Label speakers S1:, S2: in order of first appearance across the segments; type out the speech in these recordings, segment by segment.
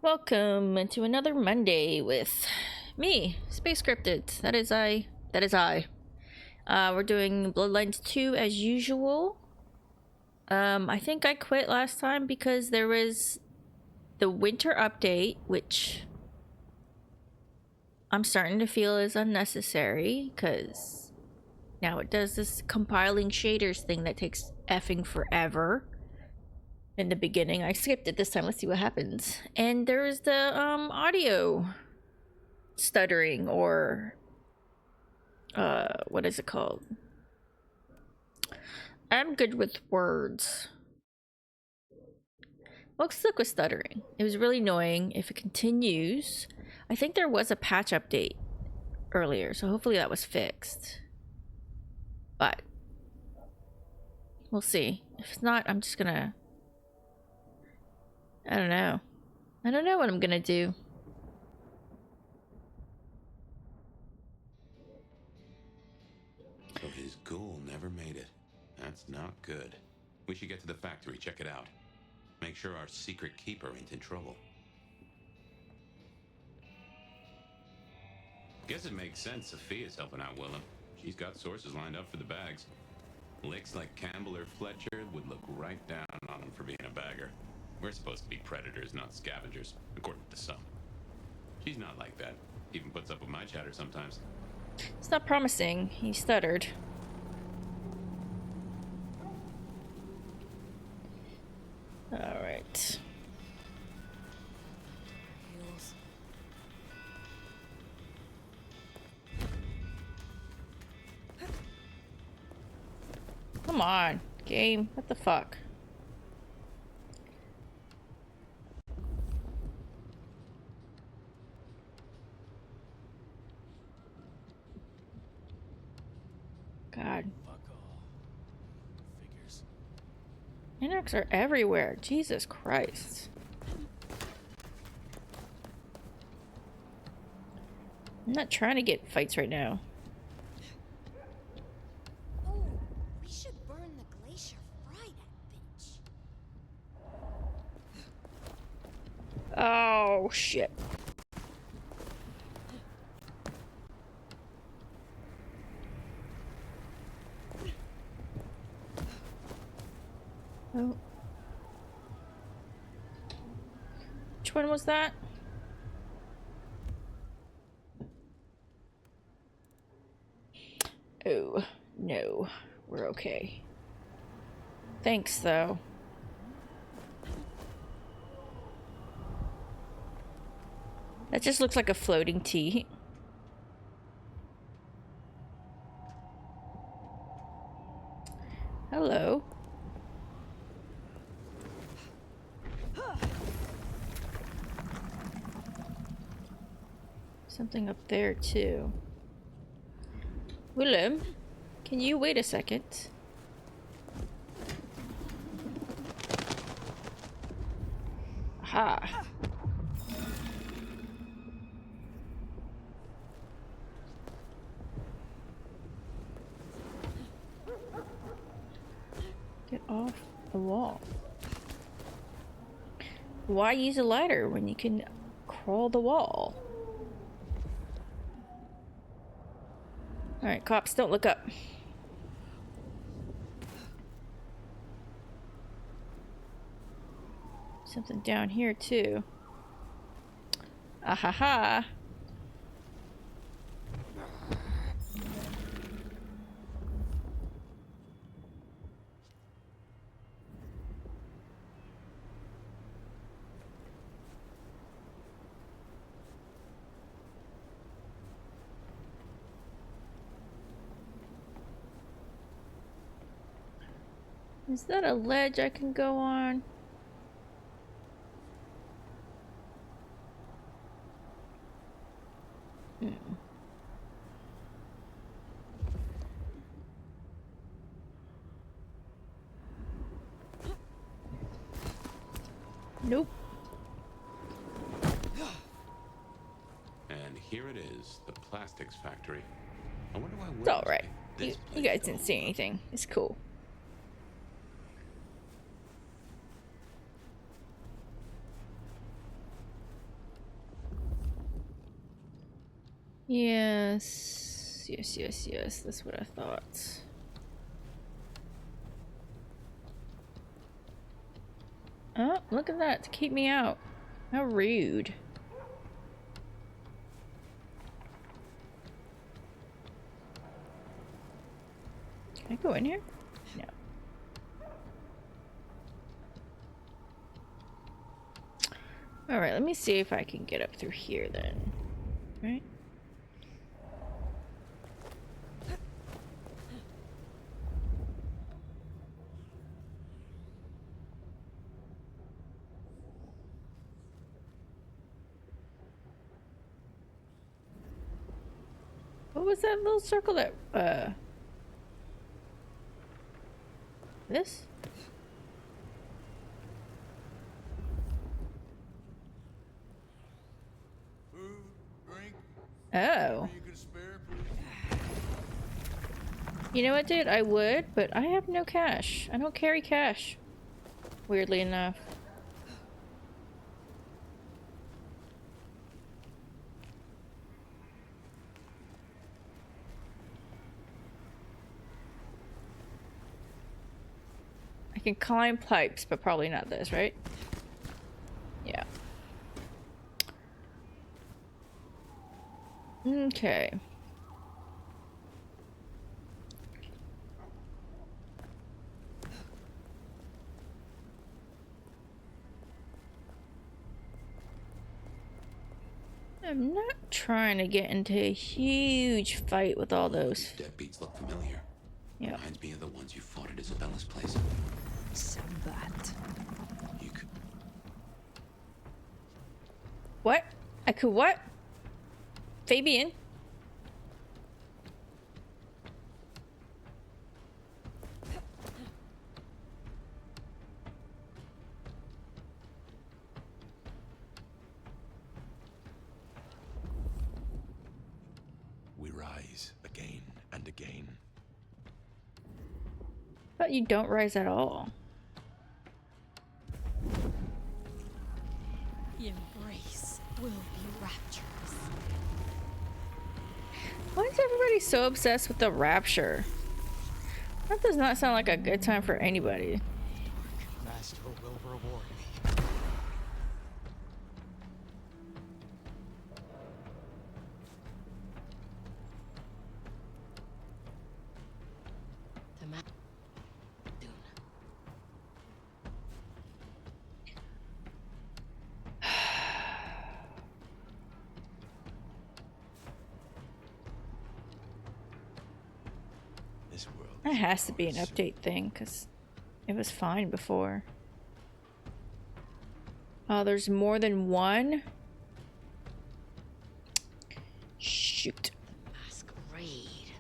S1: Welcome to another Monday with me, Space Cryptid. That is I. That is I. We're doing Bloodlines 2 as usual. I think I quit last time because there was the winter update, which I'm starting to feel is unnecessary because now it does this compiling shaders thing that takes effing forever. In the beginning, I skipped it this time. Let's see what happens. And there's the audio stuttering, or what is it called? I'm good with words. Well, stuck with stuttering. It was really annoying. If it continues, I think there was a patch update earlier, so hopefully that was fixed. But we'll see. If it's not, I'm just gonna, I don't know what I'm gonna do.
S2: So his ghoul never made it. That's not good. We should get to the factory, check it out. Make sure our secret keeper ain't in trouble. Guess it makes sense Sophia's helping out Willem. She's got sources lined up for the bags. Licks like Campbell or Fletcher would look right down on him for being a bagger. We're supposed to be predators, not scavengers, according to some. She's not like that. Even puts up with my chatter sometimes.
S1: It's not promising. He stuttered. All right. Come on, game. What the fuck? God.
S3: Fuck all. Figures.
S1: Anarchs are everywhere. Jesus Christ. I'm not trying to get fights right now.
S4: Oh, we should burn the glacier, fry that bitch.
S1: Oh, shit. Oh. Which one was that? Oh, no. We're okay. Thanks, though. That just looks like a floating T. Hello. Something up there, too. Willem, can you wait a second? Aha. Get off the wall. Why use a ladder when you can crawl the wall? Alright, cops, don't look up. Something down here, too. Ahaha. Is that a ledge I can go on? Nope.
S2: And here it is, the plastics factory. I wonder why
S1: It's alright. You guys didn't see anything. It's cool. Yes. Yes, yes, yes. That's what I thought. Oh, look at that. To keep me out. How rude. Can I go in here? No. Alright, let me see if I can get up through here then. Right? What was that little circle that, this?
S3: Food, drink,
S1: Oh.
S3: whatever you can spare, please.
S1: You know what, dude? I would, but I have no cash. I don't carry cash. Weirdly enough. I can climb pipes, but probably not this, right? Yeah. Okay. I'm not trying to get into a huge fight with all those.
S2: Deadbeats look familiar.
S1: Yeah.
S2: Reminds me of the ones you fought at Isabella's place.
S4: Sambat.
S2: You could...
S1: What? I could what? Fabian?
S3: We rise again and again.
S1: But you don't rise at all.
S4: Embrace will be rapturous.
S1: Why is everybody so obsessed with the rapture? That does not sound like a good time for anybody.
S3: Master will reward me.
S4: The map. Dune.
S3: This world.
S1: That has to be an update thing, because it was fine before. Oh, there's more than one? Shoot.
S4: Masquerade.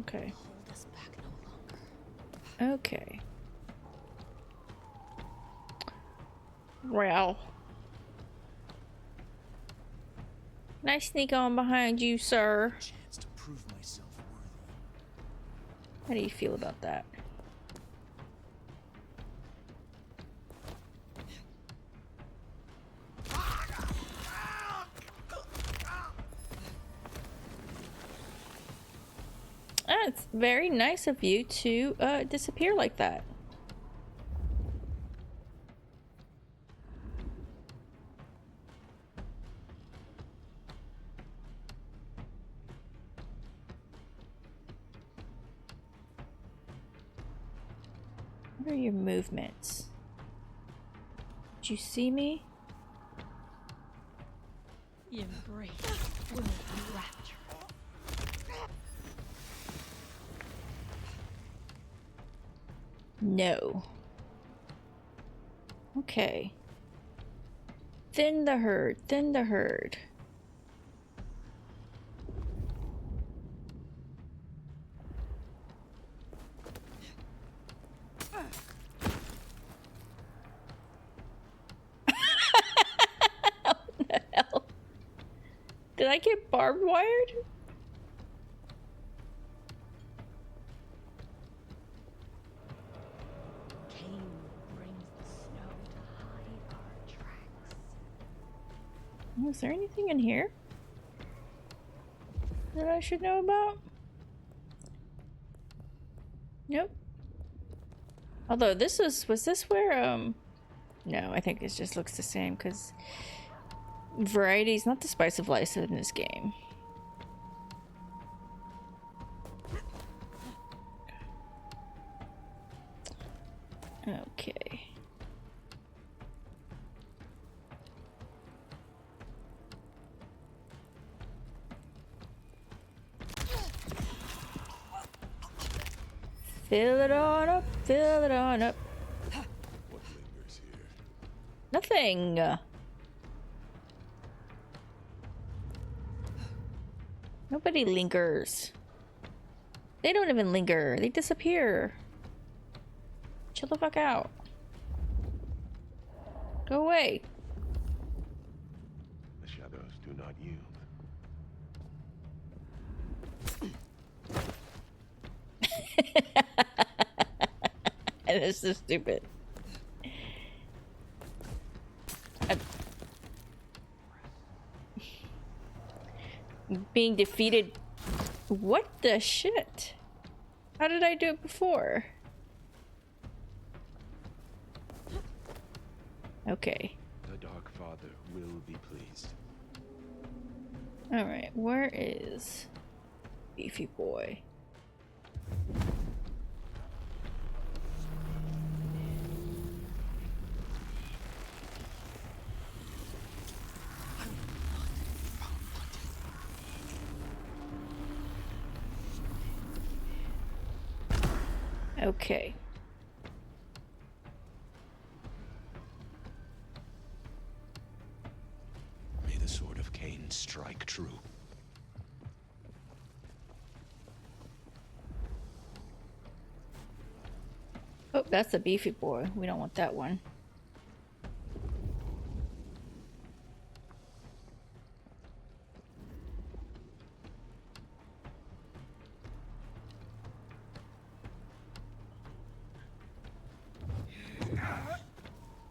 S1: Okay.
S4: Hold us back no longer.
S1: Okay. Well. Can I sneak on behind you, sir?
S3: Chance to prove myself worthy.
S1: How do you feel about that? Ah, it's very nice of you to disappear like that. What are your movements? Did you see me?
S4: Embrace will be rapturous.
S1: No. Okay. Thin the herd, thin the herd. What the hell? Did I get barbed wired?
S4: Cain brings the snow to hide our tracks.
S1: Was there anything in here? that I should know about? Nope. Although this was this where, no, I think it just looks the same because variety is not the spice of life in this game. Okay. Fill it on up, fill it on up.
S3: What lingers here?
S1: Nothing. Nobody lingers. They don't even linger. They disappear. Chill the fuck out. Go away.
S3: The shadows do not yield.
S1: And it's so stupid. Being defeated. What the shit? How did I do it before? Okay.
S3: The Dark Father will be pleased.
S1: Alright, where is Beefy Boy? Okay.
S3: May the sword of Cain strike true.
S1: Oh, that's a Beefy Boy. We don't want that one.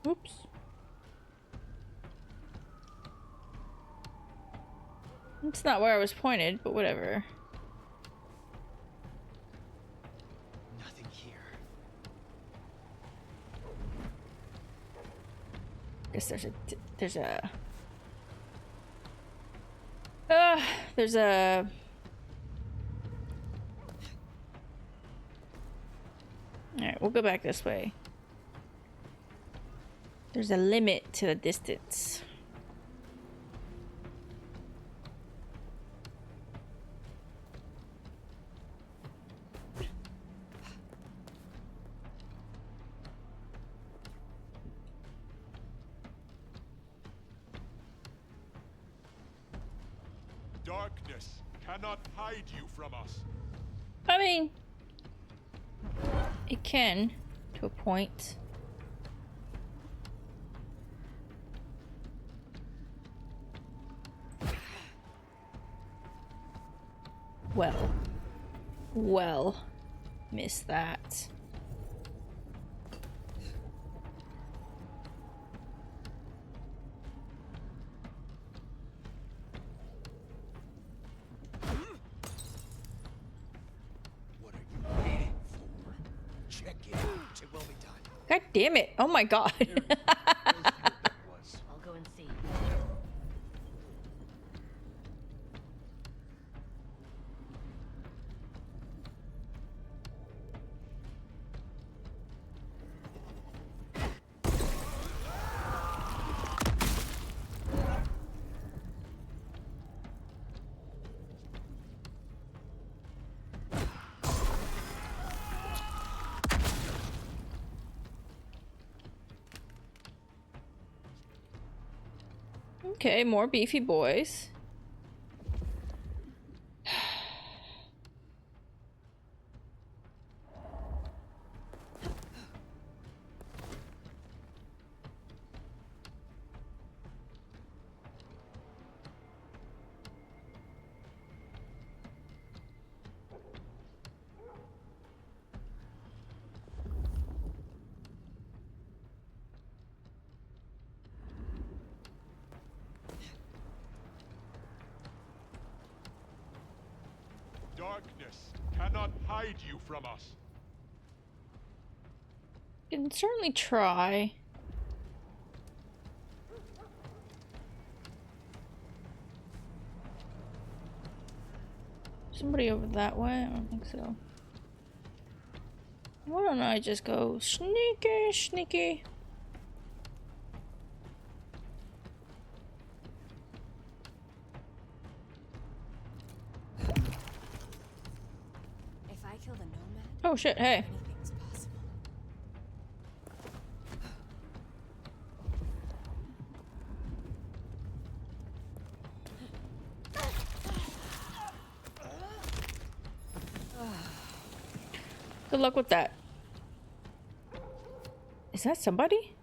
S1: Oops. It's not where I was pointed, but whatever.
S3: Nothing here.
S1: Guess there's a there's a Alright, we'll go back this way. There's a limit to the distance.
S3: Darkness cannot hide you from us.
S1: I mean, it can, to a point. Well, missed that.
S3: What are you waiting for? Check it out. It will be done.
S1: God damn it. Oh my god.
S5: I'll go and see.
S1: Okay, more Beefy Boys.
S3: Darkness cannot hide you from us.
S1: You can certainly try. Somebody over that way? I don't think so. Why don't I just go sneaky, sneaky?
S4: If I kill the nomad,
S1: Oh shit, hey.
S4: anything's possible.
S1: Good luck with that. Is that somebody?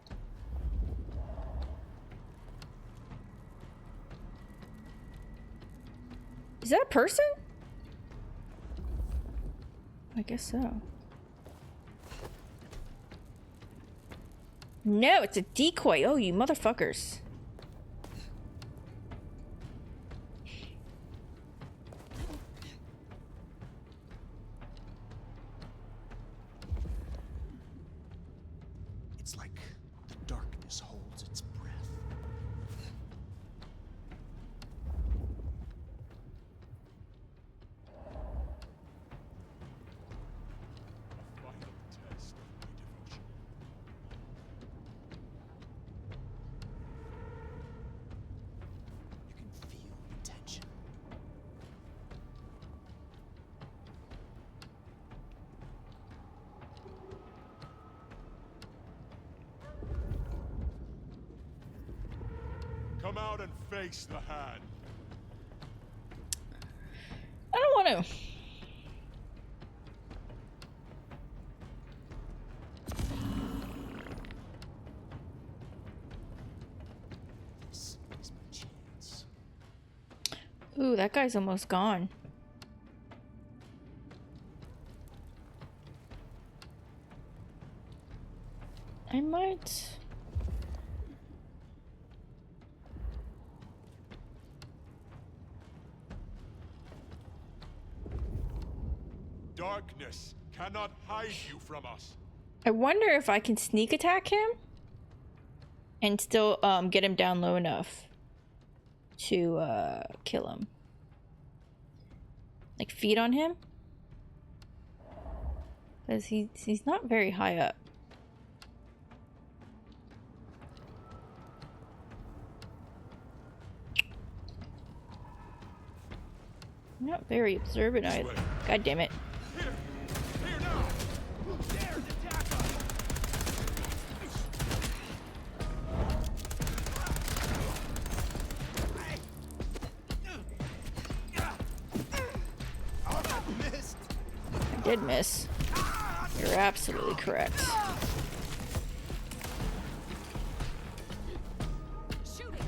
S1: Is that a person? I guess so. No, it's a decoy. Oh, you motherfuckers.
S3: It's like the darkness holds its breath. Final test of my devotion. You can feel the tension. Come out and face the hand.
S1: I don't want to.
S3: This is my chance.
S1: Ooh, that guy's almost gone. I might.
S3: Darkness cannot hide you from us.
S1: I wonder if I can sneak attack him and still get him down low enough to kill him. Like feed on him? Because he's not very high up. Not very observant either. God damn it.
S3: Here now. Who dares attack us? Missed.
S1: I did miss. You're absolutely correct.
S4: Shooting.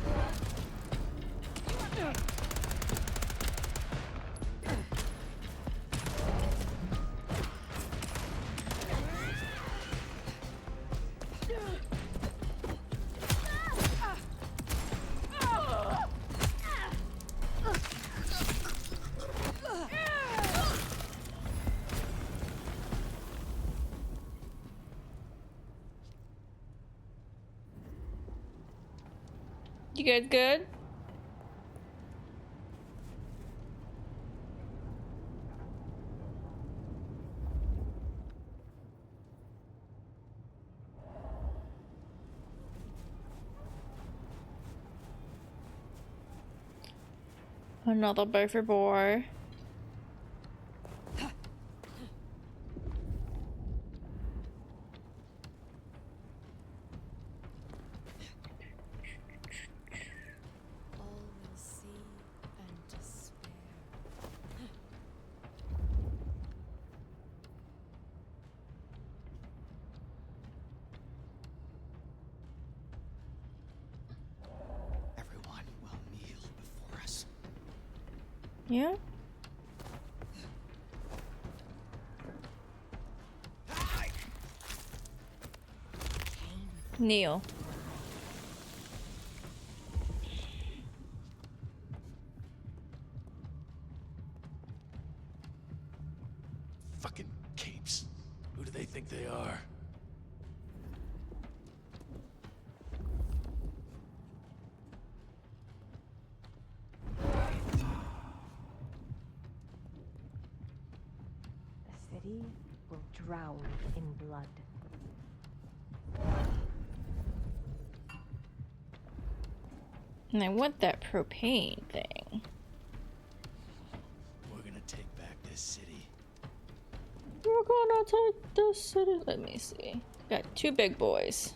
S1: You guys good? Another buffer boy.
S4: All will see and despair.
S3: Everyone will kneel before us.
S1: Yeah? Neil.
S3: Fucking capes. Who do they think they are?
S5: The city will drown in blood.
S1: And I want that propane thing.
S3: We're gonna take back this city.
S1: We're gonna take the city. Let me see. Got two big boys.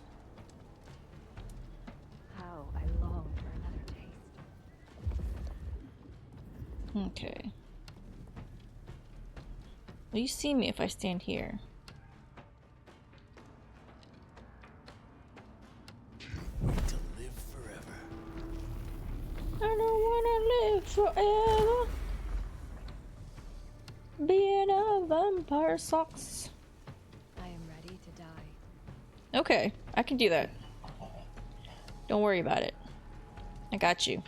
S5: How I long for another taste.
S1: Okay. Will you see me if I stand here?
S3: Wait to live forever.
S1: I don't wanna live forever. Being a vampire sucks.
S5: I am ready to die.
S1: Okay, I can do that. Don't worry about it. I got you.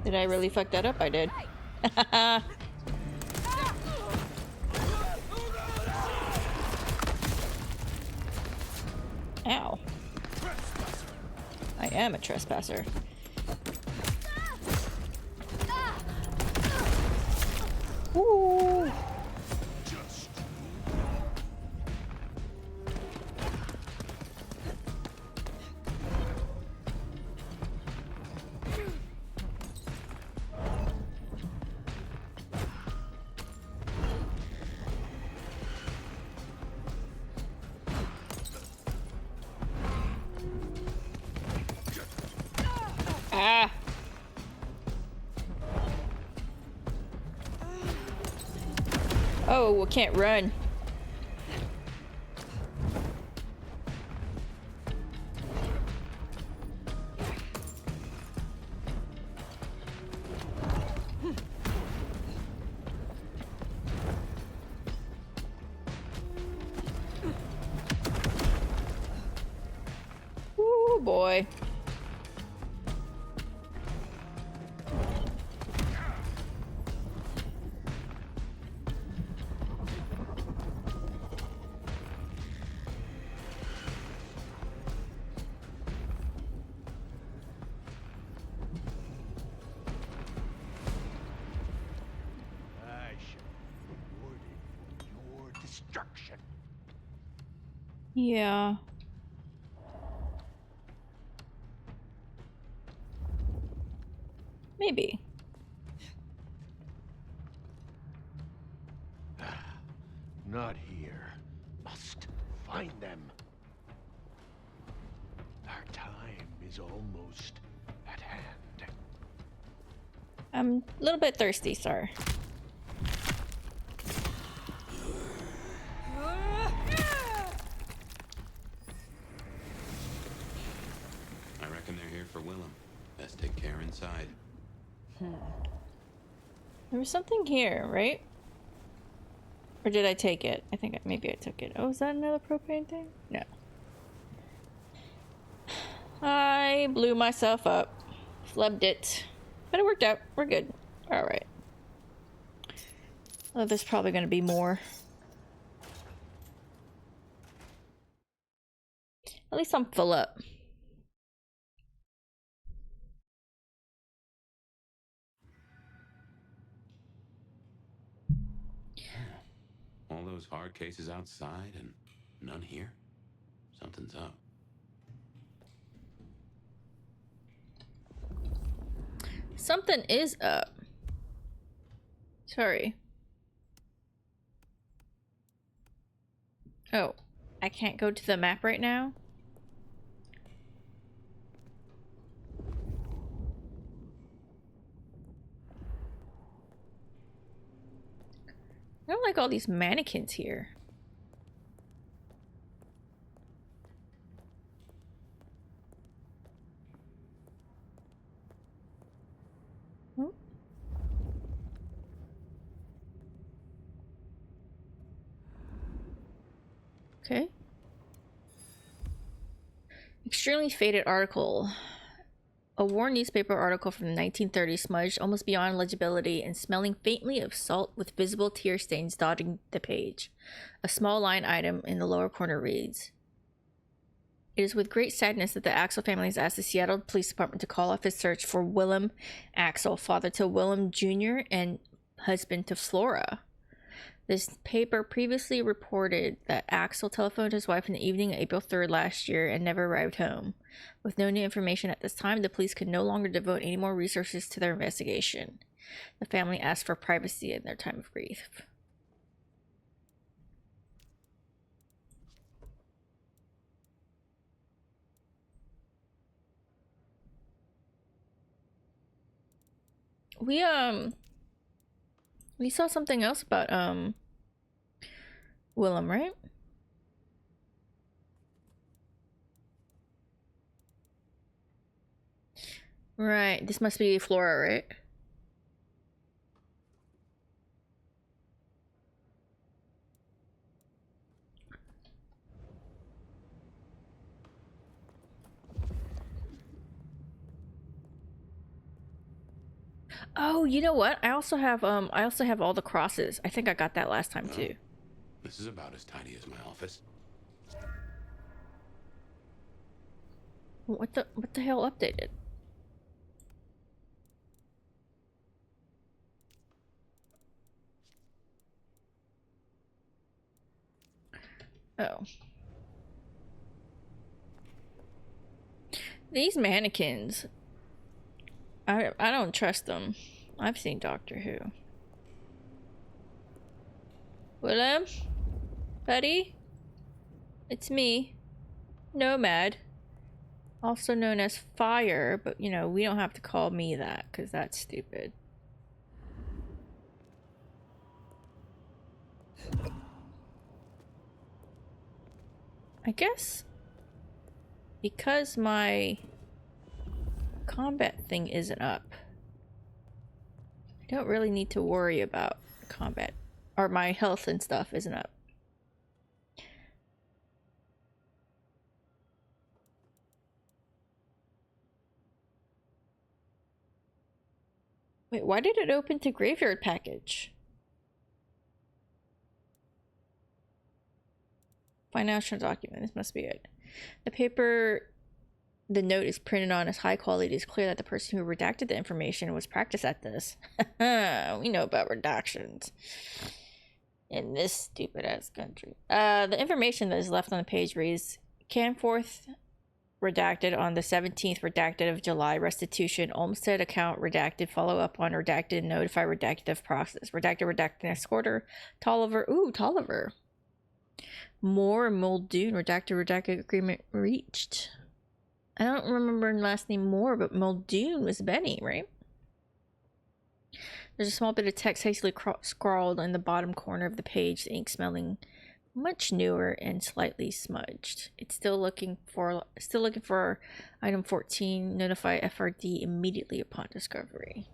S1: Did I really fuck that up? I did. Ow. I am a trespasser. Ooh. Ah. Oh, I can't run. Ooh, boy.
S3: I shall be rewarded for your destruction.
S1: Yeah. Maybe.
S3: Not here. Must find them. Our time is almost at hand.
S1: I'm a little bit thirsty, sir.
S2: I reckon they're here for Willem. Best take care inside.
S1: There was something here, right? Or did I take it? I think maybe I took it. Oh, is that another propane thing? No. I blew myself up. Flubbed it. But it worked out. We're good. Alright. Oh, there's probably going to be more. At least I'm full up.
S2: All those hard cases outside and none here? Something's up.
S1: Something is up. Sorry. Oh, I can't go to the map right now? I don't like all these mannequins here. Oh. Okay. Extremely faded article. A war newspaper article from the 1930s, smudged almost beyond legibility and smelling faintly of salt with visible tear stains dotting the page. A small line item in the lower corner reads, "It is with great sadness that the Axel family has asked the Seattle Police Department to call off its search for Willem Axel, father to Willem Jr. and husband to Flora. This paper previously reported that Axel telephoned his wife in the evening of April 3rd last year and never arrived home. With no new information at this time, the police could no longer devote any more resources to their investigation. The family asked for privacy in their time of grief." We saw something else about Willem, right? Right, this must be Flora, right? Oh, you know what? I also have all the crosses. I think I got that last time too.
S2: This is about as tidy as my office.
S1: What the hell updated? Oh. These mannequins. I don't trust them. I've seen Doctor Who. Willem? Buddy? It's me. Nomad. Also known as Fire, but you know, we don't have to call me that, because that's stupid. I guess because my combat thing isn't up, I don't really need to worry about combat, or my health and stuff isn't up. Wait, why did it open to graveyard package? Financial document, this must be it. The paper the note is printed on is high quality. It is clear that the person who redacted the information was practiced at this. We know about redactions in this stupid ass country. The information that is left on the page reads, Canforth redacted on the 17th, redacted of July, restitution, Olmsted account redacted, follow up on redacted, notify redacted of process, redacted next quarter, Tolliver, ooh, Tolliver. Moore and Muldoon, redacted agreement reached. I don't remember last name Moore, but Muldoon was Benny, right? There's a small bit of text hastily scrawled in the bottom corner of the page, the ink smelling much newer and slightly smudged. It's still looking for item 14, notify FRD immediately upon discovery.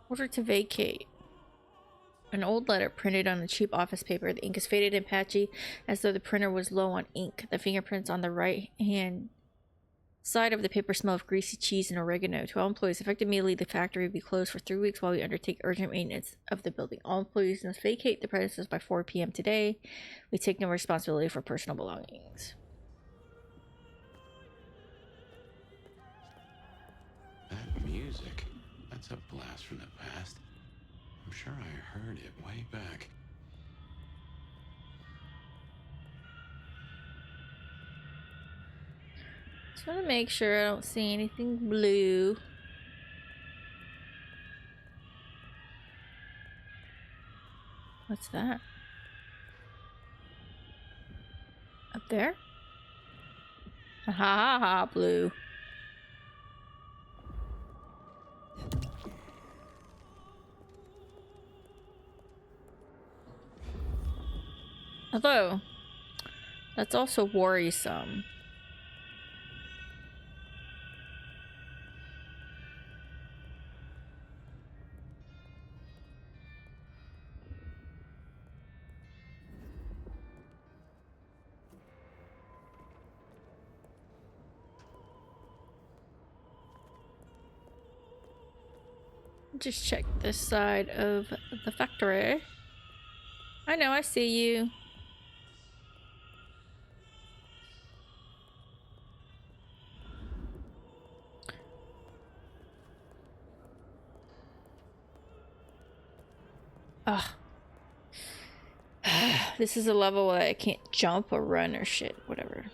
S1: Order to vacate. An old letter printed on a cheap office paper. The ink is faded and patchy, as though the printer was low on ink. The fingerprints on the right hand side of the paper smell of greasy cheese and oregano. To all employees affected immediately, the factory will be closed for 3 weeks while we undertake urgent maintenance of the building. All employees must vacate the premises by 4 p.m. today. We take no responsibility for personal belongings.
S2: That music, that's a blast from the past. I'm sure I heard it way back.
S1: Just want to make sure I don't see anything blue. What's that? Up there? Ha ha ha, Blue. Although, that's also worrisome. Just check this side of the factory. I know, I see you. Ugh. This is a level where I can't jump or run or shit, whatever.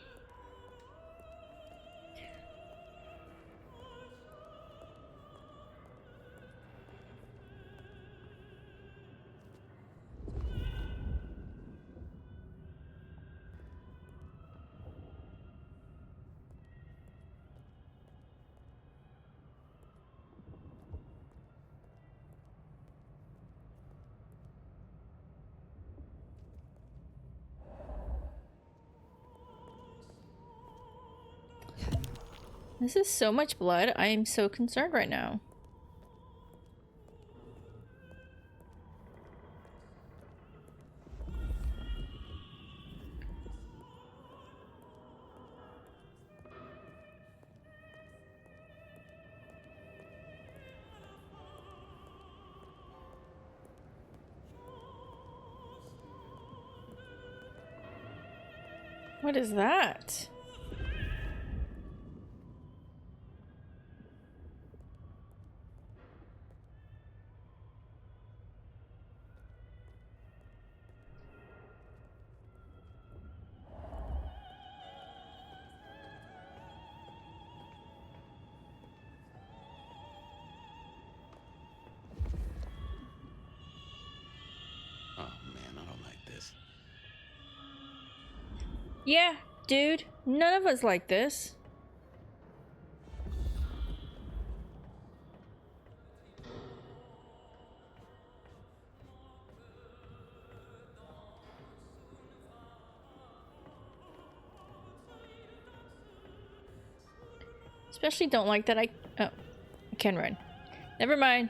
S1: This is so much blood. I am so concerned right now. What is that?
S2: Oh man, I don't like this.
S1: Yeah, dude. None of us like this. Especially don't like that I can run. Never mind.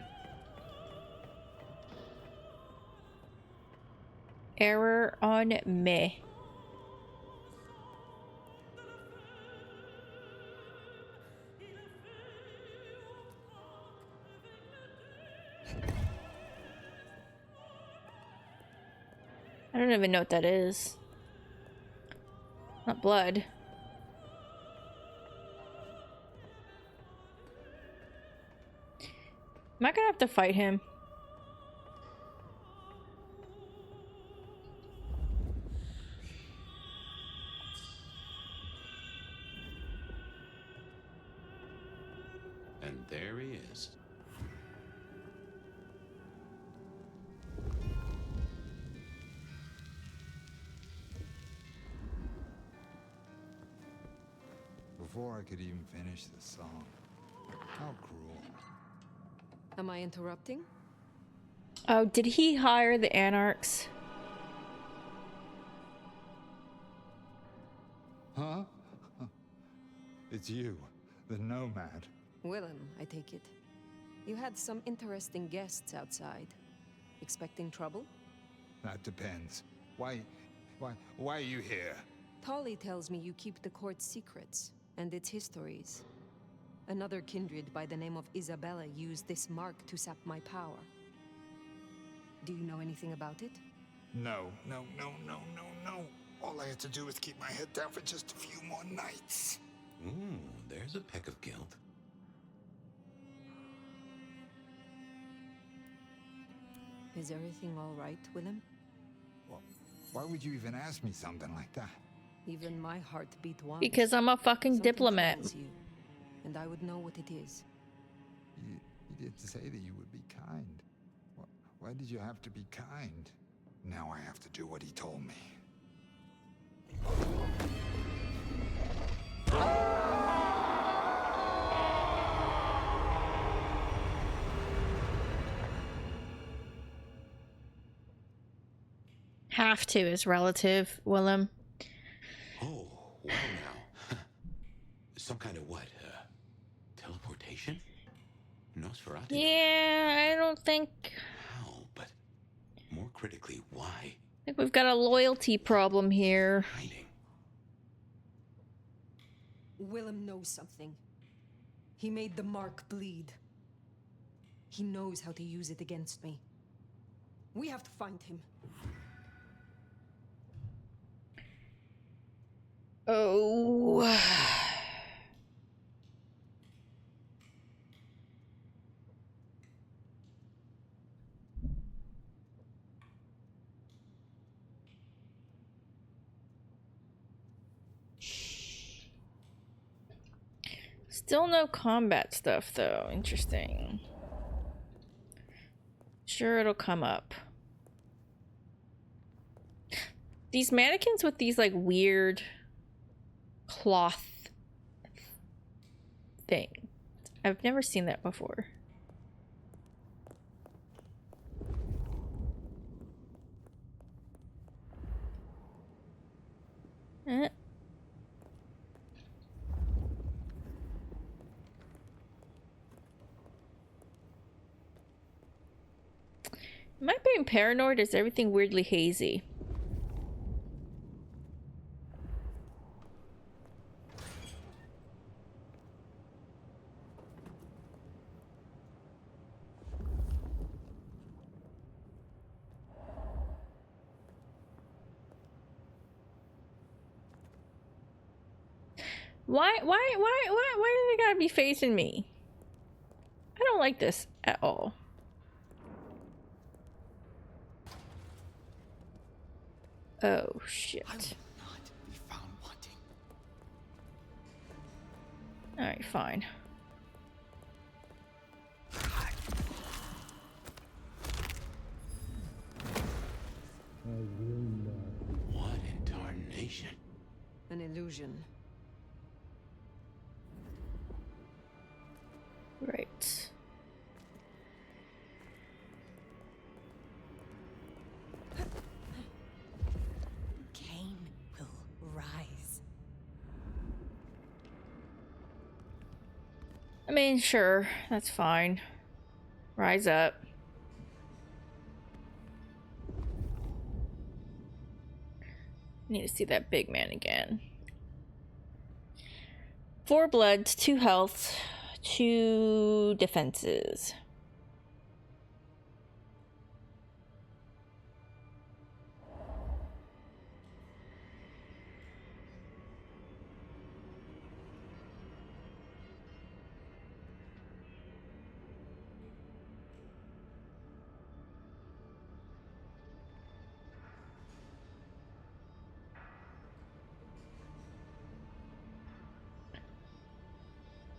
S1: Error on me. I don't even know what that is. Not blood. Am I gonna have to fight him?
S2: And there he is.
S3: Before I could even finish the song. How cruel.
S6: Am I interrupting?
S1: Oh, did he hire the Anarchs?
S3: Huh? It's you, the Nomad.
S6: Willem, I take it. You had some interesting guests outside. Expecting trouble?
S3: That depends. Why are you here?
S6: Tolly tells me you keep the court's secrets and its histories. Another kindred by the name of Isabella used this mark to sap my power. Do you know anything about it?
S3: No. All I had to do was keep my head down for just a few more nights.
S2: Ooh, there's a peck of guilt.
S6: Is everything all right, Willem?
S3: Well, why would you even ask me something like that?
S6: Even my heart beat once.
S1: Because I'm a fucking
S6: Something
S1: diplomat.
S6: troubles you, and I would know what it is.
S3: You did say that you would be kind. Why did you have to be kind? Now I have to do what he told me.
S1: Have to is relative, Willem.
S2: Oh, well now. Some kind of what? Teleportation? Nosferatu?
S1: Yeah, I don't think...
S2: How? But more critically, why?
S1: I think we've got a loyalty problem here.
S2: Hiding.
S6: Willem knows something. He made the mark bleed. He knows how to use it against me. We have to find him.
S1: Oh... Still no combat stuff, though. Interesting. Sure, it'll come up. These mannequins with these, like, weird cloth thing. I've never seen that before. Eh. Am I being paranoid or is everything weirdly hazy? Why do they gotta be facing me? I don't like this at all. Oh, shit.
S3: I will not be found wanting.
S1: Alright, fine.
S2: What in tarnation?
S6: An illusion.
S1: Right.
S4: Cain will rise.
S1: I mean, sure, that's fine. Rise up. Need to see that big man again. 4 bloods, 2 health, 2 defenses.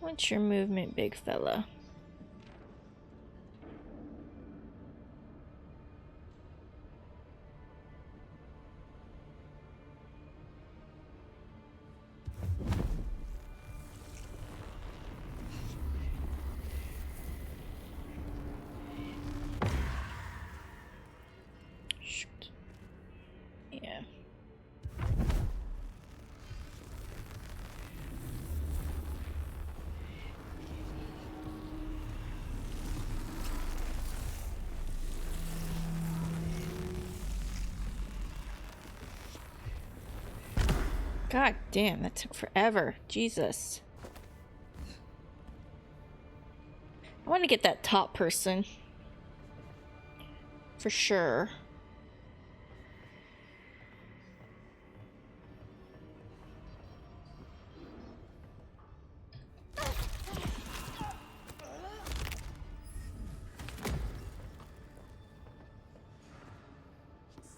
S1: What's your movement, big fella? Shoot. Yeah. God damn, that took forever. Jesus. I want to get that top person. For sure.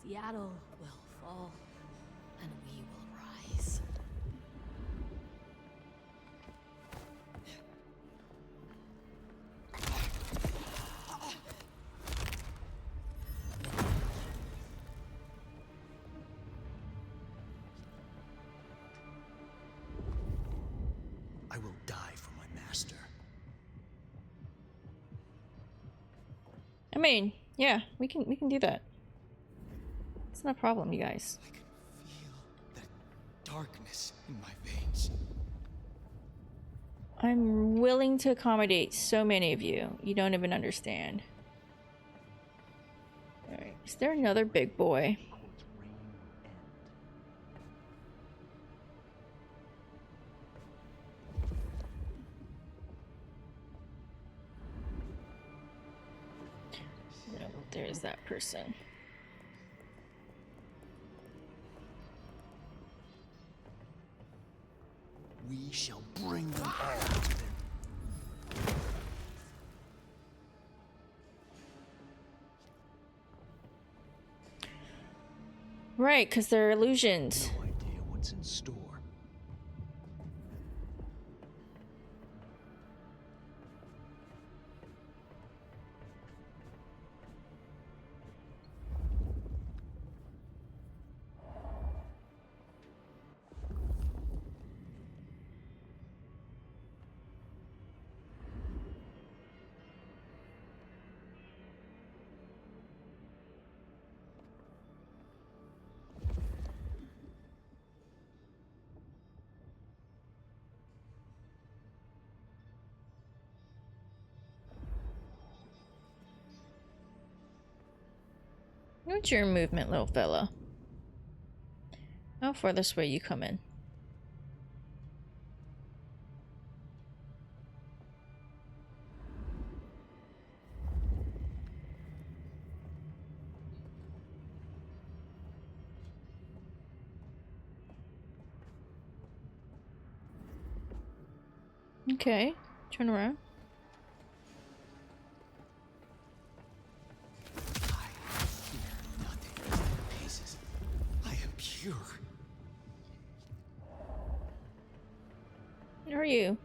S4: Seattle will fall, and we will rise.
S7: I will die for my master.
S1: I mean, yeah, we can do that. What's the problem, you guys?
S7: I can feel that darkness in my veins.
S1: I'm willing to accommodate so many of you. You don't even understand. Alright, is there another big boy? No, there's that person.
S7: We shall bring them all to their...
S1: Right, because they're illusions.
S7: No idea what's in store.
S1: What's your movement, little fella? How far this way you come in? Okay, turn around.
S7: I fear nothing. Paces. I am pure.
S1: Who are you?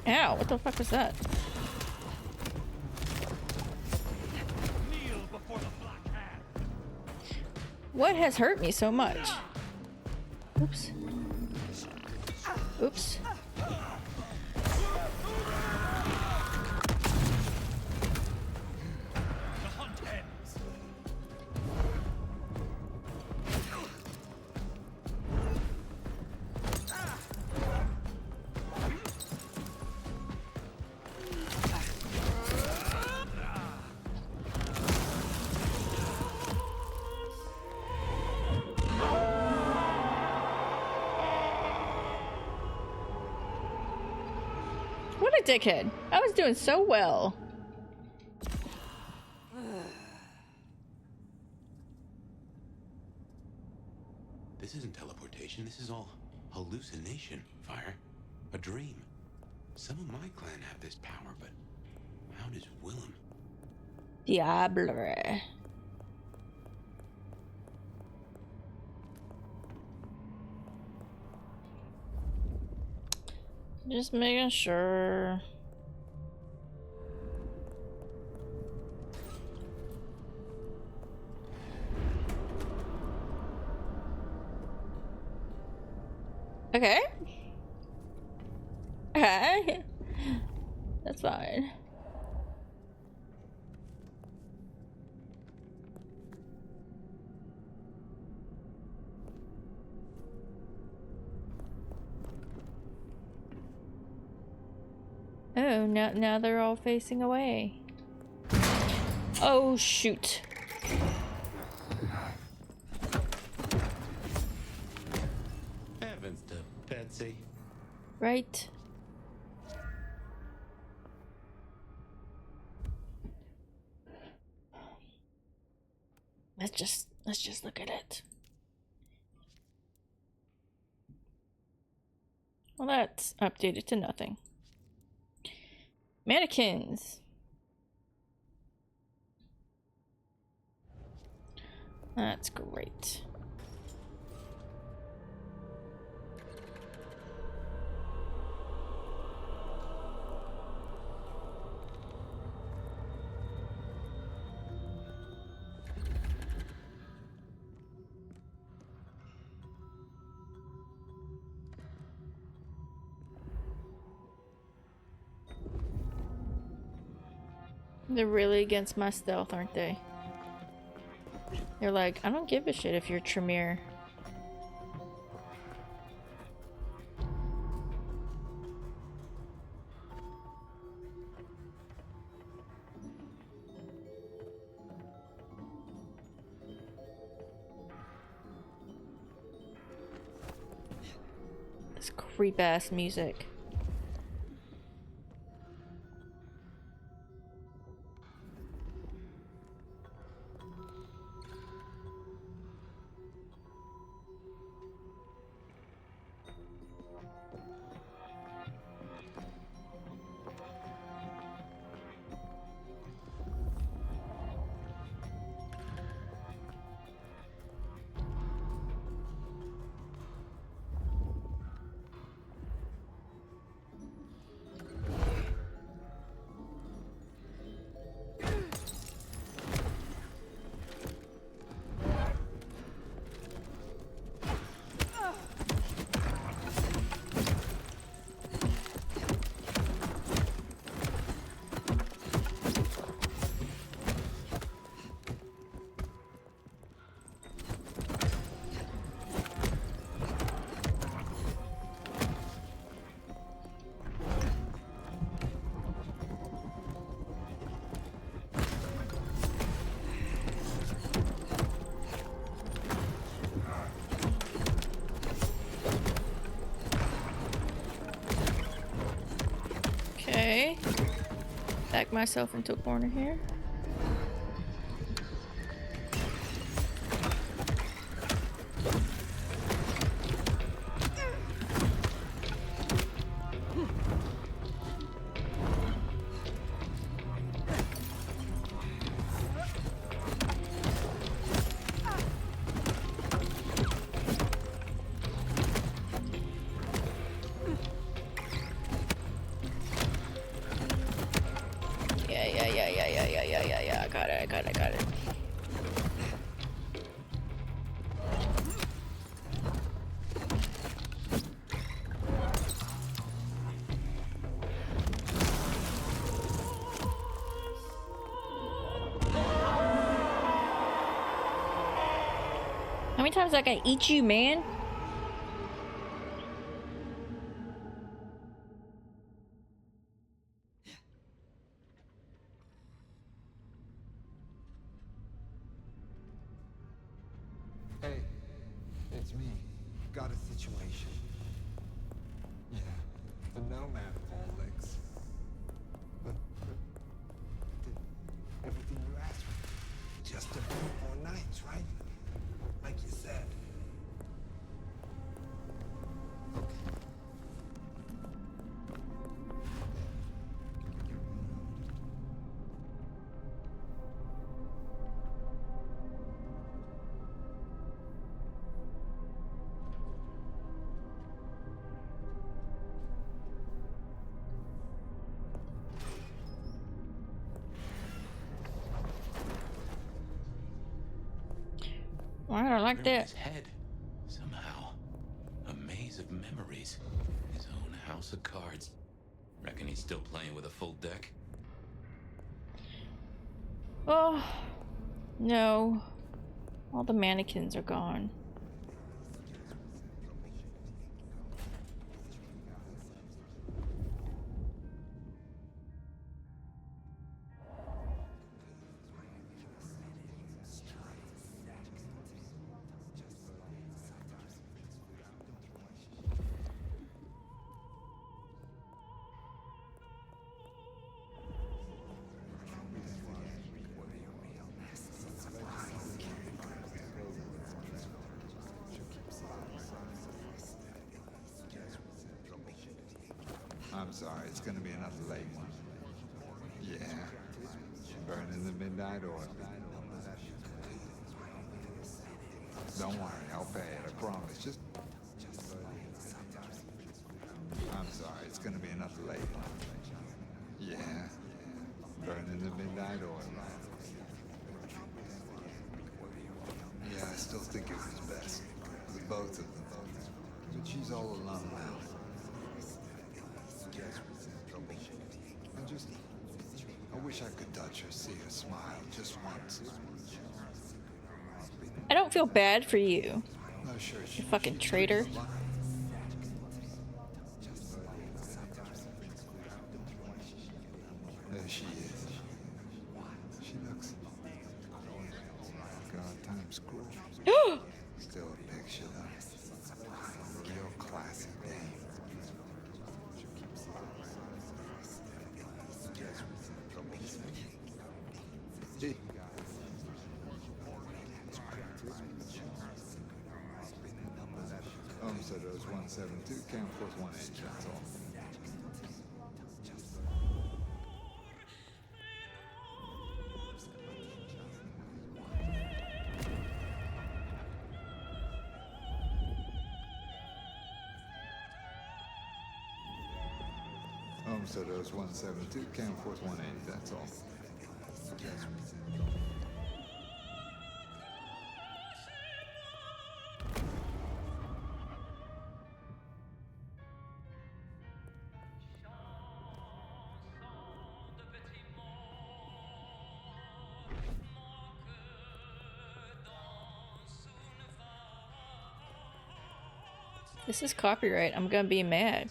S1: Ow, what the fuck was that? What has hurt me so much? Oops. Oops. What a dickhead. I was doing so well.
S2: This isn't teleportation. This is all hallucination, Fire. A dream. Some of my clan have this power, but how does Willem?
S1: Diable. Just making sure. Okay. Okay. That's fine. Oh, now they're all facing away. Oh, shoot.
S2: Heavens to Betsy.
S1: Right. Let's just look at it. Well, that's updated to nothing. Mannequins. That's great. They're really against my stealth, aren't they? They're like, I don't give a shit if you're Tremere. This creep ass music. Okay. Back myself into a corner here. Yeah. I got it. How many times I gotta eat you, man?
S3: Hey, it's me. Got a situation. Yeah, the nomad of all licks. But did everything you asked for. Just a few more nights, right? Like you said. Okay.
S1: I don't like
S2: They're in
S1: that.
S2: his head, somehow. A maze of memories. His own house of cards. Reckon he's still playing with a full deck?
S1: Oh, no. All the mannequins are gone.
S3: I'm sorry, it's gonna be another late one. Yeah. Burning the midnight oil. Don't worry, I'll pay it, I promise. Just I'm sorry, it's gonna be another late one. Yeah. Burning the midnight oil. Yeah, I still think it was best. The both of them. But she's all alone now. And just I wish I could touch her, see her smile just once.
S1: I don't feel bad for you,
S3: No, sure,
S1: you fucking traitor.
S3: There she is. She looks like our Times Square. Still a picture though. Real classic dame. Gee. So there's 172, count plus 180, that's all. So there's 172, count force 180, that's all.
S1: This is copyright. I'm gonna be mad.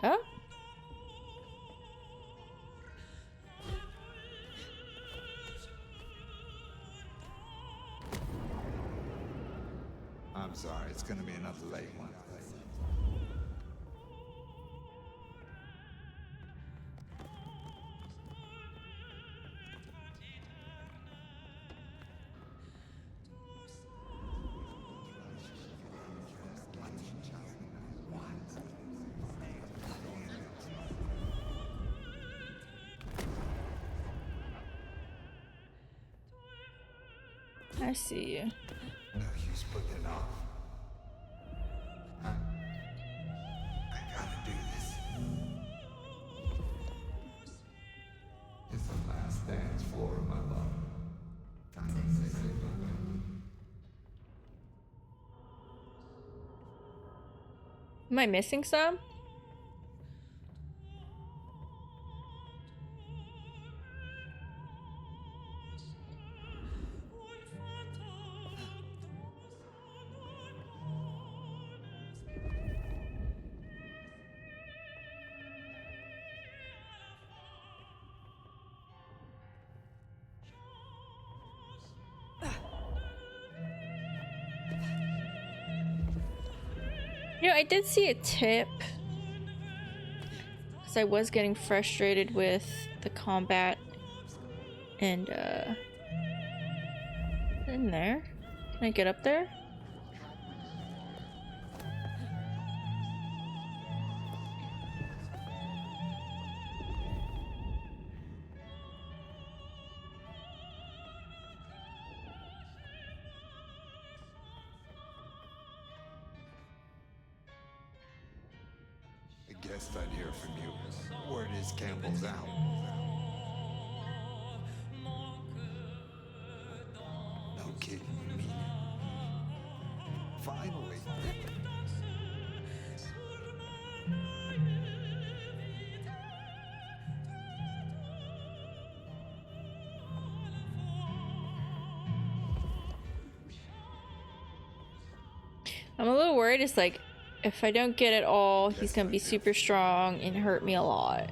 S1: So?
S3: I'm sorry, it's gonna be another late one.
S1: I see you.
S3: No use putting it off. I gotta do this. It's the last dance floor of my love. Time to say goodbye.
S1: Am I missing some? You know, I did see a tip. Because I was getting frustrated with the combat. And, in there. Can I get up there?
S3: I guessed I'd hear from you. Word is Campbell's out. No kidding, you mean it? Finally.
S1: I'm a little worried. It's like, if I don't get it all, he's gonna be super strong and hurt me a lot.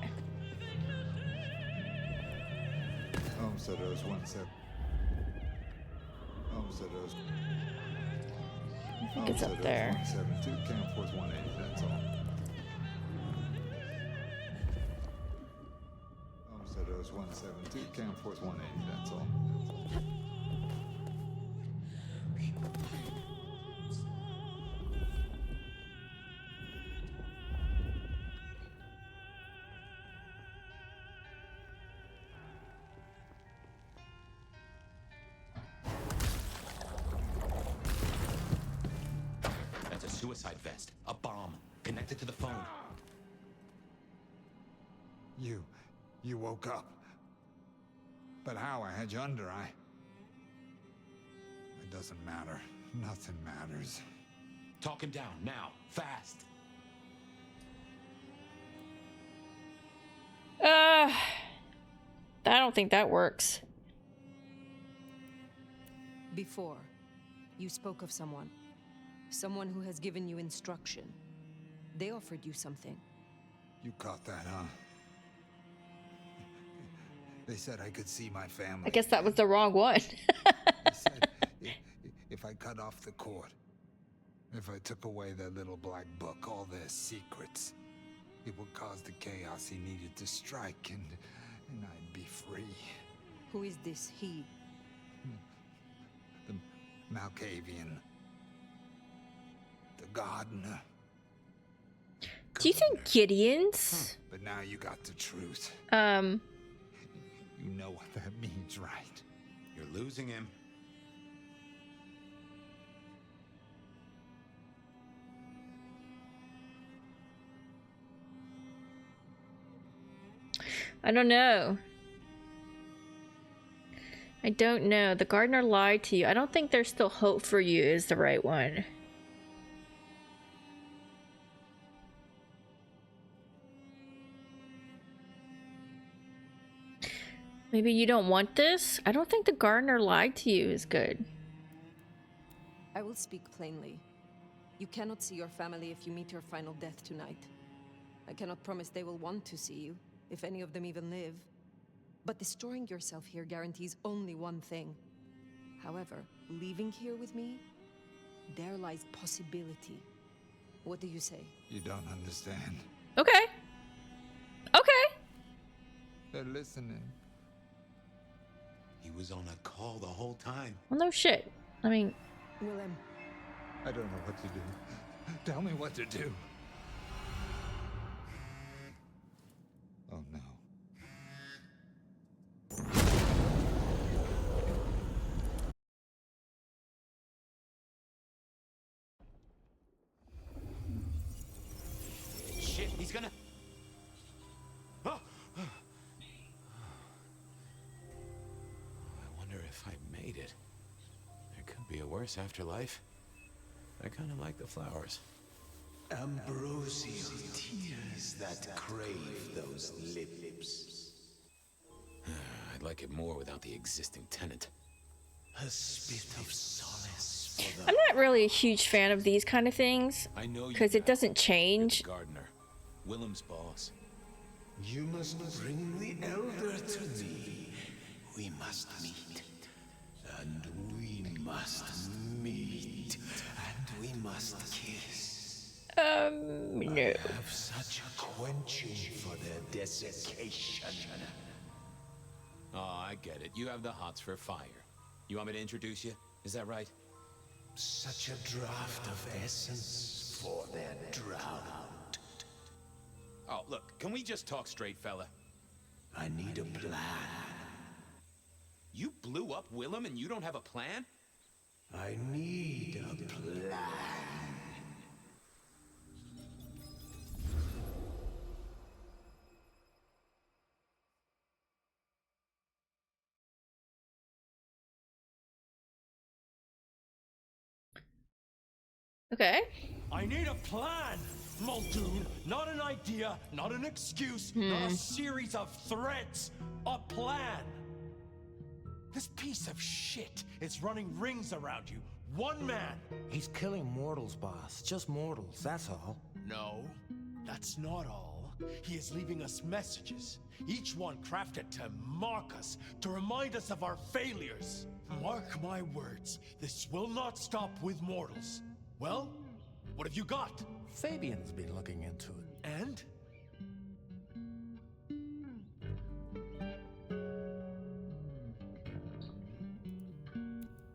S3: Homesteaders 17. Homesteaders.
S1: I think it's up there.
S3: 172, Camp Force 180, that's all. Homesteaders 172, Camp Force 180, that's all.
S7: That's a suicide vest. A bomb. Connected to the phone.
S3: You woke up. But how? I had you under, It doesn't matter. Nothing matters.
S7: Talk him down, now. Fast.
S1: I don't think that works.
S6: Before, you spoke of someone. Someone who has given you instruction. They offered you something.
S3: You caught that, huh? They said I could see my family.
S1: I guess that was the wrong one.
S3: They said if I cut off the cord, if I took away their little black book, all their secrets, it would cause the chaos he needed to strike, and I'd be free.
S6: Who is this he?
S3: The Malkavian. The gardener.
S1: Do you think Gideon's?
S3: But now you got the truth. You know what that means, right?
S2: You're losing him.
S1: I don't know. I don't know. The gardener lied to you. I don't think there's still hope for you is the right one. Maybe you don't want this? I don't think the gardener lied to you is good.
S6: I will speak plainly. You cannot see your family if you meet your final death tonight. I cannot promise they will want to see you, if any of them even live. But destroying yourself here guarantees only one thing. However, leaving here with me, there lies possibility. What do you say?
S3: You don't understand.
S1: Okay. Okay.
S3: They're listening.
S7: He was on a call the whole time.
S1: Well, no shit. I mean...
S6: Willem.
S3: I don't know what to do. Tell me what to do. Oh no.
S7: Shit, he's gonna... Oh. I wonder if I made it. There could be a worse afterlife. I kind of like the flowers.
S8: Ambrosial tears that crave those lips.
S7: I'd like it more without the existing tenant.
S8: A spit of solace for the...
S1: I'm not really a huge fan of these kind of things.
S7: I know you
S1: Because it
S7: now.
S1: doesn't change.
S7: You're the gardener. Willem's boss.
S8: You must bring the elder to me. We must meet. And we must meet. And we must kiss.
S1: No.
S8: Have such a quenching for their desiccation.
S7: Oh, I get it. You have the hots for fire. You want me to introduce you? Is that right?
S8: Such a draught of essence for their drought.
S7: Oh, look, can we just talk straight, fella?
S8: I need a plan.
S7: You blew up Willem and you don't have a plan?
S8: I need a plan.
S1: Okay.
S9: I need a plan, Muldoon. Not an idea, not an excuse, not a series of threats. A plan. This piece of shit is running rings around you, One man.
S10: He's killing mortals, boss. Just mortals, that's all.
S9: No, that's not all. He is leaving us messages, each one crafted to mark us, to remind us of our failures. Mark my words, this will not stop with mortals. Well, what have you got?
S10: Fabian's been looking into it.
S9: And?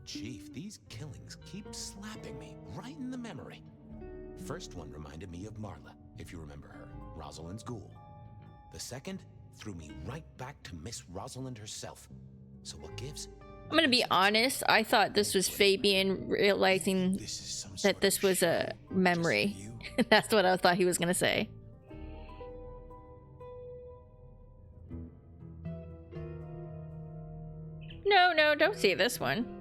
S7: Chief, these killings keep slapping me right in the memory. First one reminded me of Marla, if you remember her, Rosalind's ghoul. The second threw me right back to Miss Rosalind herself. So what gives?
S1: I'm gonna be honest, I thought this was Fabian realizing that this was a memory. That's what I thought he was gonna say. No, no, don't say this one.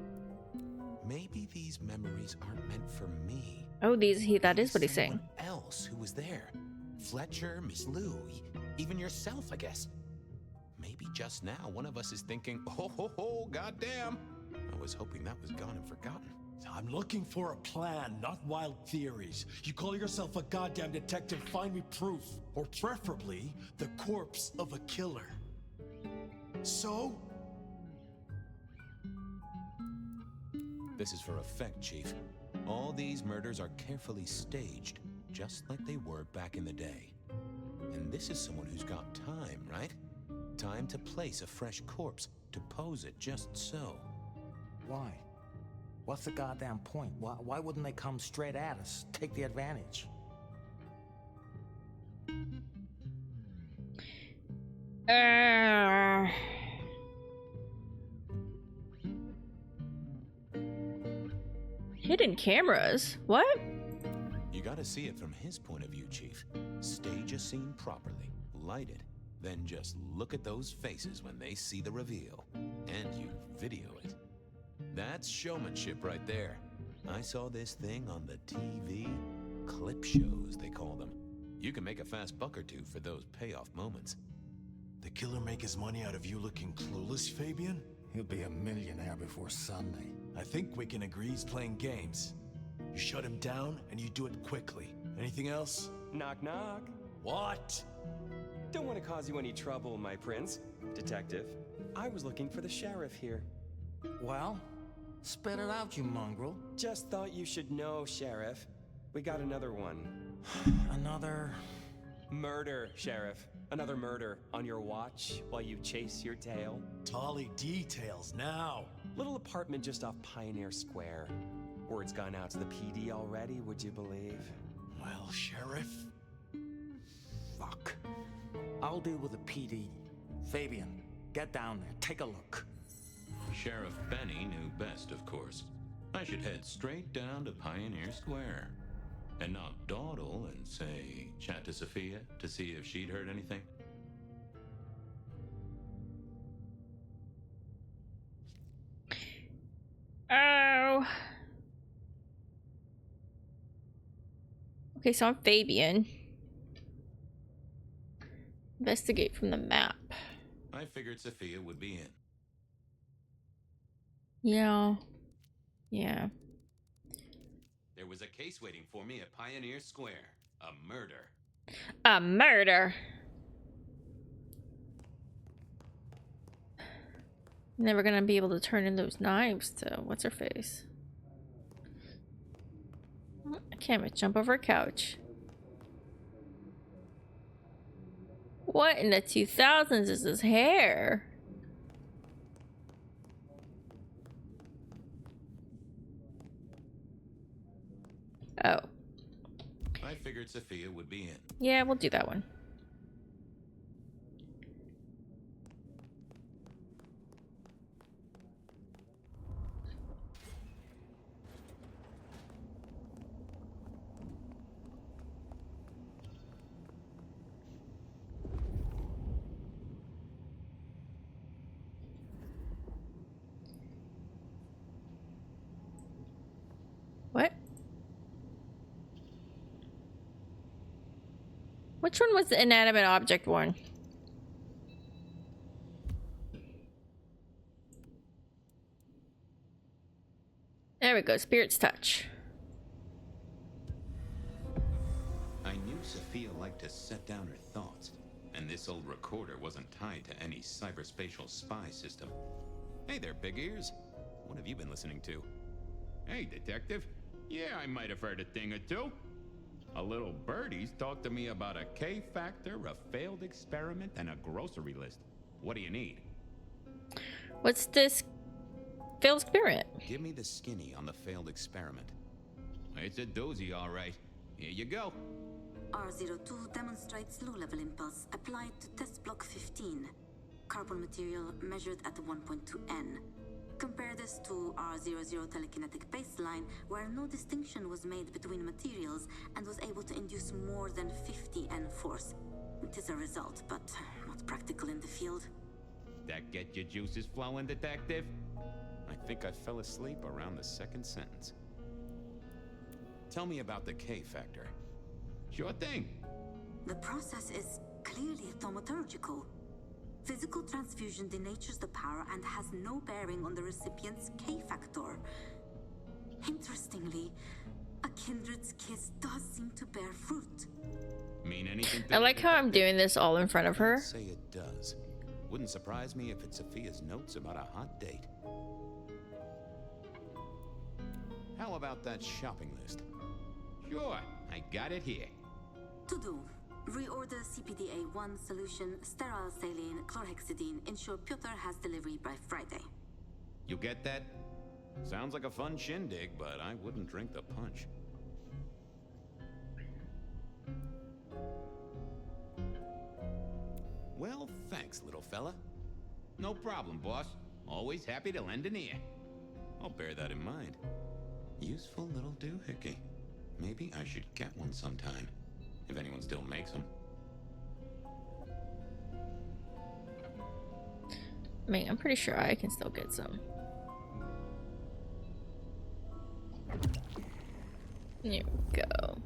S7: Maybe these memories aren't meant for me.
S1: Oh, that is what he's saying.
S7: Someone else who was there. Fletcher, Miss Lou, even yourself, I guess. Maybe just now one of us is thinking, oh, goddamn. I was hoping that was gone and forgotten.
S9: I'm looking for a plan, not wild theories. You call yourself a goddamn detective, find me proof. Or preferably, the corpse of a killer. So?
S7: This is for effect, Chief. All these murders are carefully staged, just like they were back in the day. And this is someone who's got time, right? Time to place a fresh corpse, to pose it just so.
S10: Why? What's the goddamn point? Why wouldn't they come straight at us? Take the advantage.
S1: Hidden cameras? What?
S7: You gotta see it from his point of view, Chief. Stage a scene properly, light it, then just look at those faces when they see the reveal. And you video it. That's showmanship right there. I saw this thing on the TV. Clip shows, they call them. You can make a fast buck or two for those payoff moments.
S9: The killer make his money out of you looking clueless, Fabian?
S10: He'll be a millionaire before Sunday.
S9: I think we can agree he's playing games. You shut him down, and you do it quickly. Anything else?
S11: Knock, knock.
S9: What?
S11: Don't want to cause you any trouble, my prince. Detective, I was looking for the sheriff here.
S10: Well, spit it out, you mongrel.
S11: Just thought you should know, Sheriff. We got another one.
S10: Another...
S11: Murder, Sheriff. Another murder on your watch while you chase your tail.
S9: Tolly details now.
S11: Little apartment just off Pioneer Square. Word's gone out to the PD already, would you believe?
S9: Well, Sheriff...
S10: Fuck. I'll deal with the PD. Fabian, get down there, take a look.
S2: Sheriff Benny knew best, of course. I should head straight down to Pioneer Square. And not dawdle and say, chat to Sophia to see if she'd heard anything.
S1: Oh. Okay, so I'm Fabian. Investigate from the map.
S2: I figured Sophia would be in.
S1: Yeah. Yeah.
S2: There was a case waiting for me at Pioneer Square. A murder.
S1: A murder. Never gonna be able to turn in those knives to what's her face. I can't even jump over a couch. What in the 2000s is his hair? Oh.
S2: I figured Sophia would be in.
S1: Yeah, we'll do that one. What? Which one was the inanimate object one? There we we go. Spirit's touch.
S2: I knew Sophia liked to set down her thoughts, and this old recorder wasn't tied to any cyberspatial spy system. Hey there, big ears. What have you been listening to? Hey, detective. Yeah, I might have heard a thing or two. A little birdie's talked to me about a K-factor, a failed experiment, and a grocery list. What do you need?
S1: What's this failed experiment?
S2: Give me the skinny on the failed experiment. It's a doozy, all right. Here you go.
S12: R02 demonstrates low-level impulse applied to test block 15. Carbon material measured at 1.2N. Compare this to R00 telekinetic baseline, where no distinction was made between materials and was able to induce more than 50N force. It is a result, but not practical in the field.
S2: That get your juices flowing, detective? I think I fell asleep around the second sentence. Tell me about the K-factor. Sure thing.
S12: The process is clearly thaumaturgical. Physical transfusion denatures the power and has no bearing on the recipient's K-factor. Interestingly, a kindred's kiss does seem to bear fruit.
S2: Mean anything to
S1: I like how I'm doing this all in front of her.
S2: Say it does. Wouldn't surprise me if it's Sophia's notes about a hot date. How about that shopping list? Sure, I got it here.
S12: To do. Reorder CPDA-1 solution, sterile saline, chlorhexidine. Ensure Piotr has delivery by Friday.
S2: You get that? Sounds like a fun shindig, but I wouldn't drink the punch. Well, thanks, little fella. No problem, boss. Always happy to lend an ear. I'll bear that in mind. Useful little doohickey. Maybe I should get one sometime, if anyone still makes them.
S1: I mean, I'm pretty sure I can still get some. Here we go.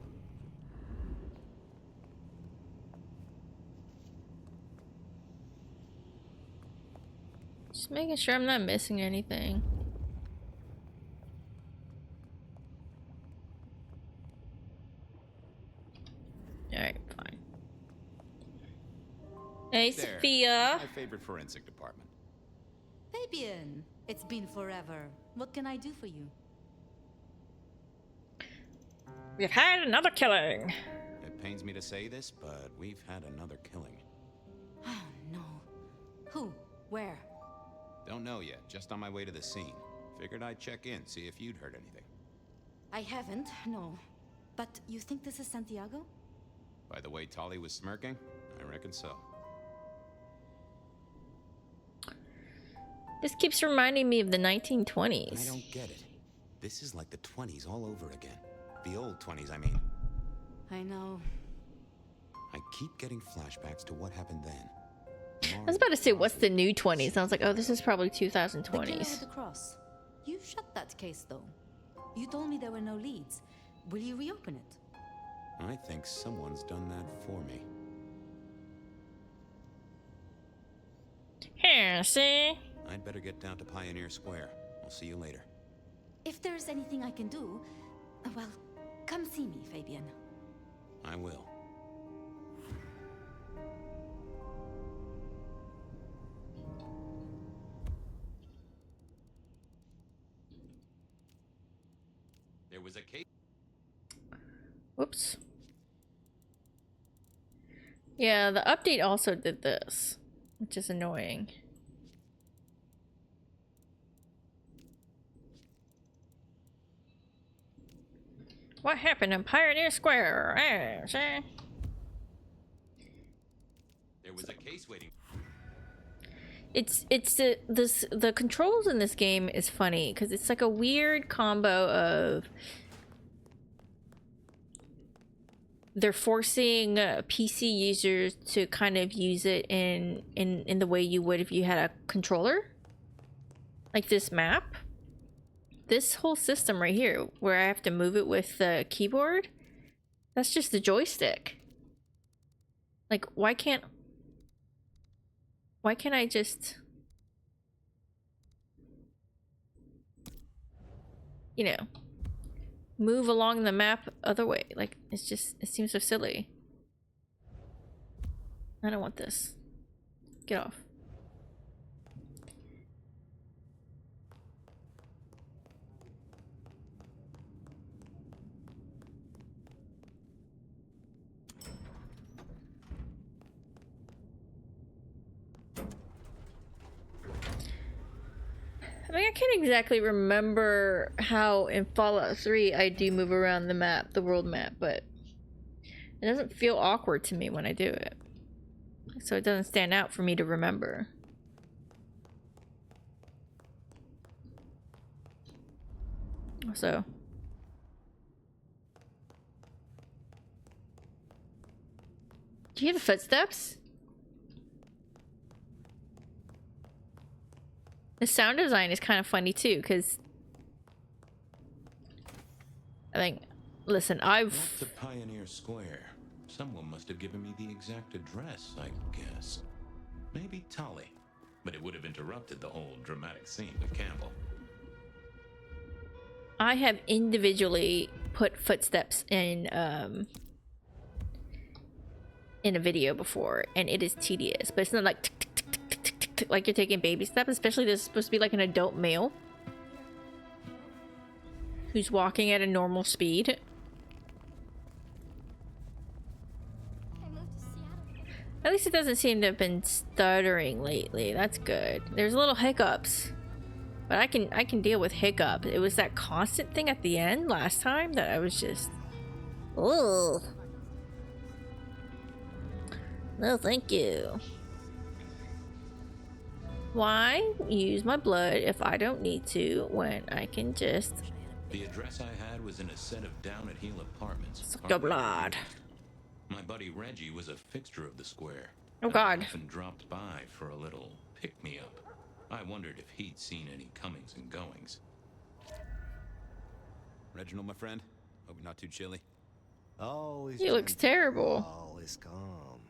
S1: Just making sure I'm not missing anything. Alright, fine. Hey,
S2: There.
S1: Sophia.
S2: My favorite forensic department.
S13: Fabian, it's been forever. What can I do for you?
S1: We've had another killing.
S2: It pains me to say this, but we've had another killing.
S13: Oh, no. Who? Where?
S2: Don't know yet, just on my way to the scene. Figured I'd check in, see if you'd heard anything.
S13: I haven't, no. But you think this is Santiago?
S2: By the way Tali was smirking, I reckon so.
S1: This keeps reminding me of the 1920s.
S2: I don't get it. This is like the 20s all over again. The old 20s, I mean.
S13: I know.
S2: I keep getting flashbacks to what happened then.
S1: I was about to say, what's the new 20s? I was like, oh, this is probably
S13: The killer with
S1: 2020s.
S13: the cross. You shut that case, though. You told me there were no leads. Will you reopen it?
S2: I think someone's done that for me.
S1: Here, see?
S2: I'd better get down to Pioneer Square. I'll see you later.
S13: If there's anything I can do, well, come see me, Fabian.
S2: I will. There was a case.
S1: Whoops. Yeah, the update also did this, which is annoying. What happened in Pioneer Square? See?
S2: There was a case waiting.
S1: It's the controls in this game is funny because it's like a weird combo of they're forcing PC users to kind of use it in the way you would if you had a controller, like this map. This whole system right here, where I have to move it with the keyboard, that's just the joystick. Like, why can't I just... you know, move along the map other way. Like, it's just, it seems so silly. I don't want this. Get off. I mean, I can't exactly remember how in Fallout 3 I do move around the map, the world map, but it doesn't feel awkward to me when I do it. So it doesn't stand out for me to remember. So. Do you hear the footsteps? The sound design is kind of funny too, because I think, listen,
S7: Back to Pioneer Square. Someone must have given me the exact address, I guess. Maybe Tully. But it would have interrupted the whole dramatic scene with Campbell.
S1: I have individually put footsteps in a video before, and it is tedious, but it's not like tick, tick, tick, tick, tick, tick, tick, tick, like you're taking baby steps, especially this is supposed to be like an adult male who's walking at a normal speed. At least it doesn't seem to have been stuttering lately. That's good. There's little hiccups, but I can deal with hiccups. It was that constant thing at the end last time that I was just, oh no, thank you. Why use my blood if I don't need to when I can just...
S7: The address I had was in a set of down-at-heel apartments.
S1: Suck your blood.
S7: My buddy Reggie was a fixture of the square.
S1: Oh God.
S7: I often dropped by for a little pick-me-up. I wondered if he'd seen any comings and goings.
S14: Reginald, my friend. Hope you're not too chilly.
S3: All is
S1: He looks terrible.
S3: All is calm.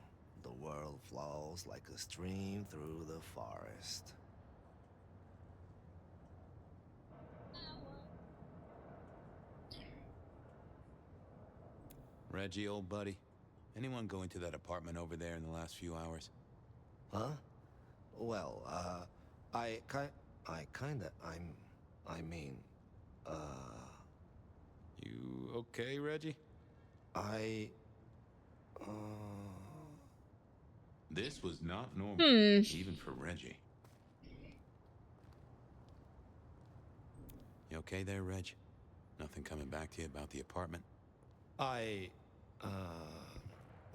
S3: The world flows like a stream through the forest.
S14: Reggie, old buddy. Anyone go into that apartment over there in the last few hours?
S3: Huh? Well, I mean,
S14: You okay, Reggie?
S7: This was not normal, even for Reggie.
S14: You okay there, Reg? Nothing coming back to you about the apartment?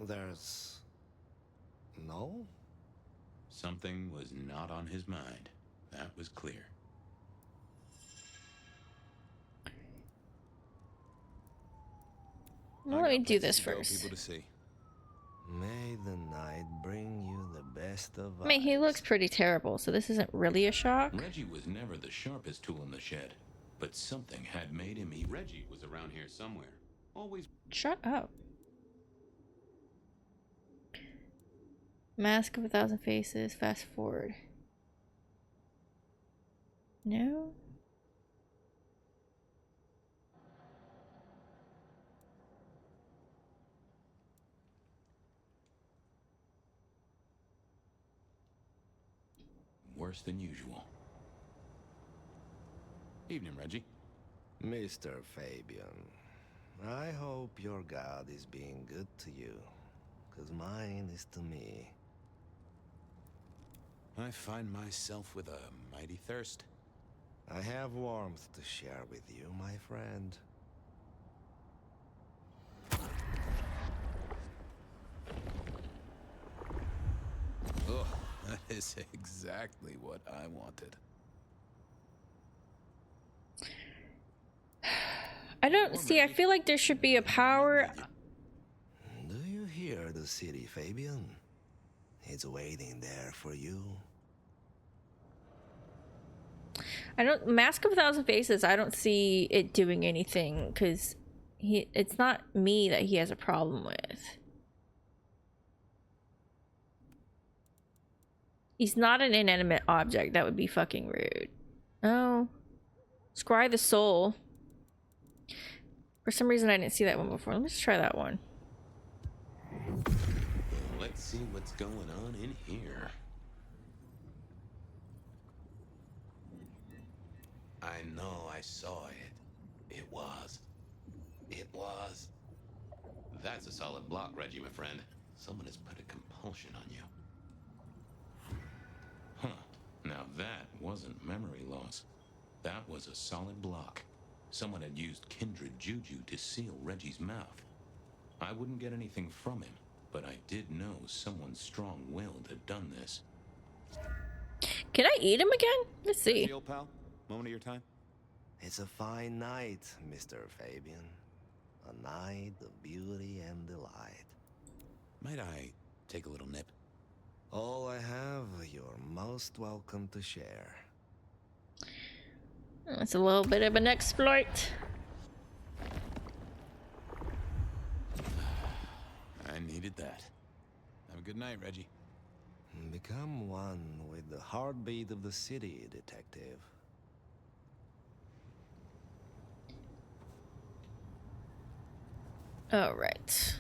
S3: there's... No?
S7: Something was not on his mind. That was clear.
S1: Well, let me do this first.
S14: People to see.
S3: May the night bring you the best of
S1: I mean, he looks pretty terrible, so this isn't really a shock.
S7: Reggie was never the sharpest tool in the shed, but something had made him evil.
S2: Reggie was around here somewhere. Always.
S1: Shut up. Mask of 1,000 Faces, fast forward. No?
S7: Worse than usual.
S14: Evening, Reggie.
S3: Mr. Fabian, I hope your God is being good to you, 'cause mine is to me.
S14: I find myself with a mighty thirst.
S3: I have warmth to share with you, my friend.
S14: Oh, that is exactly what I wanted.
S1: I don't see, I feel like there should be a power.
S3: Do you hear the city, Fabian? It's waiting there for you.
S1: I don't, Mask of 1,000 Faces, I don't see it doing anything, because it's not me that he has a problem with. He's not an inanimate object. That would be fucking rude. Oh. Scry the soul. For some reason, I didn't see that one before. Let me just try that one.
S7: Let's see what's going on in here. I know I saw it. It was.
S2: That's a solid block, Reggie, my friend. Someone has put a compulsion on you. Huh. Now that wasn't memory loss. That was a solid block. Someone had used kindred juju to seal Reggie's mouth. I wouldn't get anything from him, but I did know someone strong-willed had done this.
S1: Can I eat him again? Let's see.
S15: Reggie, old pal, moment of your time.
S16: It's a fine night, Mr. Fabian. A night of beauty and delight.
S7: Might I take a little nip?
S16: All I have, you're most welcome to share.
S1: It's a little bit of an exploit.
S7: I needed that.
S14: Have a good night, Reggie.
S16: Become one with the heartbeat of the city, detective.
S1: All right.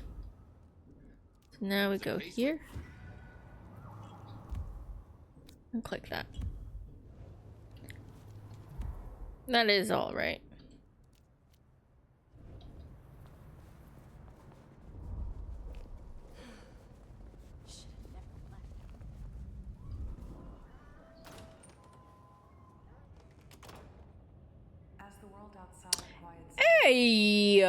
S1: So now we go here. And click that. That is all right.
S17: As the world outside quiets.
S1: Hey!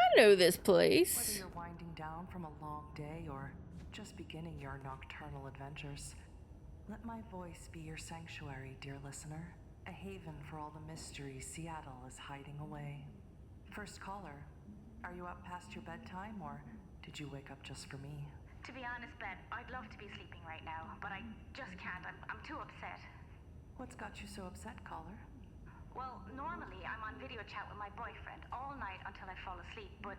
S1: I know this place.
S17: Whether you're winding down from a long day or just beginning your nocturnal adventures, let my voice be your sanctuary, dear listener. A haven for all the mystery Seattle is hiding away. First caller, are you up past your bedtime or did you wake up just for me?
S18: To be honest, Ben, I'd love to be sleeping right now, but I just can't. I'm too upset.
S17: What's got you so upset, caller?
S18: Well, normally I'm on video chat with my boyfriend all night until I fall asleep, but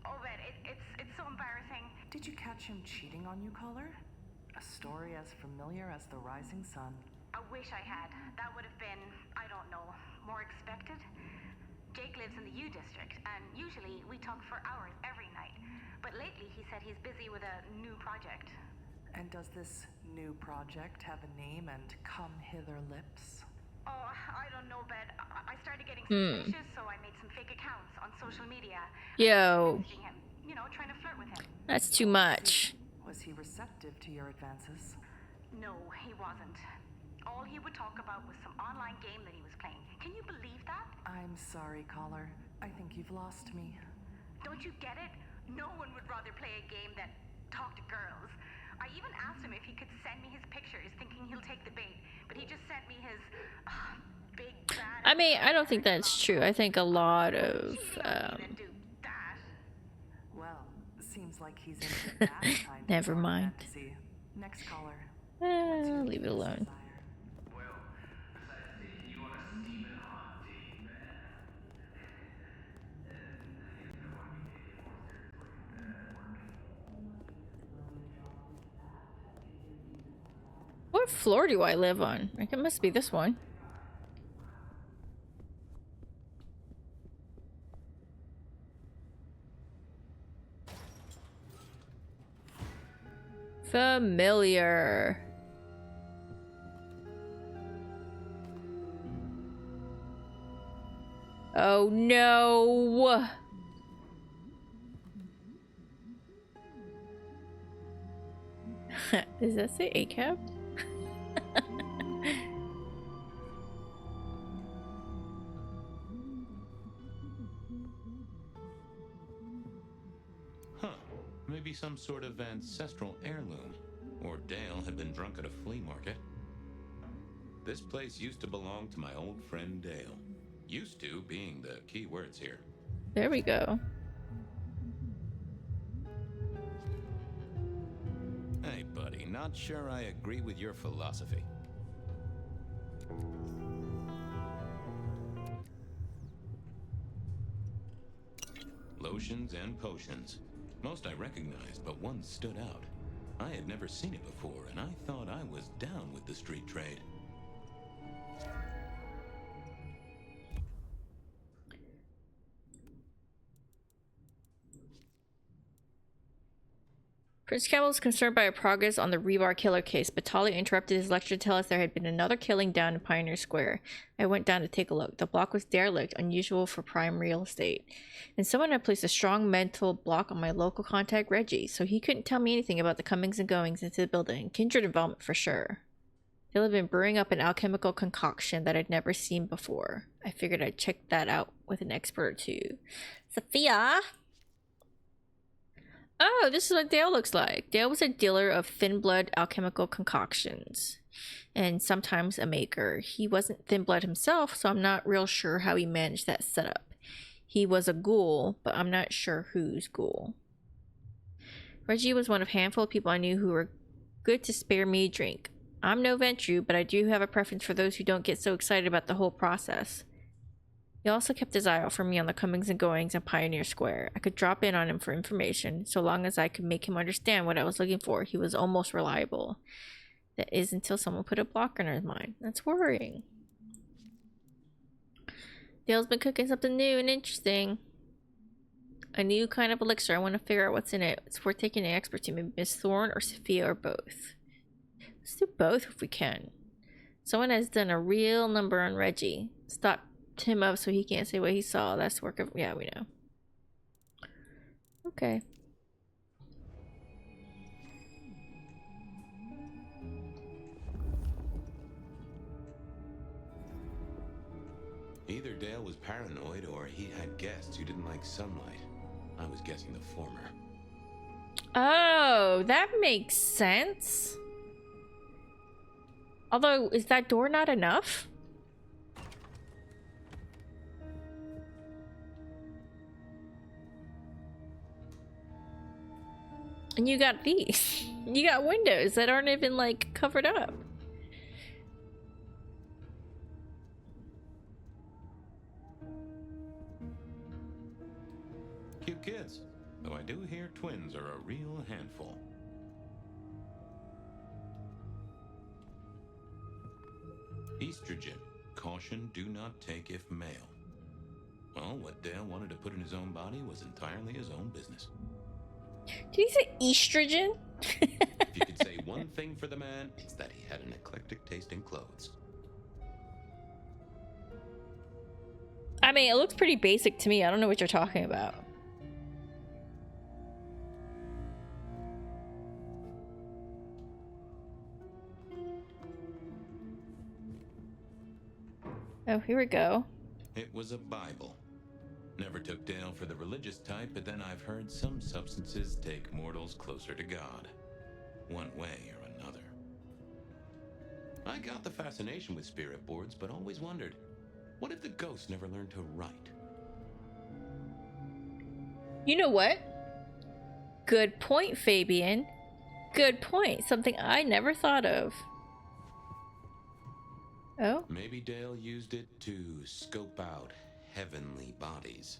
S18: oh, Ben, it's so embarrassing.
S17: Did you catch him cheating on you, caller? A story as familiar as the rising sun.
S18: I wish I had. That would have been, I don't know, more expected. Jake lives in the U district, and usually we talk for hours every night. But lately he said he's busy with a new project.
S17: And does this new project have a name and come hither lips?
S18: Oh, I don't know, Ben. I started getting suspicious, so I made some fake accounts on social media.
S1: Yo.
S18: Messaging him, you know, trying to flirt with him.
S1: That's too much.
S17: Was he receptive to your advances?
S18: No, he wasn't. All he would talk about was some online game that he was playing. Can you believe that?
S17: I'm sorry, caller. I think you've lost me.
S18: Don't you get it? No one would rather play a game than talk to girls. I even asked him if he could send me his pictures, thinking he'll take the bait. But he just sent me his big bad...
S1: I mean, I don't think that's true. I think a lot of...
S17: Well, seems like he's into that kind
S1: Never
S17: of
S1: mind.
S17: fantasy. Next caller.
S1: I'll leave it alone. What floor do I live on? I think it must be this one. Familiar. Oh no. Does that say ACAB?
S2: Huh. Maybe some sort of ancestral heirloom. Or Dale had been drunk at a flea market. This place used to belong to my old friend Dale. Used to being the key words here.
S1: There we go.
S7: Hey, buddy, not sure I agree with your philosophy.
S2: Lotions and potions. Most I recognized, but one stood out. I had never seen it before, and I thought I was down with the street trade.
S1: Prince Campbell was concerned by our progress on the rebar killer case, but Talia interrupted his lecture to tell us there had been another killing down in Pioneer Square. I went down to take a look. The block was derelict, unusual for prime real estate. And someone had placed a strong mental block on my local contact, Reggie, so he couldn't tell me anything about the comings and goings into the building. Kindred involvement for sure. They'll have been brewing up an alchemical concoction that I'd never seen before. I figured I'd check that out with an expert or two. Sophia! Oh, this is what Dale looks like. Dale was a dealer of thin blood alchemical concoctions and sometimes a maker. He wasn't thin blood himself, so I'm not real sure how he managed that setup. He was a ghoul, but I'm not sure whose ghoul. Reggie was one of a handful of people I knew who were good to spare me a drink. I'm no Ventru, but I do have a preference for those who don't get so excited about the whole process. He also kept his eye out for me on the comings and goings in Pioneer Square. I could drop in on him for information, so long as I could make him understand what I was looking for. He was almost reliable. That is until someone put a blocker in his mind. That's worrying. Dale's been cooking something new and interesting. A new kind of elixir. I want to figure out what's in it. It's worth taking an expert to. Maybe Miss Thorne or Sophia or both. Let's do both if we can. Someone has done a real number on Reggie. Stop him up so he can't say what he saw. That's work of, yeah, we know. Okay.
S7: Either Dale was paranoid or he had guests who didn't like sunlight. I was guessing the former.
S1: Oh, that makes sense. Although, is that door not enough? And you got these. You got windows that aren't even like covered up.
S7: Cute kids. Though I do hear twins are a real handful. Estrogen. Caution, do not take if male. Well, what Dale wanted to put in his own body was entirely his own business.
S1: Did he say estrogen?
S7: If you could say one thing for the man, it's that he had an eclectic taste in clothes.
S1: I mean, it looks pretty basic to me. I don't know what you're talking about. Oh, here we go.
S7: It was a Bible. Never took Dale for the religious type, but then I've heard some substances take mortals closer to God. One way or another. I got the fascination with spirit boards, but always wondered, what if the ghosts never learned to write?
S1: You know what? Good point, Fabian. Good point. Something I never thought of. Oh?
S7: Maybe Dale used it to scope out heavenly bodies.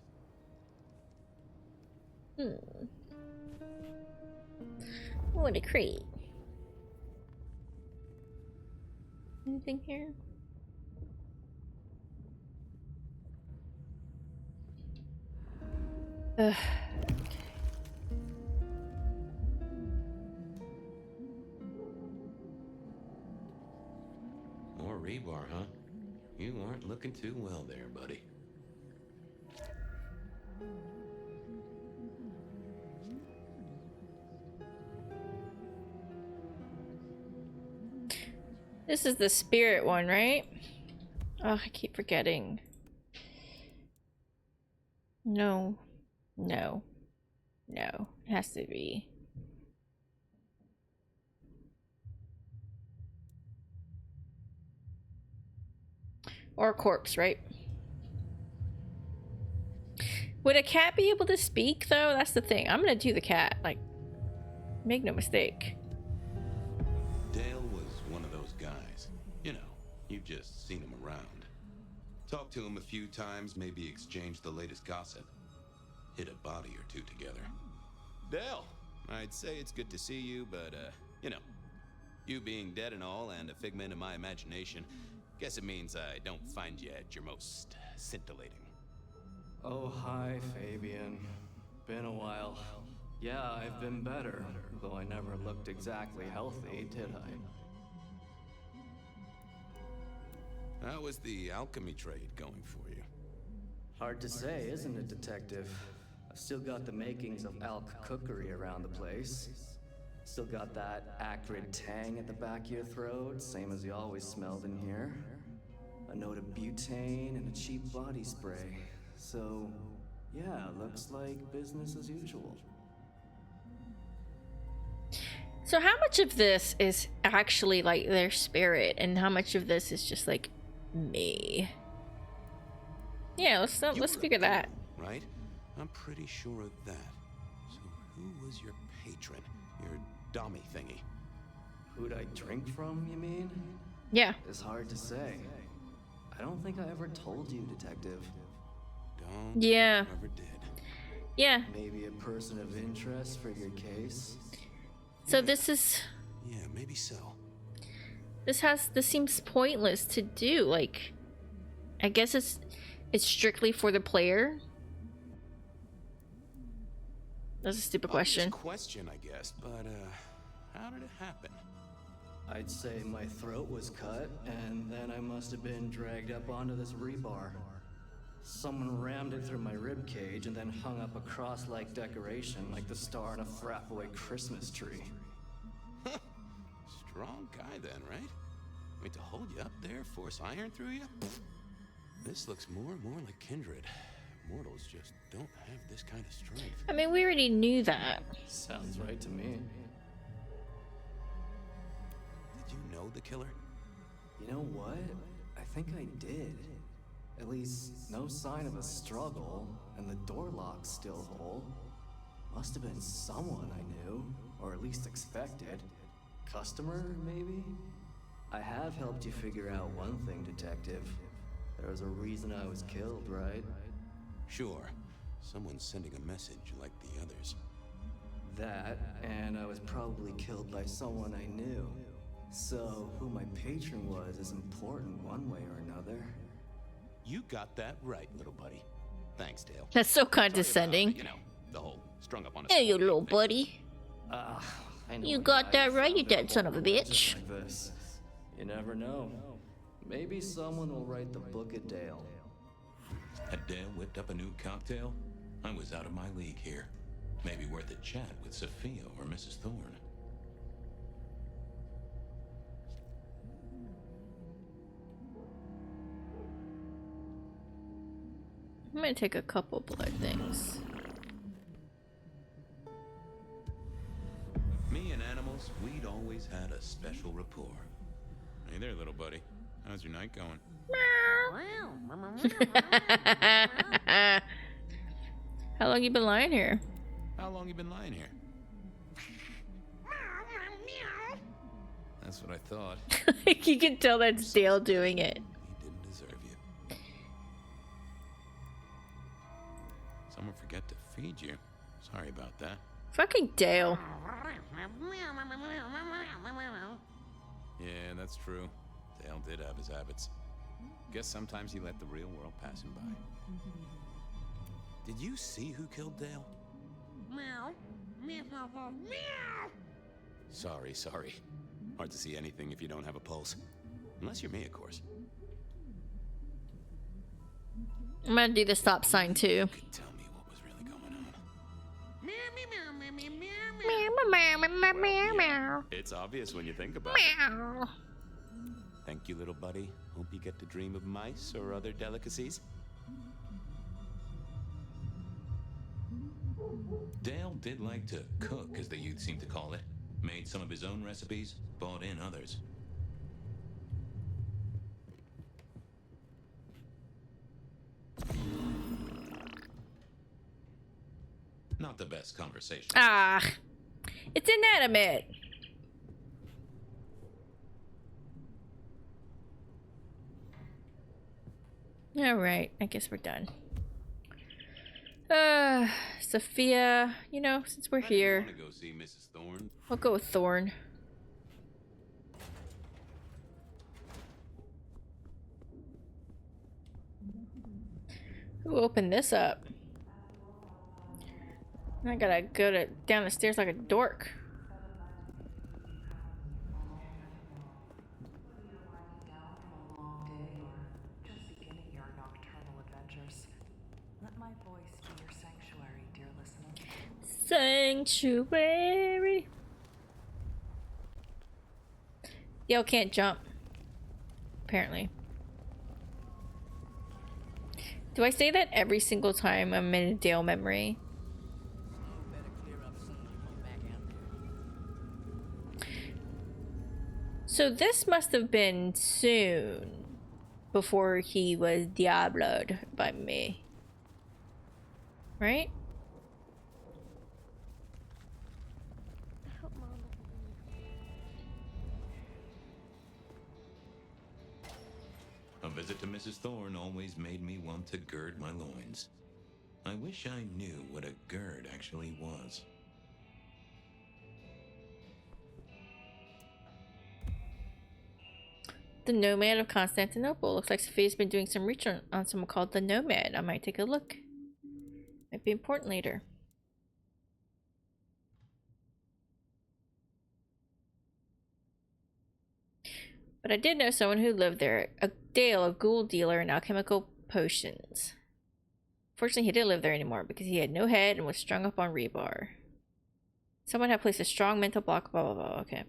S1: What a creep. Anything here? Ugh.
S7: More rebar, huh? You aren't looking too well there, buddy.
S1: This is the spirit one, right? Oh, I keep forgetting. No. No. No. It has to be. Or a corpse, right? Would a cat be able to speak, though? That's the thing. I'm gonna do the cat. Like, make no mistake.
S7: Dale was one of those guys. You know, you've just seen him around. Talked to him a few times, maybe exchanged the latest gossip. Hit a body or two together. Dale, I'd say it's good to see you, but, you know, you being dead and all and a figment of my imagination, guess it means I don't find you at your most scintillating.
S19: Oh, hi, Fabian. Been a while. Yeah, I've been better, though I never looked exactly healthy, did I?
S14: How was the alchemy trade going for you?
S19: Hard to say, isn't it, Detective? I've still got the makings of alk cookery around the place. Still got that acrid tang at the back of your throat, same as you always smelled in here. A note of butane and a cheap body spray. So, yeah, looks like business as usual.
S1: So how much of this is actually like their spirit, and how much of this is just like me? Yeah, let's figure that.
S14: Right? I'm pretty sure of that. So who was your patron? Your dummy thingy?
S19: Who'd I drink from, you mean?
S1: Yeah.
S19: It's hard to say. I don't think I ever told you, Detective.
S14: Don't.
S1: Yeah.
S14: Never did.
S1: Yeah.
S19: Maybe a person of interest for your case?
S1: So this is...
S14: Yeah, maybe so.
S1: This seems pointless to do. Like, I guess it's strictly for the player. That's a stupid question.
S14: Question, I guess, but how did it happen?
S19: I'd say my throat was cut, and then I must have been dragged up onto this rebar. Someone rammed it through my rib cage and then hung up a cross-like decoration like the star on a Frappaway Christmas tree.
S14: Strong guy then, right? I mean, to hold you up there, force iron through you? This looks more and more like kindred. Mortals just don't have this kind of strength.
S1: I mean, we already knew that.
S19: Sounds right to me.
S14: Did you know the killer?
S19: You know what? I think I did. At least, no sign of a struggle, and the door lock's still whole. Must have been someone I knew, or at least expected. Customer, maybe? I have helped you figure out one thing, Detective. There was a reason I was killed, right?
S14: Sure. Someone's sending a message like the others.
S19: That, and I was probably killed by someone I knew. So, who my patron was is important one way or another.
S14: You got that right, little buddy. Thanks, Dale.
S1: That's so condescending.
S14: About, you know, the whole strung up on a
S1: Hey, you little buddy. You got that right, you dead son of a bitch.
S19: Like this. You never know. Maybe someone will write the book of Dale.
S7: Had Dale whipped up a new cocktail? I was out of my league here. Maybe worth a chat with Sophia or Mrs. Thorne.
S1: I'm gonna take a couple blood things.
S7: Me and animals, we'd always had a special rapport.
S2: Hey there, little buddy. How's your night going?
S1: How long you been lying here?
S2: How long you been lying here? That's what I thought.
S1: You can tell that's Dale doing it.
S14: He didn't deserve you.
S2: Someone forget to feed you. Sorry about that.
S1: Fucking Dale.
S2: Yeah, that's true. Dale did have his habits. Guess sometimes he let the real world pass him by.
S14: Did you see who killed Dale? Sorry. Hard to see anything if you don't have a pulse. Unless you're me, of course.
S1: I'm gonna do the stop sign too.
S14: Tell me what was really going on.
S1: Meow, meow.
S14: It's obvious when you think about it. Thank you, little buddy. Hope you get to dream of mice or other delicacies.
S7: Dale did like to cook, as the youth seem to call it. Made some of his own recipes, bought in others. Not the best conversation.
S1: Ah, it's inanimate. All right, I guess we're done. Sophia, you know, since we're here,
S2: Want to go see Mrs. Thorne?
S1: I'll go with Thorne. Who opened this up? I gotta go down the stairs like a dork.
S17: Let my voice be your sanctuary, dear listener.
S1: Sanctuary. Yo, can't jump. Apparently. Do I say that every single time I'm in a Dale memory? So this must have been soon before he was diabloed by me. Right?
S7: A visit to Mrs. Thorne always made me want to gird my loins. I wish I knew what a gird actually was.
S1: The Nomad of Constantinople. Looks like Sophia's been doing some research on someone called the Nomad. I might take a look. Might be important later. But I did know someone who lived there. A Dale, a ghoul dealer in alchemical potions. Fortunately, he didn't live there anymore because he had no head and was strung up on rebar. Someone had placed a strong mental block, blah, blah, blah. Okay.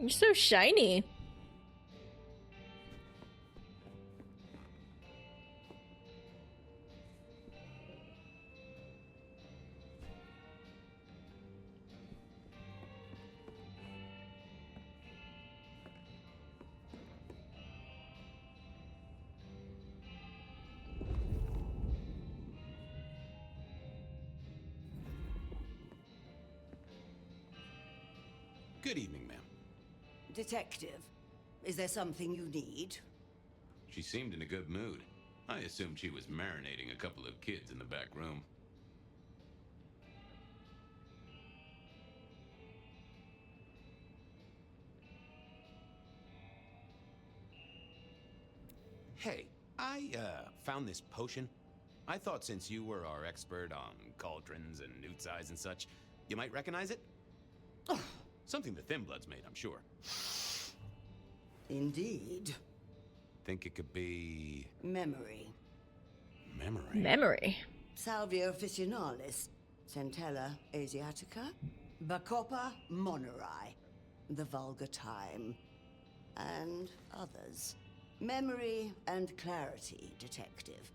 S1: You're so shiny.
S14: Good evening, ma'am.
S20: Detective, is there something you need?
S2: She seemed in a good mood. I assumed she was marinating a couple of kids in the back room.
S7: Hey, I found this potion. I thought since you were our expert on cauldrons and newt eyes and such, you might recognize it. Something the Thin Bloods made, I'm sure.
S20: Indeed.
S7: Think it could be...
S20: Memory.
S7: Memory?
S1: Memory.
S20: Salvia officinalis, Centella asiatica, Bacopa moneri, the vulgar time, and others. Memory and clarity, detective.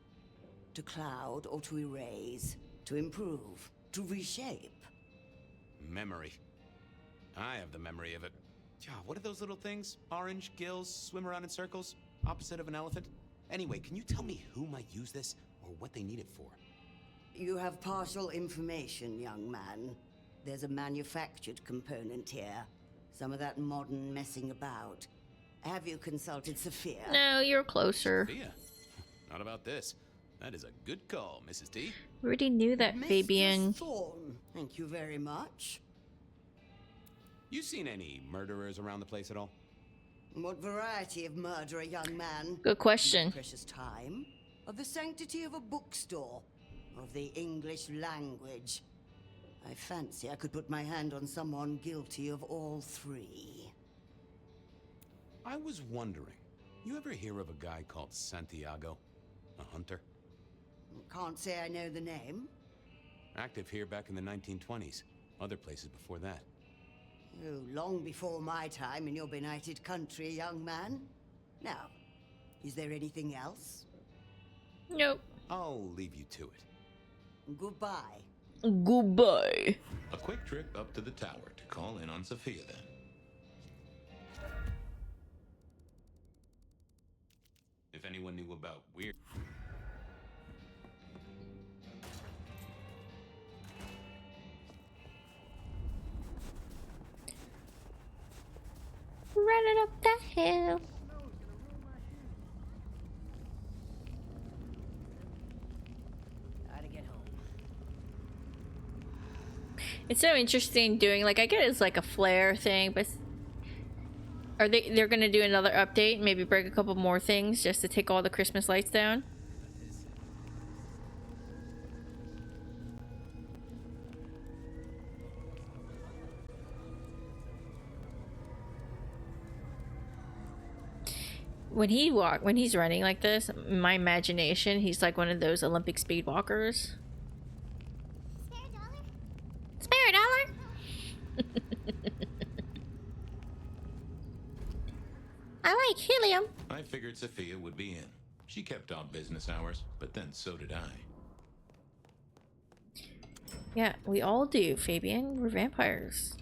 S20: To cloud or to erase, to improve, to reshape.
S7: Memory. I have the memory of it. What are those little things? Orange gills, swim around in circles, opposite of an elephant? Anyway, can you tell me who might use this, or what they need it for?
S20: You have partial information, young man. There's a manufactured component here. Some of that modern messing about. Have you consulted Sophia?
S1: No, you're closer.
S7: Sophia? Not about this. That is a good call, Mrs. T.
S1: Already knew that, Fabian.
S20: Mr. Thorne, thank you very much.
S7: You seen any murderers around the place at all?
S20: What variety of murderer, young man?
S1: Good question.
S20: Of precious time, of the sanctity of a bookstore, of the English language. I fancy I could put my hand on someone guilty of all three.
S7: I was wondering, you ever hear of a guy called Santiago? A hunter?
S20: Can't say I know the name.
S7: Active here back in the 1920s. Other places before that.
S20: Oh, long before my time in your benighted country, young man. Now, is there anything else?
S1: Nope.
S7: I'll leave you to it.
S20: Goodbye.
S1: Goodbye.
S2: A quick trip up to the tower to call in on Sophia then. If anyone knew about weird...
S1: Running up that hill.
S20: Gotta get home.
S1: It's so interesting doing, like, I get it's like a flare thing, but they're gonna do another update, maybe break a couple more things just to take all the Christmas lights down? When he's running like this, in my imagination, he's like one of those Olympic speed walkers. Spare a dollar? I like helium.
S7: I figured Sophia would be in. She kept odd business hours, but then so did I.
S1: Yeah, we all do, Fabian. We're vampires.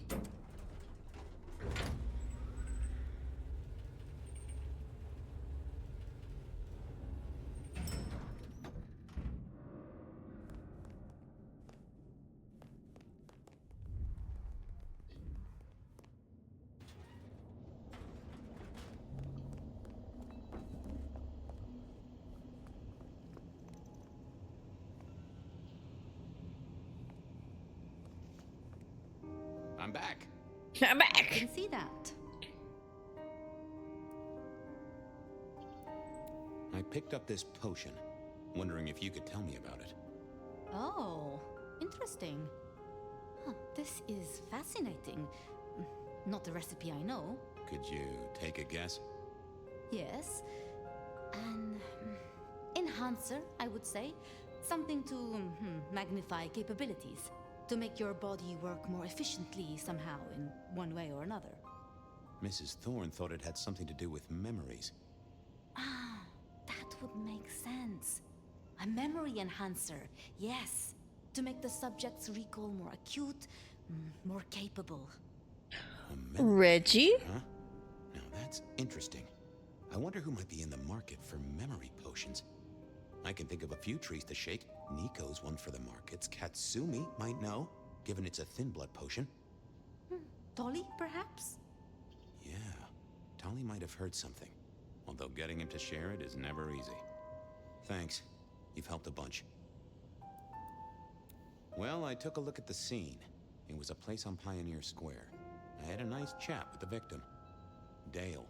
S7: I'm back.
S1: I'm back.
S13: I can see that.
S7: I picked up this potion, wondering if you could tell me about it.
S13: Oh, interesting. Huh, this is fascinating. Not a recipe I know.
S7: Could you take a guess?
S13: Yes. An enhancer, I would say. Something to magnify capabilities. To make your body work more efficiently somehow, in one way or another.
S7: Mrs. Thorne thought it had something to do with memories.
S13: Ah, that would make sense. A memory enhancer, yes. To make the subject's recall more acute, more capable.
S1: Reggie?
S7: Huh? Now that's interesting. I wonder who might be in the market for memory potions. I can think of a few trees to shake. Nico's one for the markets. Katsumi might know, given it's a thin blood potion.
S13: Tolly, perhaps?
S7: Yeah, Tolly might have heard something. Although getting him to share it is never easy. Thanks. You've helped a bunch. Well, I took a look at the scene. It was a place on Pioneer Square. I had a nice chat with the victim. Dale.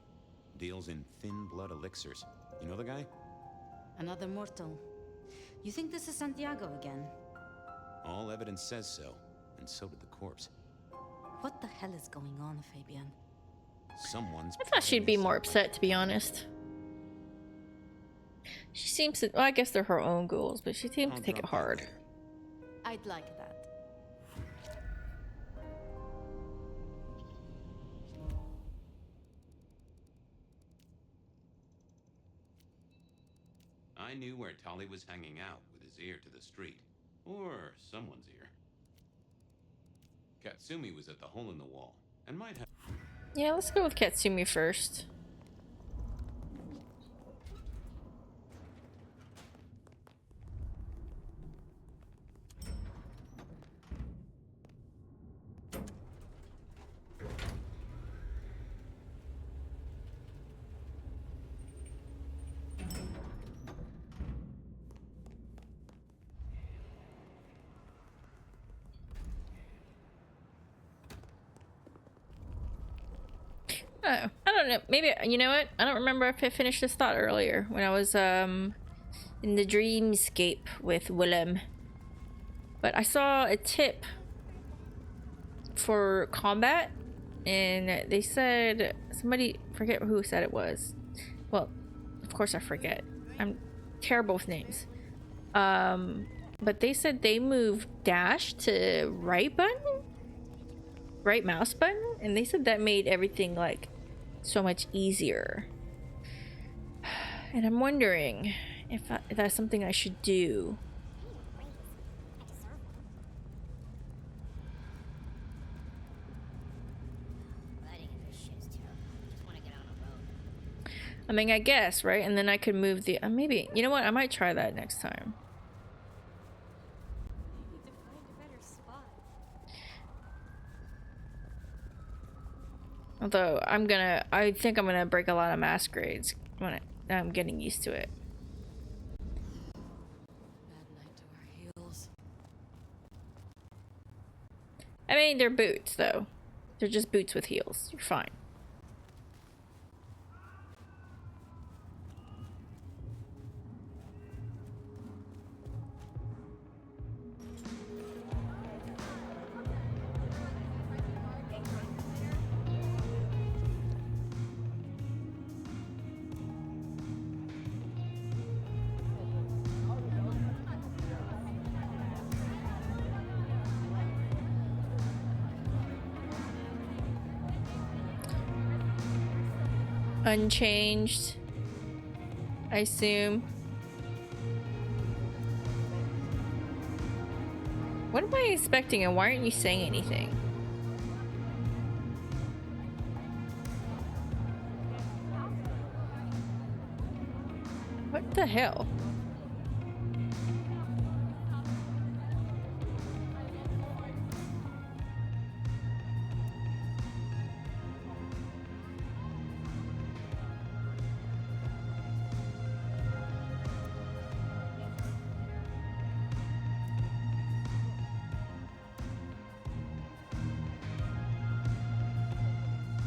S7: Deals in thin blood elixirs. You know the guy?
S13: Another mortal. You think this is Santiago again?
S7: All evidence says so, and so did the corpse.
S13: What the hell is going on, Fabian?
S7: Someone's...
S1: I thought she'd be more upset, to be honest. She seems to... Well, I guess they're her own ghouls, but she seems to take it hard.
S13: I'd like that.
S2: I knew where Tolly was hanging out with his ear to the street. Or someone's ear. Katsumi was at the hole in the wall, and might have...
S1: Yeah, let's go with Katsumi first. Oh, I don't know. Maybe, you know what? I don't remember if I finished this thought earlier when I was in the dreamscape with Willem. But I saw a tip for combat, and they said, somebody, forget who said it was. Well, of course I forget. I'm terrible with names. But they said they moved dash to right button? Right mouse button? And they said that made everything like so much easier. And I'm wondering if that's something I should do. I mean, I guess, right? And then I could move the... maybe... You know what? I might try that next time. Although, I think I'm gonna break a lot of masquerades when I'm getting used to it. I mean, they're boots, though. They're just boots with heels. You're fine. Unchanged, I assume. What am I expecting, and why aren't you saying anything? What the hell?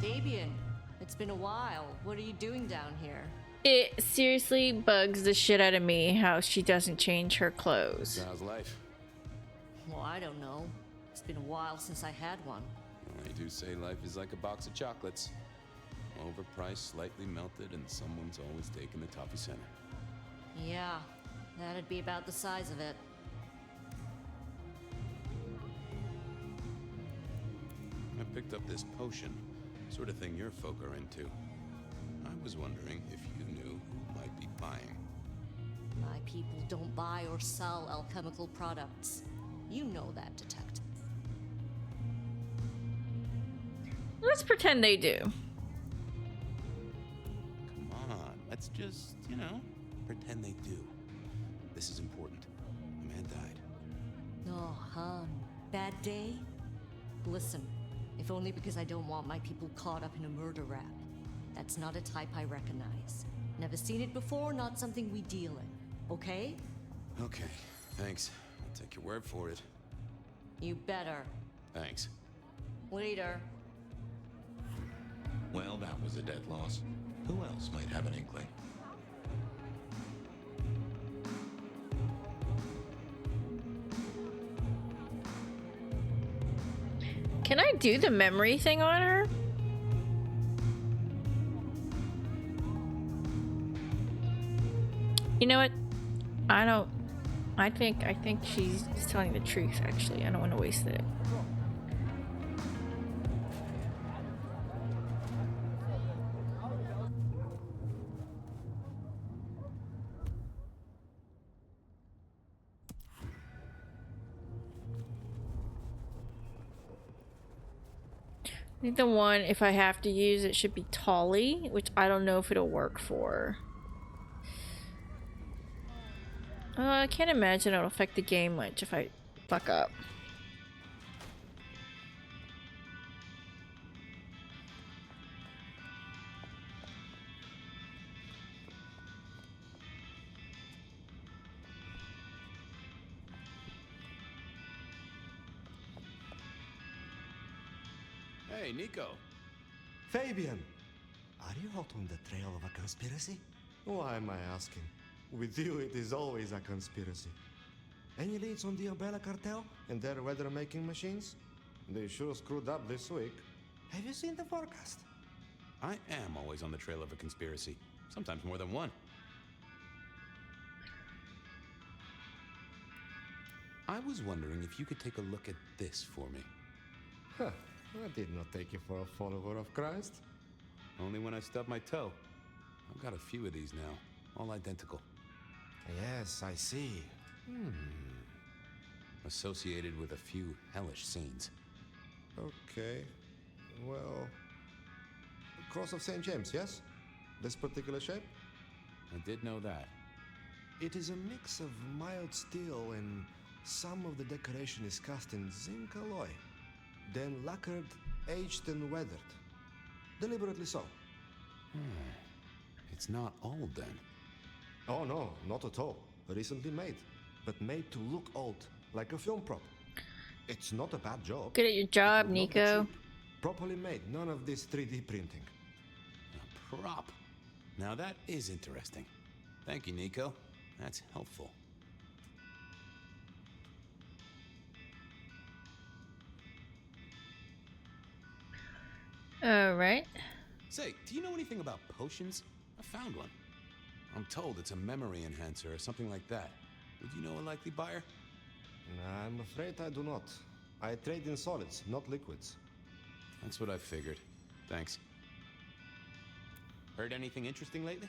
S21: Fabian, it's been a while. What are you doing down here?
S1: It seriously bugs the shit out of me how she doesn't change her clothes.
S14: How's life?
S21: Well, I don't know. It's been a while since I had one.
S14: Well, they do say life is like a box of chocolates. Overpriced, slightly melted, and someone's always taking the toffee center.
S21: Yeah, that'd be about the size of it.
S14: I picked up this potion. Sort of thing your folk are into. I was wondering if you knew who might be buying.
S21: My people don't buy or sell alchemical products. You know that, detective.
S1: Let's pretend they do.
S14: Come on, let's just, you know, pretend they do. This is important. A man died.
S21: Oh, hon. Bad day? Listen, if only because I don't want my people caught up in a murder rap. That's not a type I recognize. Never seen it before, not something we deal in. Okay?
S14: Okay, thanks. I'll take your word for it.
S21: You better.
S14: Thanks.
S21: Later.
S7: Well, that was a dead loss. Who else might have an inkling?
S1: Can I do the memory thing on her? You know what? I think she's telling the truth, actually. I don't want to waste it. I think the one, if I have to use it, should be Tolly, which I don't know if it'll work for. I can't imagine it'll affect the game much if I fuck up.
S14: Hey, Nico.
S16: Fabian! Are you hot on the trail of a conspiracy?
S22: Why am I asking? With you, it is always a conspiracy.
S16: Any leads on the Abella cartel and their weather-making machines?
S22: They sure screwed up this week.
S16: Have you seen the forecast?
S14: I am always on the trail of a conspiracy. Sometimes more than one. I was wondering if you could take a look at this for me.
S22: Huh. I did not take you for a follower of Christ.
S14: Only when I stubbed my toe. I've got a few of these now, all identical.
S16: Yes, I see.
S14: Associated with a few hellish scenes.
S22: Okay. Well... Cross of St. James, yes? This particular shape?
S14: I did know that.
S16: It is a mix of mild steel and some of the decoration is cast in zinc alloy. Then lacquered, aged and weathered. Deliberately so.
S14: It's not old then.
S22: Oh no, not at all. Recently made. But made to look old, like a film prop.
S16: It's not a bad job.
S1: Good at your job,
S16: Not be
S1: Nico.
S16: cheap. Properly made. None of this 3D printing.
S14: A prop. Now that is interesting. Thank you, Nico. That's helpful.
S1: Alright.
S14: Say, do you know anything about potions? I found one. I'm told it's a memory enhancer or something like that. Would you know a likely buyer?
S16: I'm afraid I do not. I trade in solids, not liquids.
S14: That's what I figured. Thanks. Heard anything interesting lately?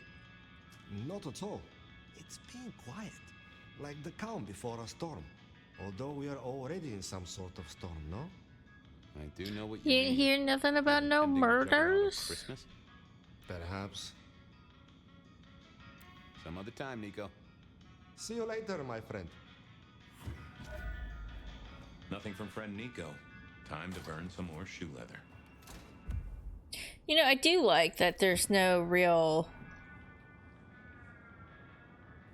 S16: Not at all. It's been quiet, like the calm before a storm. Although we are already in some sort of storm, no?
S14: I do know what
S1: You
S14: you
S1: ain't
S14: mean.
S1: hear nothing about no
S14: Ending the juggernaut of
S1: murders?
S14: Christmas?
S16: Perhaps.
S14: Some other time, Nico.
S16: See you later, my friend.
S2: Nothing from friend Nico. Time to burn some more shoe leather.
S1: You know, I do like that there's no real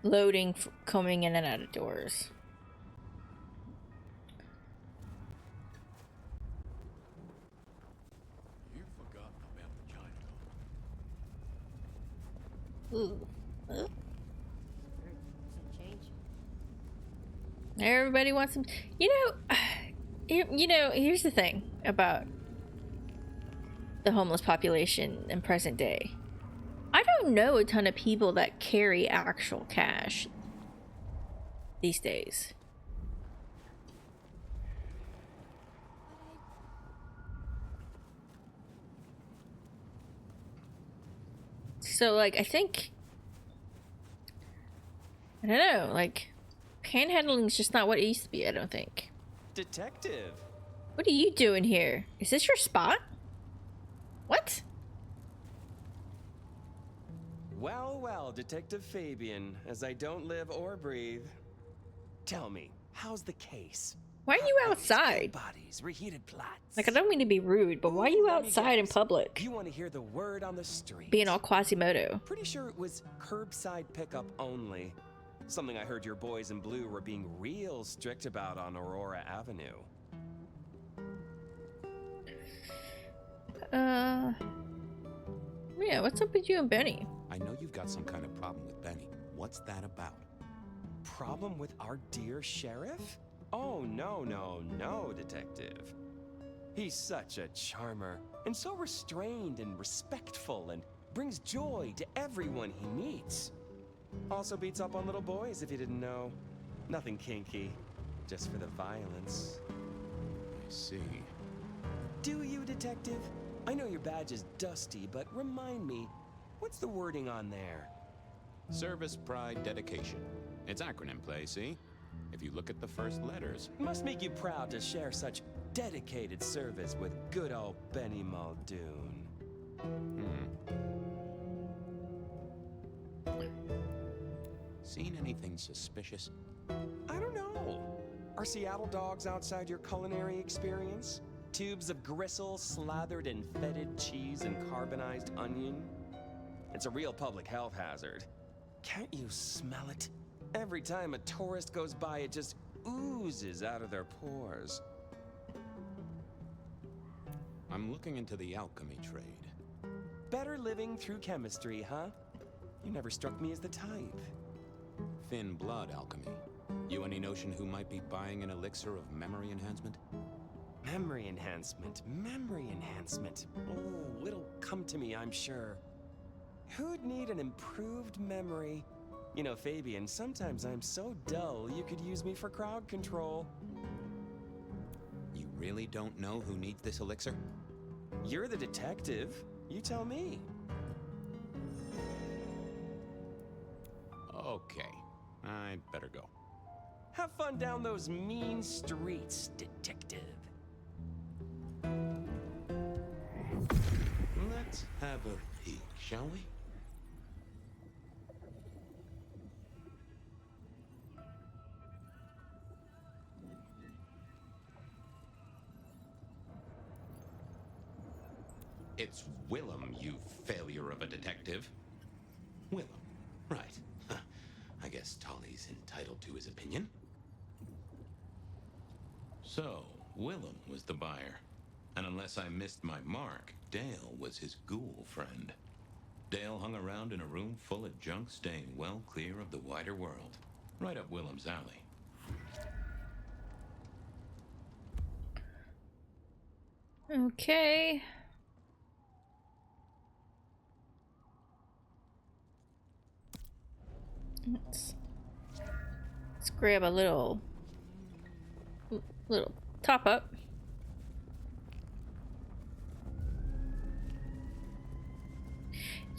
S1: loading coming in and out of doors.
S9: You've forgotten about the giant.
S1: Ooh. Everybody wants some. You know, here's the thing about the homeless population in present day. I don't know a ton of people that carry actual cash these days. So, like, I don't know, like, panhandling is just not what it used to be, I don't think.
S11: Detective.
S1: What are you doing here? Is this your spot? What?
S11: Well, well, Detective Fabian, as I don't live or breathe. Tell me, how's the case?
S1: Why are you outside?
S11: Bodies, reheated plots.
S1: Like, I don't mean to be rude, but why are you outside in public?
S11: You want to hear the word on the street?
S1: Being all Quasimodo.
S11: Pretty sure it was curbside pickup only. Something I heard your boys in blue were being real strict about on Aurora Avenue.
S1: Yeah, what's up with you and Benny?
S14: I know you've got some kind of problem with Benny. What's that about?
S11: Problem with our dear sheriff? Oh, no, Detective. He's such a charmer, and so restrained and respectful, and brings joy to everyone he meets. Also beats up on little boys, if you didn't know. Nothing kinky, just for the violence.
S14: I see.
S11: Do you, Detective? I know your badge is dusty, but remind me, what's the wording on there?
S14: Service, pride, dedication. It's acronym play, see? If you look at the first letters.
S11: Must make you proud to share such dedicated service with good old Benny Muldoon.
S14: Seen anything suspicious?
S11: I don't know. Are Seattle dogs outside your culinary experience? Tubes of gristle slathered in fetid cheese and carbonized onion? It's a real public health hazard. Can't you smell it? Every time a tourist goes by, it just oozes out of their pores.
S14: I'm looking into the alchemy trade.
S11: Better living through chemistry, huh? You never struck me as the type.
S14: Thin blood alchemy. You any notion who might be buying an elixir of memory enhancement?
S11: Memory enhancement, memory enhancement. Oh, it'll come to me, I'm sure. Who'd need an improved memory? You know, Fabian, sometimes I'm so dull you could use me for crowd control.
S14: You really don't know who needs this elixir?
S11: You're the detective. You tell me.
S14: Okay, I'd better go.
S11: Have fun down those mean streets, detective.
S14: Let's have a peek, shall we? It's Willem, you failure of a detective. Willem, right. I guess Tolly's entitled to his opinion.
S7: So, Willem was the buyer. And unless I missed my mark, Dale was his ghoul friend. Dale hung around in a room full of junk, staying well clear of the wider world. Right up Willem's alley.
S1: Okay. Let's grab a little top up.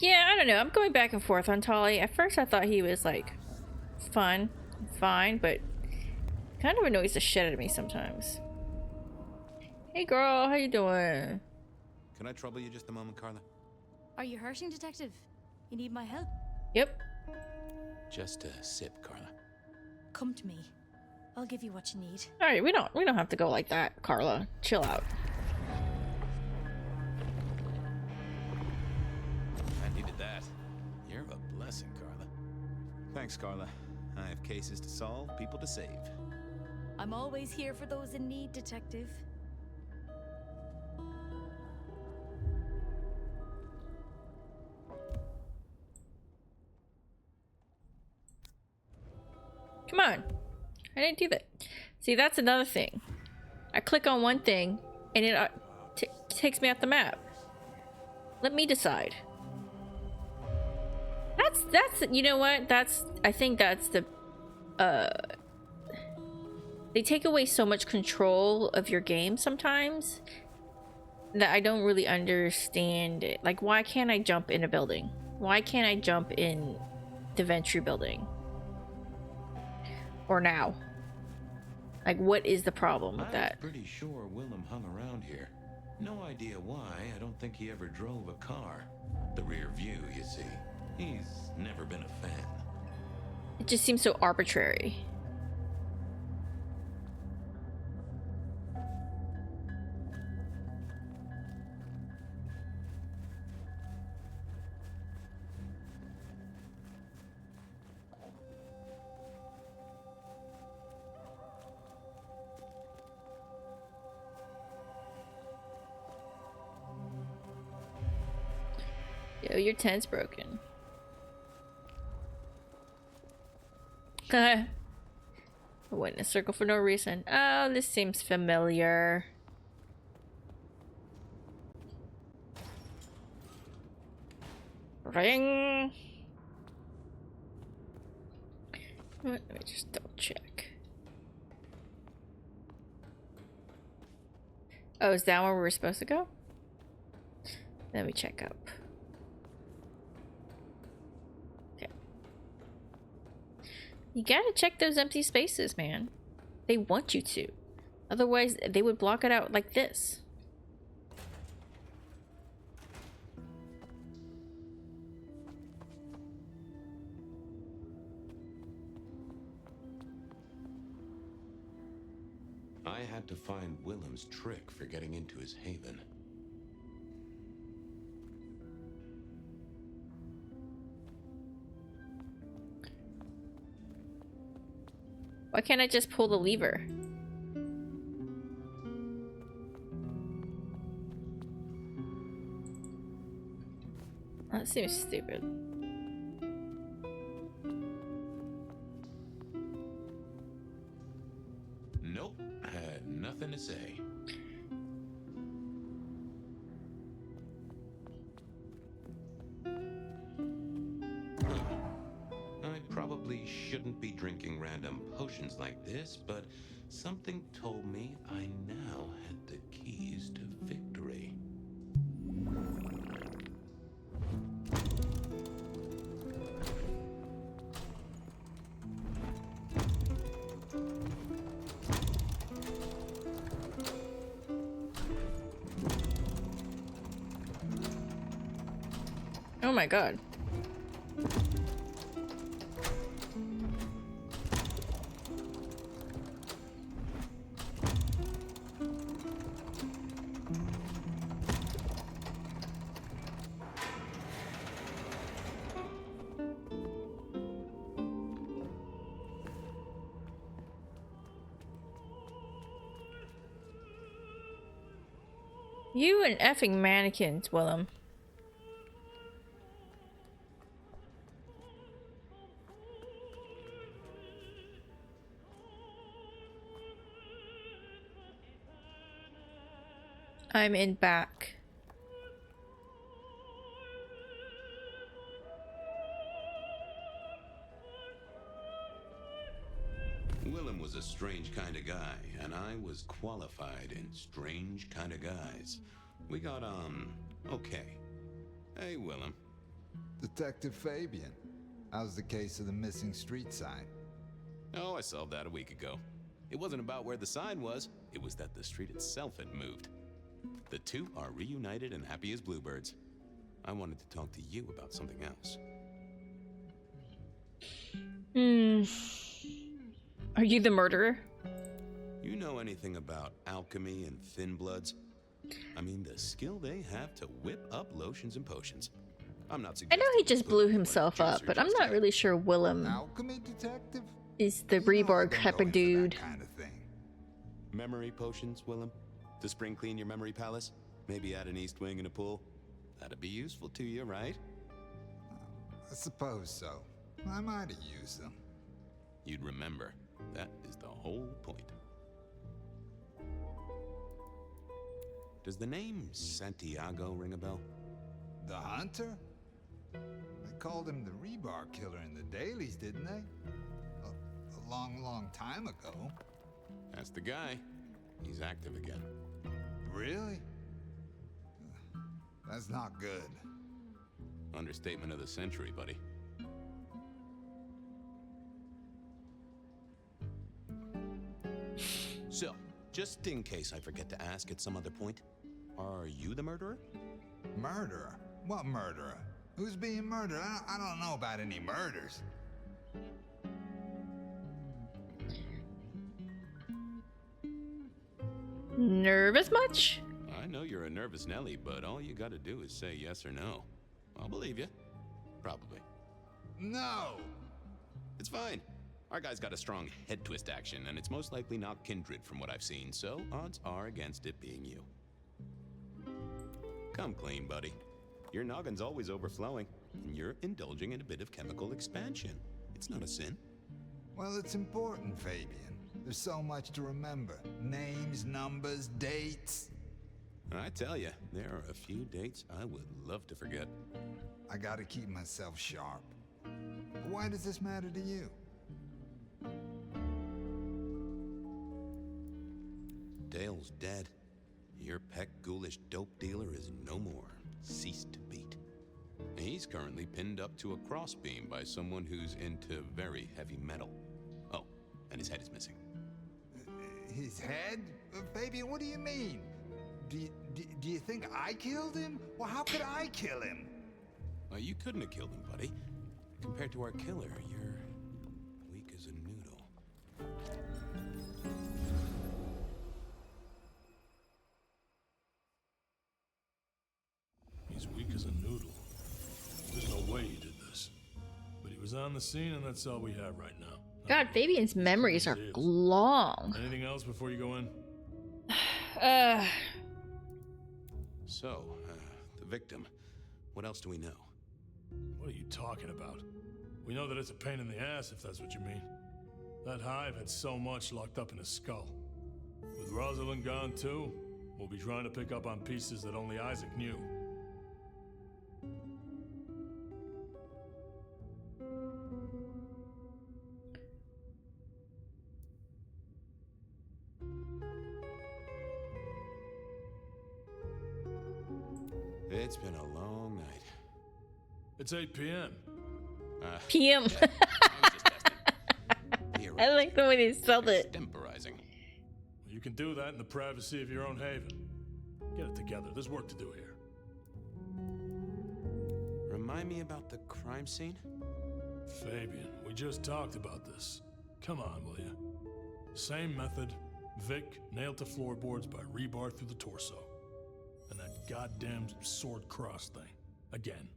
S1: Yeah, I don't know. I'm going back and forth on Tolly. At first I thought he was like fine, but kind of annoys the shit out of me sometimes. Hey girl, how you doing?
S15: Can I trouble you just a moment, Carla?
S4: Are you hurting, Detective? You need my help?
S1: Yep.
S7: Just a sip, Carla.
S4: Come to me. I'll give you what you need.
S1: All right, we don't have to go like that, Carla. Chill out.
S15: I needed that. You're a blessing, Carla. Thanks, Carla. I have cases to solve, people to save.
S4: I'm always here for those in need, Detective.
S1: Come on. I didn't do that. See, that's another thing. I click on one thing and it takes me off the map. Let me decide. That's you know what? I think that's the they take away so much control of your game sometimes that I don't really understand it. Like, why can't I jump in a building? Why can't I jump in the Ventry building? Or now? Like, what is the problem with that?
S7: I'm pretty sure Willem hung around here. No idea why. I don't think he ever drove a car. The rear view, you see. He's never been a fan.
S1: It just seems so arbitrary. Yo, your tent's broken. I went in a circle for no reason. Oh, this seems familiar. Ring. Let me just double check. Oh, is that where we're supposed to go? Let me check up. You gotta check those empty spaces, man. They want you to. Otherwise, they would block it out like this.
S7: I had to find Willem's trick for getting into his haven.
S1: Why can't I just pull the lever? That seems stupid.
S7: Nope, had nothing to say. I probably shouldn't be drinking random potions like this, but something told me I now had the keys to victory.
S1: Oh my god. You and effing mannequins, Willem. I'm in back.
S2: Willem was a strange kind of guy, and I was qualified in strange kind of guys. We got on okay. Hey, Willem.
S3: Detective Fabian. How's the case of the missing street sign?
S2: Oh, I solved that a week ago. It wasn't about where the sign was, it was that the street itself had moved. The two are reunited and happy as bluebirds. I wanted to talk to you about something else.
S1: Are you the murderer?
S2: You know anything about alchemy and thin bloods? I mean, the skill they have to whip up lotions and potions. I'm not
S1: I know he just blew himself up, but I'm not really sure Willem
S3: Alchemy detective?
S1: is the rebar type of dude.
S3: Kind of thing.
S2: Memory potions, Willem? To spring clean your memory palace? Maybe add an east wing and a pool? That'd be useful to you, right?
S3: I suppose so. I might have used them.
S2: You'd remember. That is the whole point. Does the name Santiago ring a bell?
S3: The hunter? They called him the rebar killer in the dailies, didn't they? A long, long time ago.
S2: That's the guy. He's active again.
S3: Really? That's not good.
S2: Understatement of the century, buddy. So, just in case I forget to ask at some other point, are you the murderer?
S3: Murderer? What murderer? Who's being murdered? I don't know about any murders.
S1: Nervous much?
S2: I know you're a nervous Nelly, but all you gotta do is say yes or no. I'll believe you. Probably.
S3: No!
S2: It's fine. Our guy's got a strong head twist action, and it's most likely not kindred from what I've seen, so odds are against it being you. Come clean, buddy. Your noggin's always overflowing, and you're indulging in a bit of chemical expansion. It's not a sin.
S3: Well, it's important, Fabian. There's so much to remember. Names, numbers, dates.
S2: I tell you, there are a few dates I would love to forget.
S3: I gotta keep myself sharp. Why does this matter to you?
S2: Dale's dead. Your peck ghoulish dope dealer is no more. Ceased to beat. He's currently pinned up to a crossbeam by someone who's into very heavy metal. Oh, and his head is missing.
S3: His head? Fabian, what do you mean? Do you think I killed him? Well, how could I kill him?
S2: You couldn't have killed him, buddy. Compared to our killer, you're weak as a noodle.
S5: He's weak as a noodle. There's no way he did this. But he was on the scene, and that's all we have right now.
S1: God, Fabian's memories are long.
S5: Anything else before you go in?
S2: So, the victim. What else do we know?
S5: What are you talking about? We know that it's a pain in the ass, if that's what you mean. That hive had so much locked up in his skull. With Rosalind gone too, we'll be trying to pick up on pieces that only Isaac knew.
S2: It's been a long night.
S5: It's 8 p.m.
S1: PM. I like the way they spelled it.
S2: Extemporizing.
S5: You can do that in the privacy of your own haven. Get it together. There's work to do here.
S2: Remind me about the crime scene?
S5: Fabian, we just talked about this. Come on, will you? Same method. Vic nailed to floorboards by rebar through the torso. And that goddamn sword cross thing. Again.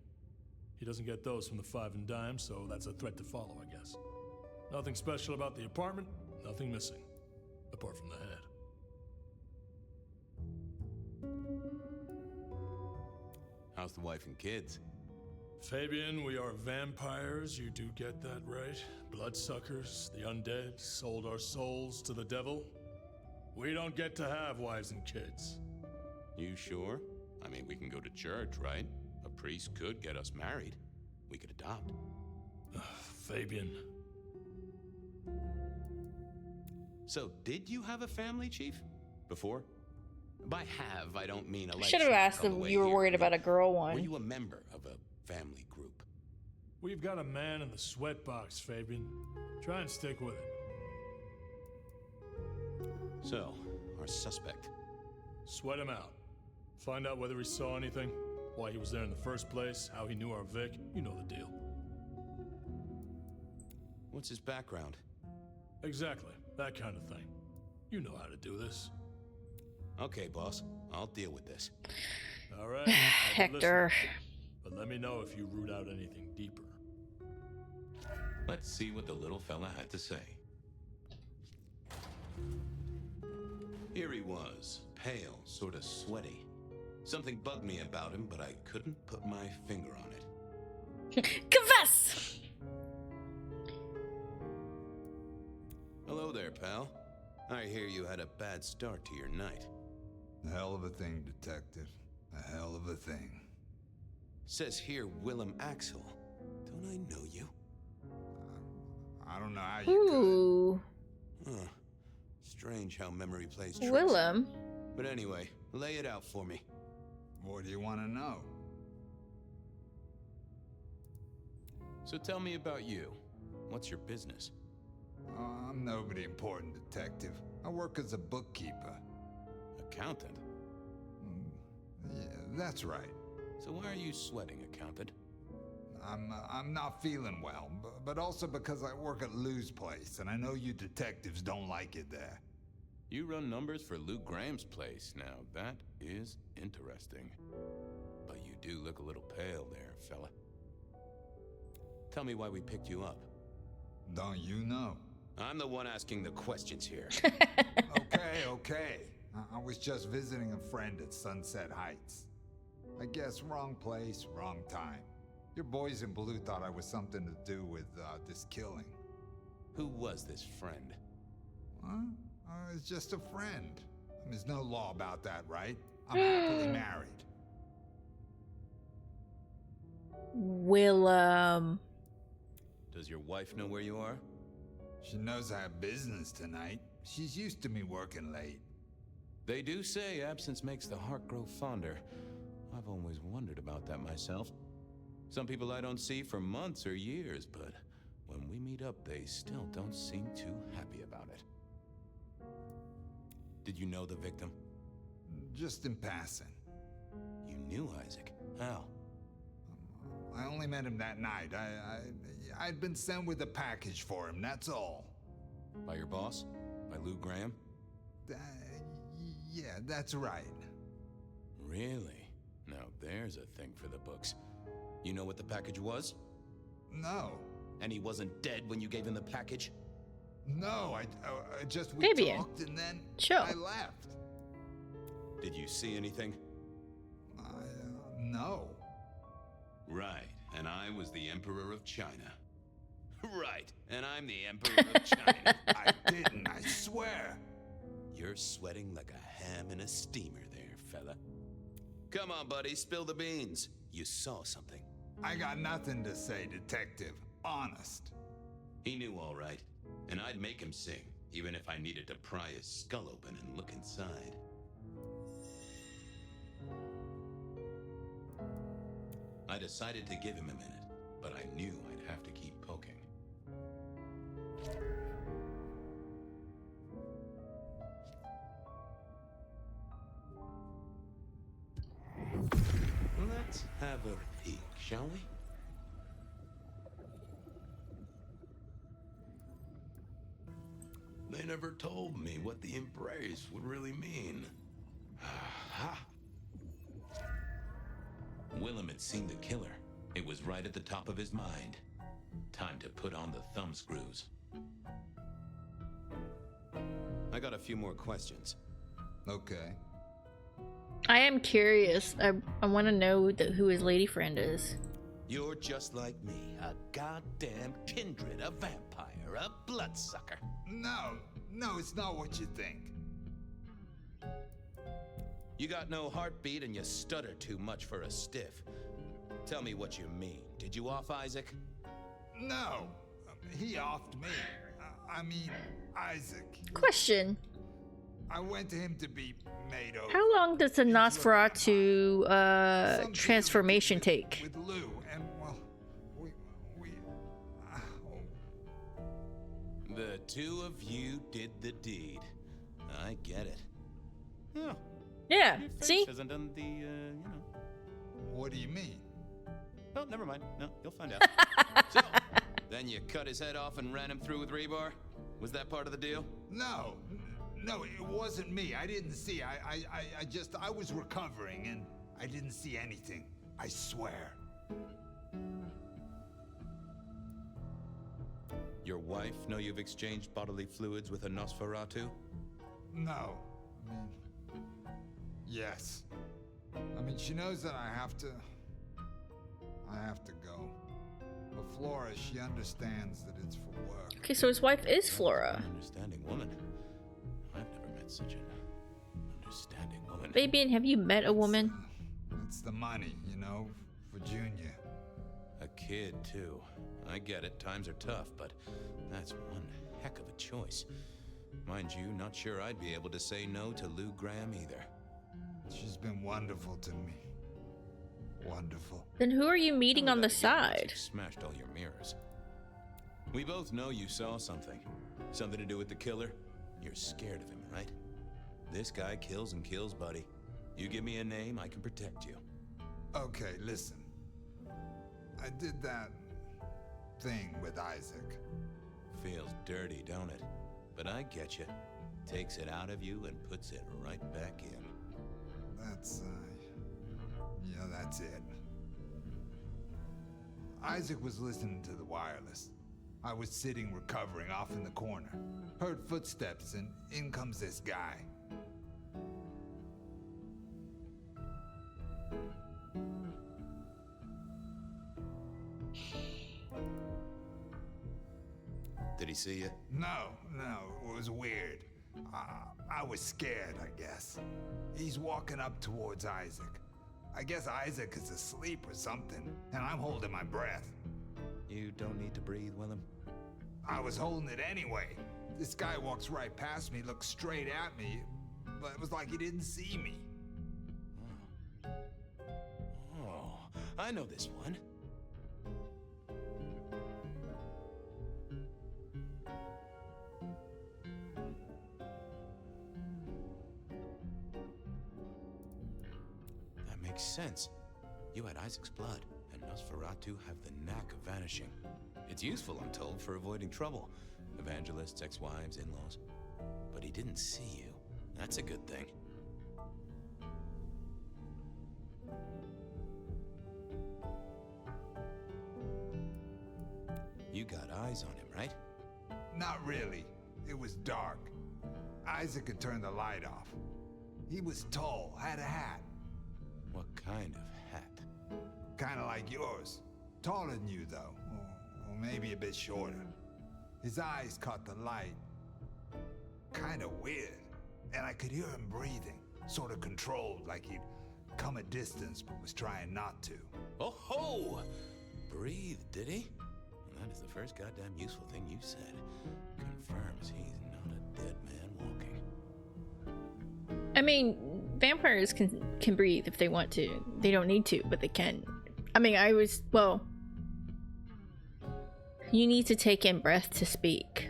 S5: He doesn't get those from the five and dime, so that's a threat to follow, I guess. Nothing special about the apartment, nothing missing. Apart from the head.
S14: How's the wife and kids?
S5: Fabian, we are vampires, you do get that right. Bloodsuckers, the undead, sold our souls to the devil. We don't get to have wives and kids.
S14: You sure? I mean, we can go to church, right? A priest could get us married. We could adopt.
S5: Fabian.
S14: So, did you have a family, Chief? Before? By have, I don't mean a
S1: I should have asked if you were worried about a girl one.
S14: Were you a member of a family group?
S5: We've got a man in the sweatbox, Fabian. Try and stick with it.
S14: So, our suspect.
S5: Sweat him out. Find out whether he saw anything, why he was there in the first place, how he knew our Vic. You know the deal.
S14: What's his background?
S5: Exactly. That kind of thing. You know how to do this.
S14: Okay, boss. I'll deal with this.
S5: All right.
S1: Hector.
S5: But let me know if you root out anything deeper.
S14: Let's see what the little fella had to say. Here he was, pale, sort of sweaty. Something bugged me about him, but I couldn't put my finger on it.
S1: Confess!
S14: Hello there, pal. I hear you had a bad start to your night.
S3: A hell of a thing, Detective. A hell of a thing.
S14: Says here, Willem Axel. Don't I know you?
S3: I don't know how you
S1: Ooh.
S14: Huh. Strange how memory plays tricks.
S1: Willem.
S14: But anyway, lay it out for me.
S3: What do you want to know?
S14: So tell me about you. What's your business?
S3: I'm nobody important, Detective. I work as a bookkeeper.
S14: Accountant?
S3: Yeah, that's right.
S14: So why are you sweating, accountant?
S3: I'm not feeling well, but also because I work at Lou's place, and I know you detectives don't like it there.
S14: You run numbers for Lou Graham's place. Now, that is interesting. But you do look a little pale there, fella. Tell me why we picked you up.
S3: Don't you know?
S14: I'm the one asking the questions here.
S3: Okay. I was just visiting a friend at Sunset Heights. I guess wrong place, wrong time. Your boys in blue thought I was something to do with this killing.
S14: Who was this friend?
S3: Huh? It's just a friend. There's no law about that, right? I'm happily married.
S1: Willem.
S14: Does your wife know where you are?
S3: She knows I have business tonight. She's used to me working late.
S14: They do say absence makes the heart grow fonder. I've always wondered about that myself. Some people I don't see for months or years, but when we meet up, they still don't seem too happy about it. Did you know the victim?
S3: Just in passing.
S14: You knew Isaac? How?
S3: I only met him that night. I'd been sent with a package for him, that's all.
S14: By your boss? By Lou Graham?
S3: Yeah, that's right.
S14: Really? Now there's a thing for the books. You know what the package was?
S3: No.
S14: And he wasn't dead when you gave him the package?
S3: No, I just we
S1: Fabian.
S3: talked and then
S1: Chill.
S3: I left.
S14: Did you see anything?
S3: No.
S14: Right, and I was the Emperor of China. Right, and I'm the Emperor of China.
S3: I didn't, I swear.
S14: You're sweating like a ham in a steamer there, fella. Come on, buddy, spill the beans. You saw something.
S3: I got nothing to say, Detective. Honest.
S14: He knew all right, and I'd make him sing, even if I needed to pry his skull open and look inside. I decided to give him a minute, but I knew I'd have to keep poking. Let's have a peek, shall we? They never told me what the embrace would really mean. Ha! Willem had seen the killer. It was right at the top of his mind. Time to put on the thumb screws. I got a few more questions.
S3: Okay.
S1: I am curious. I want to know who his lady friend is.
S7: You're just like me, a goddamn kindred, a vampire, a bloodsucker.
S3: No, it's not what you think.
S7: You got no heartbeat and you stutter too much for a stiff. Tell me what you mean. Did you off Isaac?
S3: No, he offed me. I mean, Isaac.
S1: Question.
S3: I went to him to be made over.
S1: How long does the Nosferatu transformation take?
S3: With Lou, and well, we
S7: The two of you did the deed. I get it. Oh.
S1: Yeah,
S7: Your face
S1: see?
S7: hasn't done the,
S3: What do you mean?
S7: Oh, never mind. No, you'll find out. So, then you cut his head off and ran him through with rebar? Was that part of the deal?
S3: No, it wasn't me. I didn't see. I was recovering and I didn't see anything. I swear.
S7: Your wife know you've exchanged bodily fluids with a Nosferatu?
S3: No, I mean, yes. I mean, she knows that I have to go. But Flora, she understands that it's for work.
S1: Okay, so his wife is Flora.
S7: Understanding woman. I've never met such an understanding woman.
S1: Fabian, have you met a woman?
S3: It's the money, you know, for Junior.
S7: A kid, too. I get it, times are tough, but that's one heck of a choice. Mind you, not sure I'd be able to say no to Lou Graham either.
S3: She's been wonderful to me. Wonderful.
S1: Then who are you meeting on the side?
S7: You smashed all your mirrors. We both know you saw something. Something to do with the killer? You're scared of him, right? This guy kills and kills, buddy. You give me a name, I can protect you.
S3: Okay, listen. I did that thing with Isaac.
S7: Feels dirty, don't it? But I get you. Takes it out of you and puts it right back in.
S3: That's it. Isaac was listening to the wireless. I was sitting recovering off in the corner. Heard footsteps and in comes this guy.
S7: Did he see you?
S3: No, it was weird. I was scared, I guess. He's walking up towards Isaac. I guess Isaac is asleep or something, and I'm holding my breath.
S7: You don't need to breathe, Willem.
S3: I was holding it anyway. This guy walks right past me, looks straight at me, but it was like he didn't see me.
S7: Oh, I know this one. Makes sense. You had Isaac's blood, and Nosferatu have the knack of vanishing. It's useful, I'm told, for avoiding trouble. Evangelists, ex-wives, in-laws. But he didn't see you. That's a good thing. You got eyes on him, right?
S3: Not really. It was dark. Isaac had turned the light off. He was tall, had a hat.
S7: What kind of hat?
S3: Kind of like yours. Taller than you, though. Or maybe a bit shorter. His eyes caught the light. Kind of weird. And I could hear him breathing. Sort of controlled, like he'd come a distance but was trying not to.
S7: Oh ho! Breathed, did he? Well, that is the first goddamn useful thing you said. Confirms he's not a dead man walking.
S1: I mean, vampires can breathe if they want to. They don't need to, but they can. I mean, you need to take in breath to speak.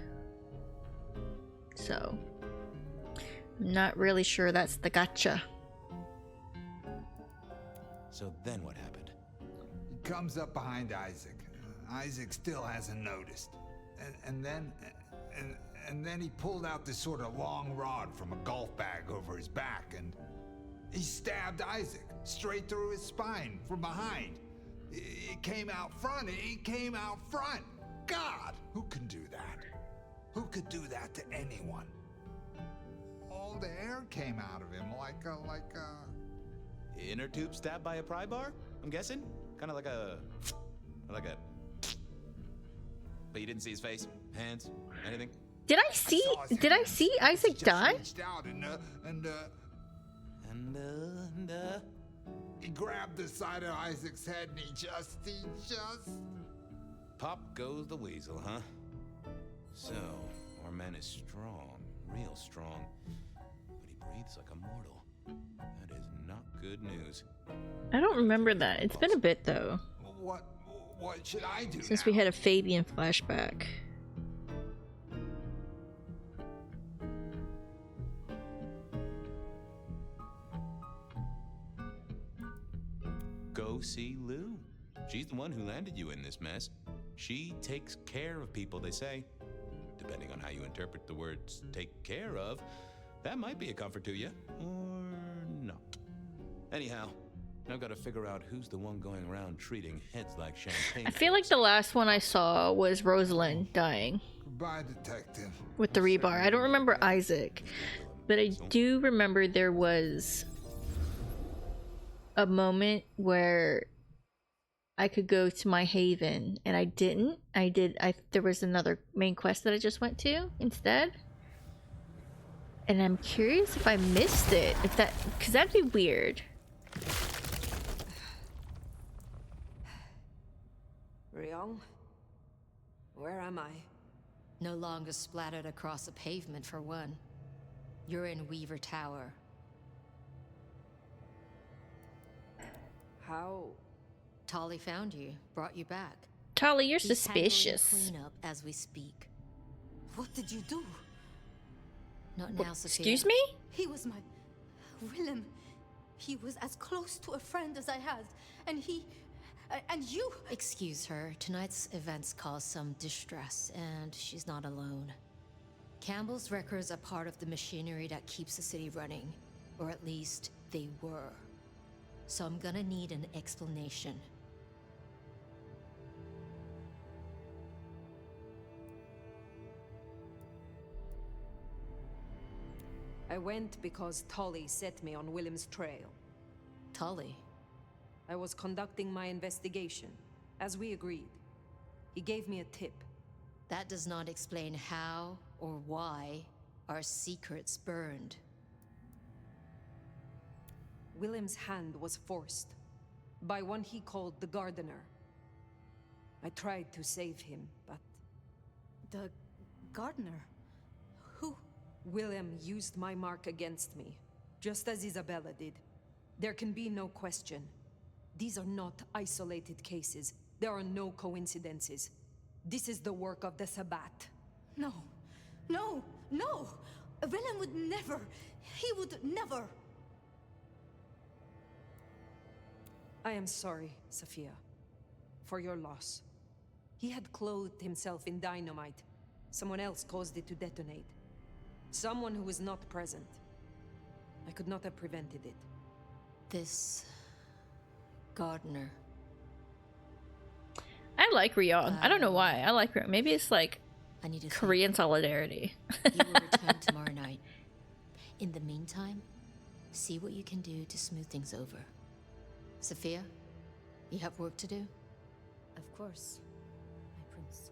S1: So, I'm not really sure that's the gotcha.
S7: So then what happened?
S3: He comes up behind Isaac. Isaac still hasn't noticed. And then he pulled out this sort of long rod from a golf bag over his back, and he stabbed Isaac straight through his spine from behind. It came out front. It came out front. God, who can do that? Who could do that to anyone? All the air came out of him like a
S15: inner tube stabbed by a pry bar? I'm guessing? Kind of like a... But you didn't see his face? Hands? Anything?
S1: Did I see Isaac die?
S3: He grabbed the side of Isaac's head and he just...
S14: Pop goes the weasel, huh? So, our man is strong, real strong. But he breathes like a mortal. That is not good news.
S1: I don't remember that. It's been a bit though.
S3: What should I do
S1: Since
S3: now?
S1: we had a Fabian flashback.
S14: Go see Lou. She's the one who landed you in this mess. She takes care of people, they say. Depending on how you interpret the words take care of, that might be a comfort to you, or not. Anyhow, I've got to figure out who's the one going around treating heads like champagne.
S1: I feel like the last one I saw was Rosalind dying.
S3: Goodbye, detective.
S1: With the rebar. I don't remember Isaac, but I do remember there was a moment where I could go to my haven, and I didn't. There was another main quest that I just went to instead. And I'm curious if I missed it. Because that'd be weird.
S6: Ryong? Where am I?
S21: No longer splattered across a pavement for one. You're in Weaver Tower.
S6: How?
S21: Tolly found you, brought you back.
S1: Tolly, you're
S21: He's handling
S1: suspicious.
S21: cleanup as we speak.
S6: What did you do?
S21: Not now, Sophia.
S1: Excuse me?
S13: He was my... Willem. He was as close to a friend as I had. And he... and you...
S21: Excuse her. Tonight's events caused some distress, and she's not alone. Campbell's records are part of the machinery that keeps the city running. Or at least, they were. So I'm gonna need an explanation.
S6: I went because Tolly set me on Willem's trail.
S21: Tolly?
S6: I was conducting my investigation, as we agreed. He gave me a tip.
S21: That does not explain how or why our secrets burned.
S6: Willem's hand was forced by one he called the Gardener. I tried to save him, but...
S13: The gardener? Who?
S6: Willem used my mark against me, just as Isabella did. There can be no question. These are not isolated cases. There are no coincidences. This is the work of the Sabbat.
S13: No. No. No! Willem would never. He would never.
S6: I am sorry, Sophia, for your loss. He had clothed himself in dynamite. Someone else caused it to detonate. Someone who was not present. I could not have prevented it.
S21: This... Gardener.
S1: I like Ryong. I don't know why. I like Ryong. Maybe it's like
S21: I need to
S1: Korean solidarity.
S21: He will return tomorrow night. In the meantime, see what you can do to smooth things over. Sophia, you have work to do?
S13: Of course, my prince.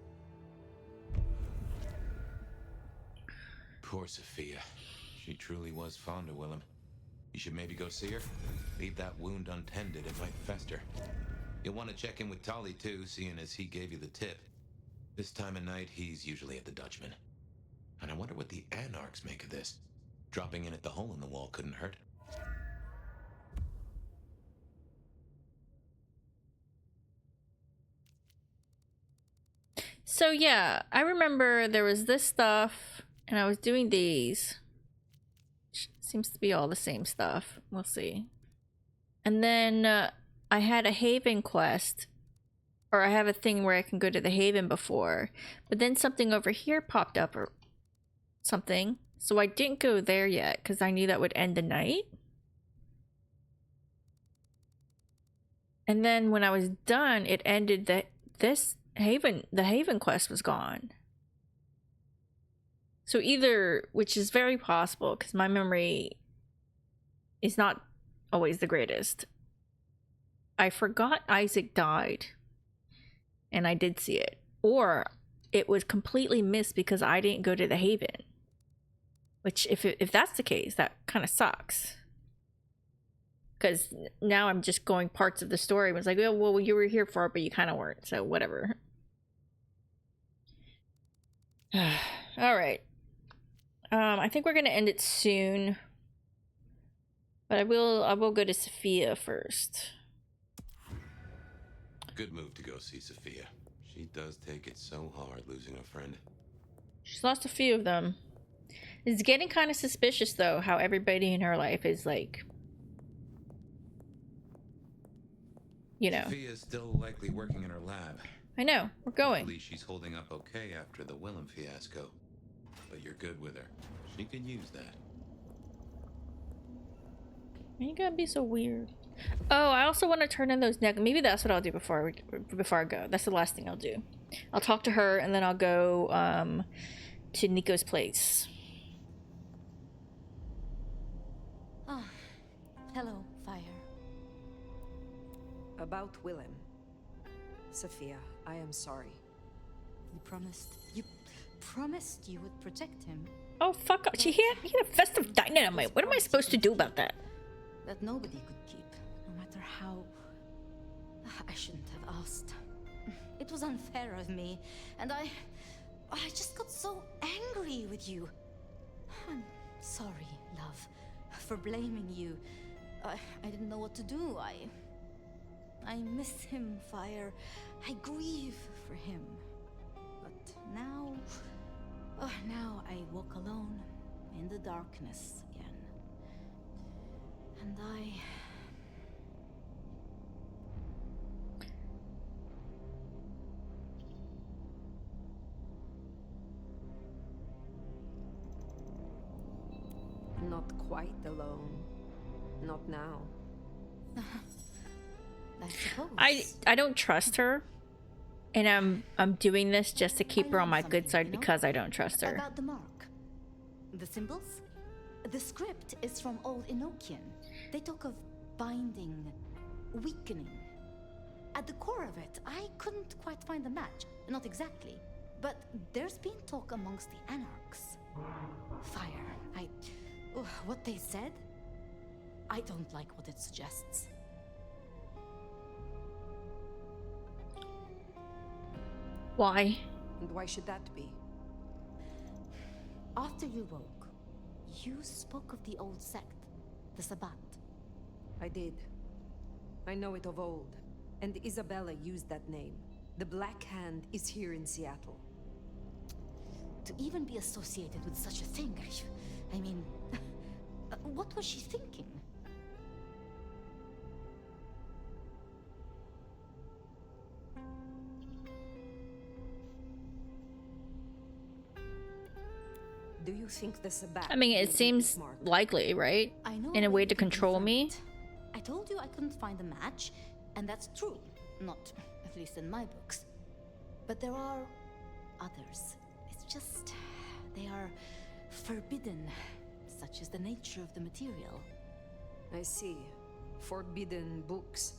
S14: Poor Sophia. She truly was fond of Willem. You should maybe go see her. Leave that wound untended, it might fester. You'll want to check in with Tolly too, seeing as he gave you the tip. This time of night, he's usually at the Dutchman. And I wonder what the Anarchs make of this. Dropping in at the hole in the wall couldn't hurt.
S1: So yeah, I remember there was this stuff, and I was doing these. Seems to be all the same stuff. We'll see. And then I had a Haven quest, or I have a thing where I can go to the Haven before, but then something over here popped up or something. So I didn't go there yet because I knew that would end the night. And then when I was done, it ended that the Haven quest was gone. So either, which is very possible because my memory is not always the greatest. I forgot Isaac died, and I did see it. Or it was completely missed because I didn't go to the Haven. Which, if that's the case, that kind of sucks. Because now I'm just going parts of the story. It was like, oh, well, you were here for it, but you kind of weren't. So whatever. All right. I think we're gonna end it soon. But I will go to Sophia first.
S14: Good move to go see Sophia. She does take it so hard losing a friend.
S1: She's lost a few of them. It's getting kind of suspicious though, how everybody in her life is like, you know.
S14: Sophia's still likely working in her lab.
S1: I know, we're going.
S14: Hopefully she's holding up okay after the Willem fiasco. But you're good with her. She could use that.
S1: You gotta be so weird. Oh, I also want to turn in those maybe that's what I'll do before I go. That's the last thing I'll do. I'll talk to her and then I'll go to Nico's place.
S13: Oh, hello, Fire.
S6: About Willem. Sophia, I am sorry.
S13: You promised you would protect him.
S1: Oh, fuck off. He had a festive dynamite. What am I supposed to do about that?
S13: That nobody could keep, no matter how... I shouldn't have asked. It was unfair of me, and I just got so angry with you. I'm sorry, love, for blaming you. I didn't know what to do. I miss him, Fire. I grieve for him. But now... now I walk alone in the darkness again. And
S6: Not quite alone. Not now.
S13: I suppose.
S1: I don't trust her. And I'm doing this just to keep her on my good side because I don't trust her.
S13: About the mark. The symbols? The script is from Old Enochian. They talk of binding, weakening. At the core of it, I couldn't quite find the match. Not exactly. But there's been talk amongst the Anarchs. Fire. What they said? I don't like what it suggests.
S1: Why?
S6: And why should that be?
S13: After you woke, you spoke of the old sect, the Sabbat.
S6: I did. I know it of old, and Isabella used that name. The Black Hand is here in Seattle.
S13: To even be associated with such a thing, I mean, what was she thinking?
S6: Do you think the Sabbat...
S1: I mean, it seems likely, right?
S13: I know
S1: In a way to control me.
S13: I told you I couldn't find a match, and that's true. Not, at least in my books. But there are others. It's just... they are forbidden. Such is the nature of the material.
S6: I see. Forbidden books.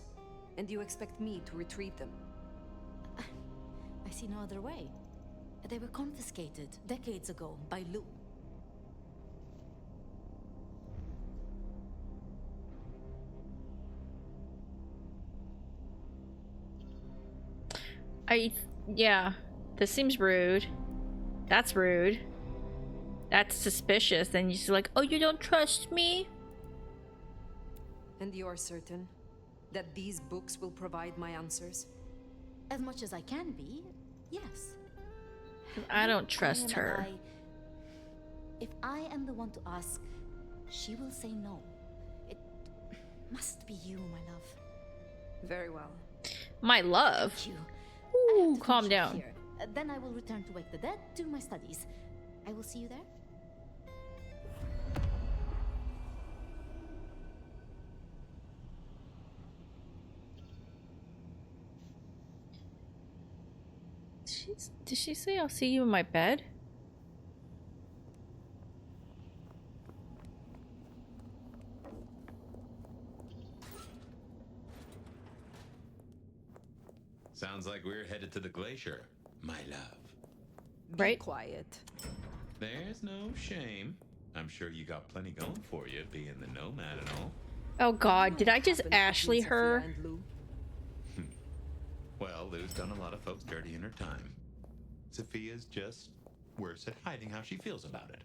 S6: And you expect me to retrieve them?
S13: I see no other way. They were confiscated decades ago by Lu.
S1: Yeah, this seems rude. That's rude. That's suspicious. Then you're just like, oh, you don't trust me?
S6: And you're certain that these books will provide my answers?
S13: As much as I can be, yes.
S1: I don't trust her.
S13: If I am the one to ask, she will say no. It must be you, my love.
S6: Very well.
S1: My love?
S13: Thank you.
S1: Ooh, calm down.
S13: Here. Then I will return to wake the dead, do my studies. I will see you there.
S1: Did she say I'll see you in my bed?
S2: Sounds like we're headed to the glacier, my love.
S6: Be quiet.
S2: There's no shame. I'm sure you got plenty going for you, being the nomad and all.
S1: Oh god, did I just Ashley her?
S2: Well, Lou's done a lot of folks dirty in her time. Sophia's just worse at hiding how she feels about it.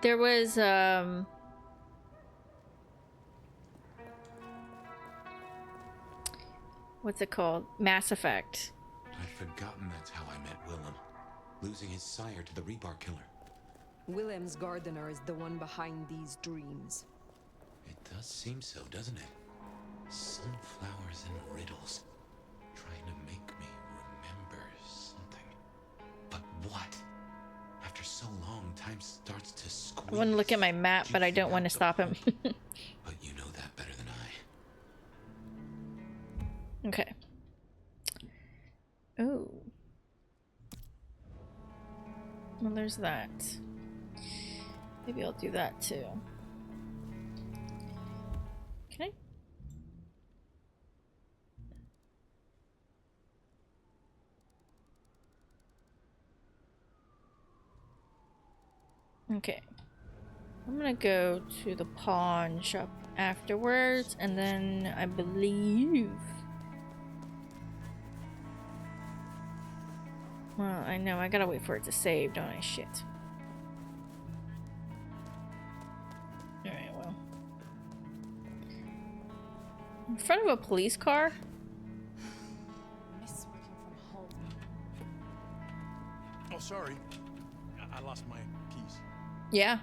S1: There was what's it called? Mass Effect.
S7: I'd forgotten that's how I met Willem. Losing his sire to the rebar killer.
S6: Willem's gardener is the one behind these dreams.
S7: It does seem so, doesn't it? Sunflowers and riddles. Trying to make me remember something. But what? After so long, time starts to squeeze.
S1: I want to look at my map, but I don't want to stop him.
S7: But you know that better than I.
S1: Okay. Oh. Well, there's that. Maybe I'll do that too. Can I? Okay. I'm gonna go to the pawn shop afterwards, and then I believe... Well, I know, I gotta wait for it to save, don't I? Shit. Alright, well. In front of a police car?
S5: Miss working from home. Oh, sorry. I lost my keys.
S1: Yeah.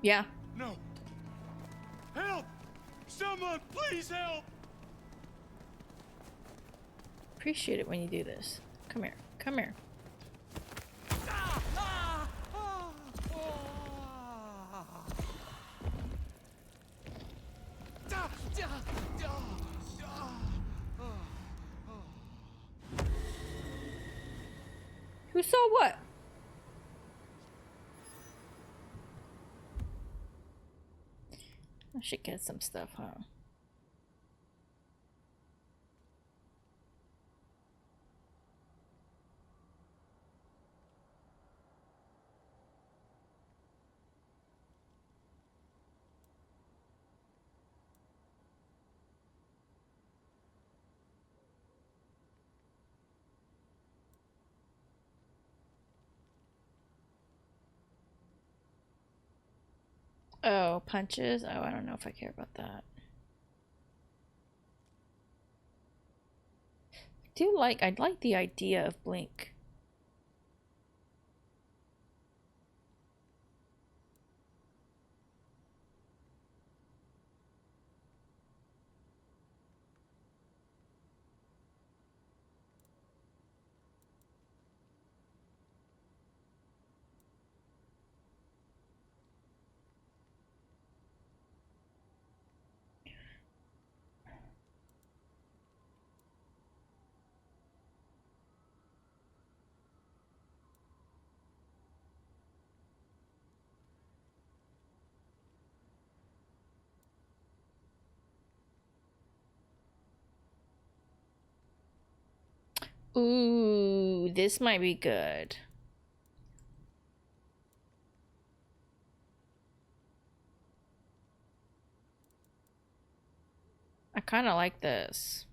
S1: Yeah.
S5: No. Help! Someone, please help!
S1: Appreciate it when you do this. Come here. Come here. Who saw what? I should get some stuff, huh? Oh, punches? Oh, I don't know if I care about that. I'd like the idea of Blink. Ooh, this might be good. I kind of like this.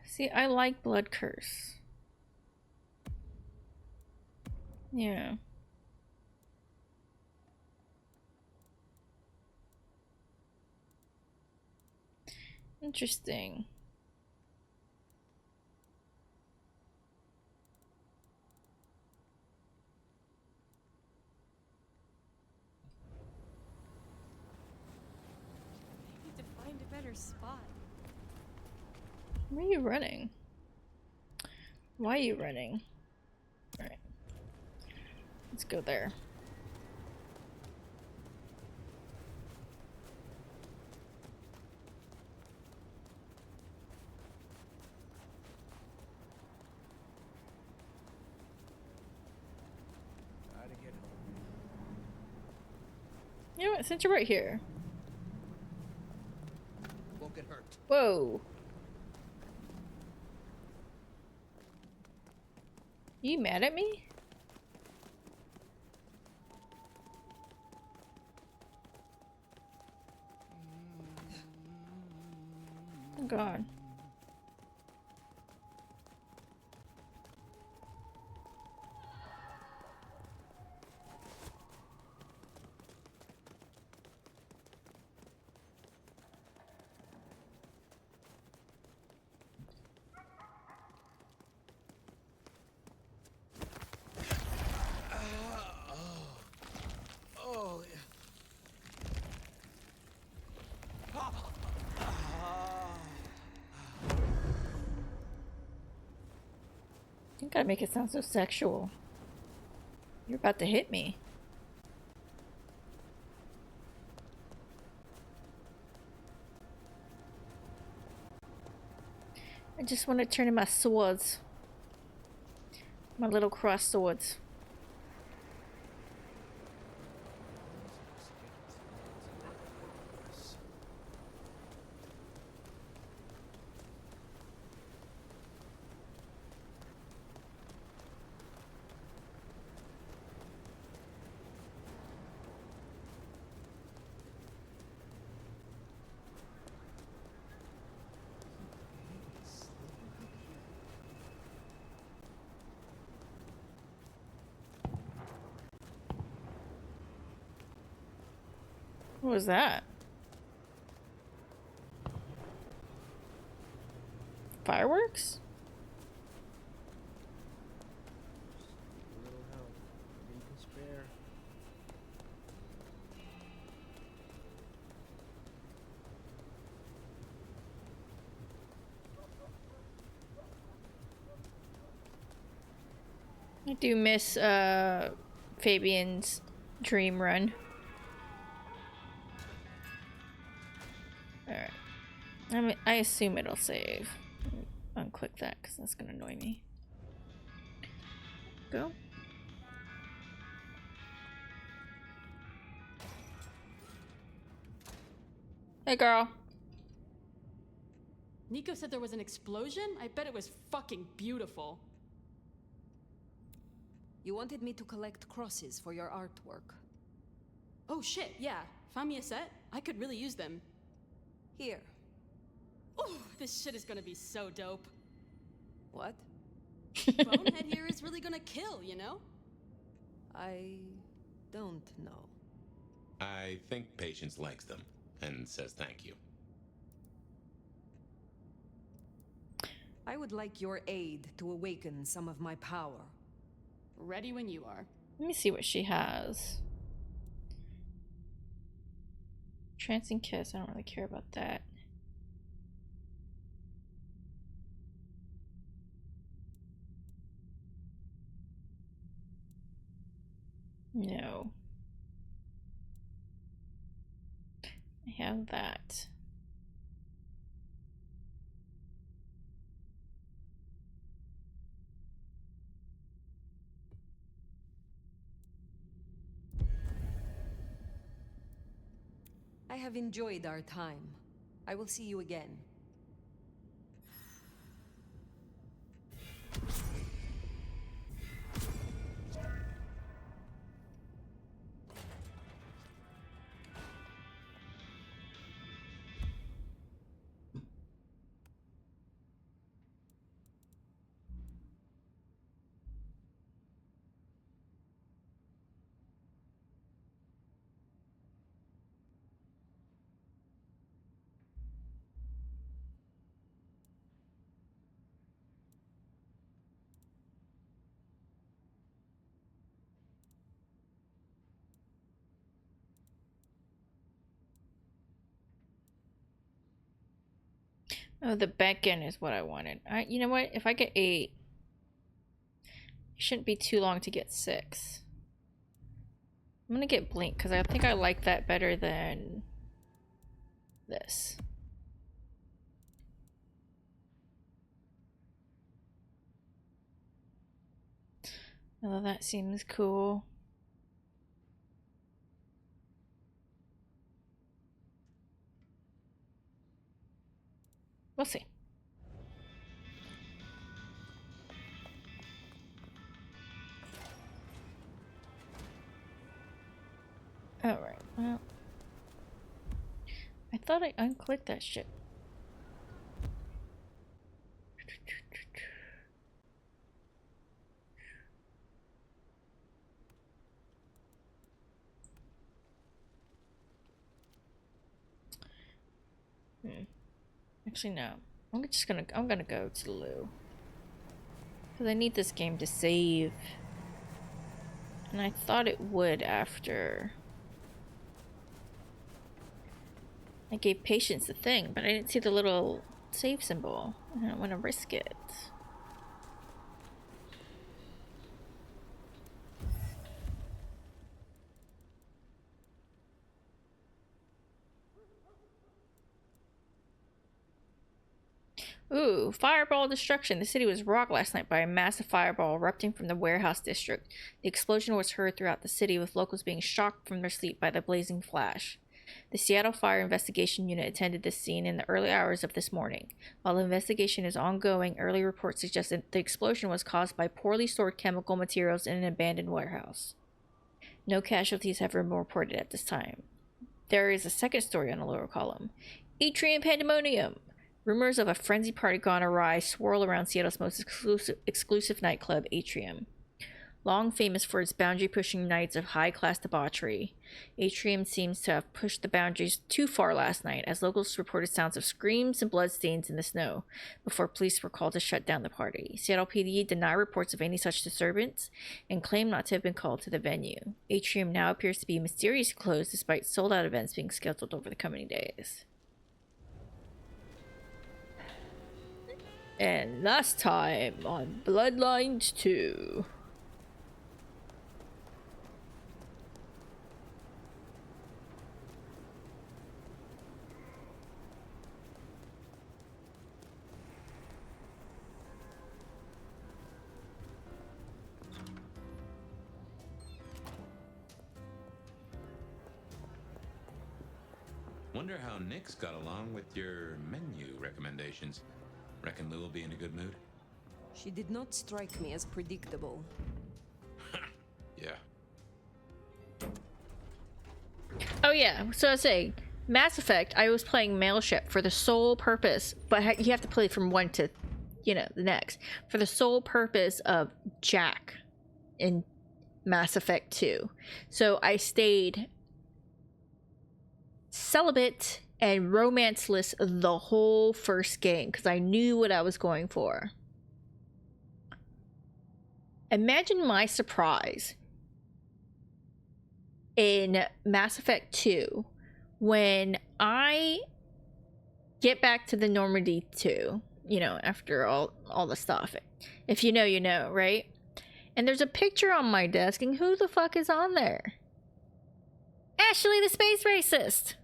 S1: See, I like Blood Curse. Yeah. Interesting.
S8: I need to find a better spot.
S1: Where are you running? Why are you running? Alright. Let's go there. You know what? Since you're right here.
S16: Won't get hurt.
S1: Whoa. You mad at me? Oh god.
S16: Oh,
S1: You gotta make it sound so sexual. You're about to hit me. I just want to turn in my swords. My little cross swords. What was that? Fireworks?
S10: A little help. You can spare.
S1: I do miss Fabian's dream run. Alright. I assume it'll save. Unclick that because that's gonna annoy me. Go. Hey girl.
S8: Nico said there was an explosion? I bet it was fucking beautiful.
S6: You wanted me to collect crosses for your artwork.
S8: Oh shit, yeah. Find me a set? I could really use them.
S6: Here.
S8: Oh, this shit is gonna be so dope.
S6: What?
S8: Bonehead here is really gonna kill, you know?
S6: I don't know.
S7: I think Patience likes them and says thank you.
S6: I would like your aid to awaken some of my power.
S8: Ready when you are.
S1: Let me see what she has. Trancing kiss. I don't really care about that. No. I have that.
S6: I have enjoyed our time. I will see you again.
S1: Oh, the back end is what I wanted. You know what? If I get 8, it shouldn't be too long to get 6. I'm gonna get Blink because I think I like that better than this. Although that seems cool. We'll see. Alright, well. I thought I unclicked that shit. Actually, no. I'm gonna go to the loo. Because I need this game to save. And I thought it would after I gave Patience the thing, but I didn't see the little save symbol. I don't want to risk it. Ooh, fireball destruction. The city was rocked last night by a massive fireball erupting from the warehouse district. The explosion was heard throughout the city, with locals being shocked from their sleep by the blazing flash. The Seattle Fire Investigation Unit attended this scene in the early hours of this morning. While the investigation is ongoing, early reports suggest that the explosion was caused by poorly stored chemical materials in an abandoned warehouse. No casualties have been reported at this time. There is a second story on the lower column. Atrium Pandemonium! Rumors of a frenzied party gone awry swirl around Seattle's most exclusive nightclub, Atrium. Long famous for its boundary-pushing nights of high-class debauchery, Atrium seems to have pushed the boundaries too far last night, as locals reported sounds of screams and bloodstains in the snow before police were called to shut down the party. Seattle PD denied reports of any such disturbance and claimed not to have been called to the venue. Atrium now appears to be mysteriously closed despite sold-out events being scheduled over the coming days. And last time on Bloodlines 2.
S2: Wonder how Nick's got along with your menu recommendations. Reckon Lou will be in a good mood?
S6: She did not strike me as predictable.
S2: Yeah.
S1: Oh yeah, so I was saying, Mass Effect, I was playing Mail Ship for the sole purpose, but you have to play from one to, the next, for the sole purpose of Jack in Mass Effect 2. So I stayed celibate and romanceless the whole first game because I knew what I was going for. Imagine my surprise in Mass Effect 2 when I get back to the Normandy 2, after all the stuff. If you know, you know, right? And there's a picture on my desk, and who the fuck is on there? Ashley the space racist!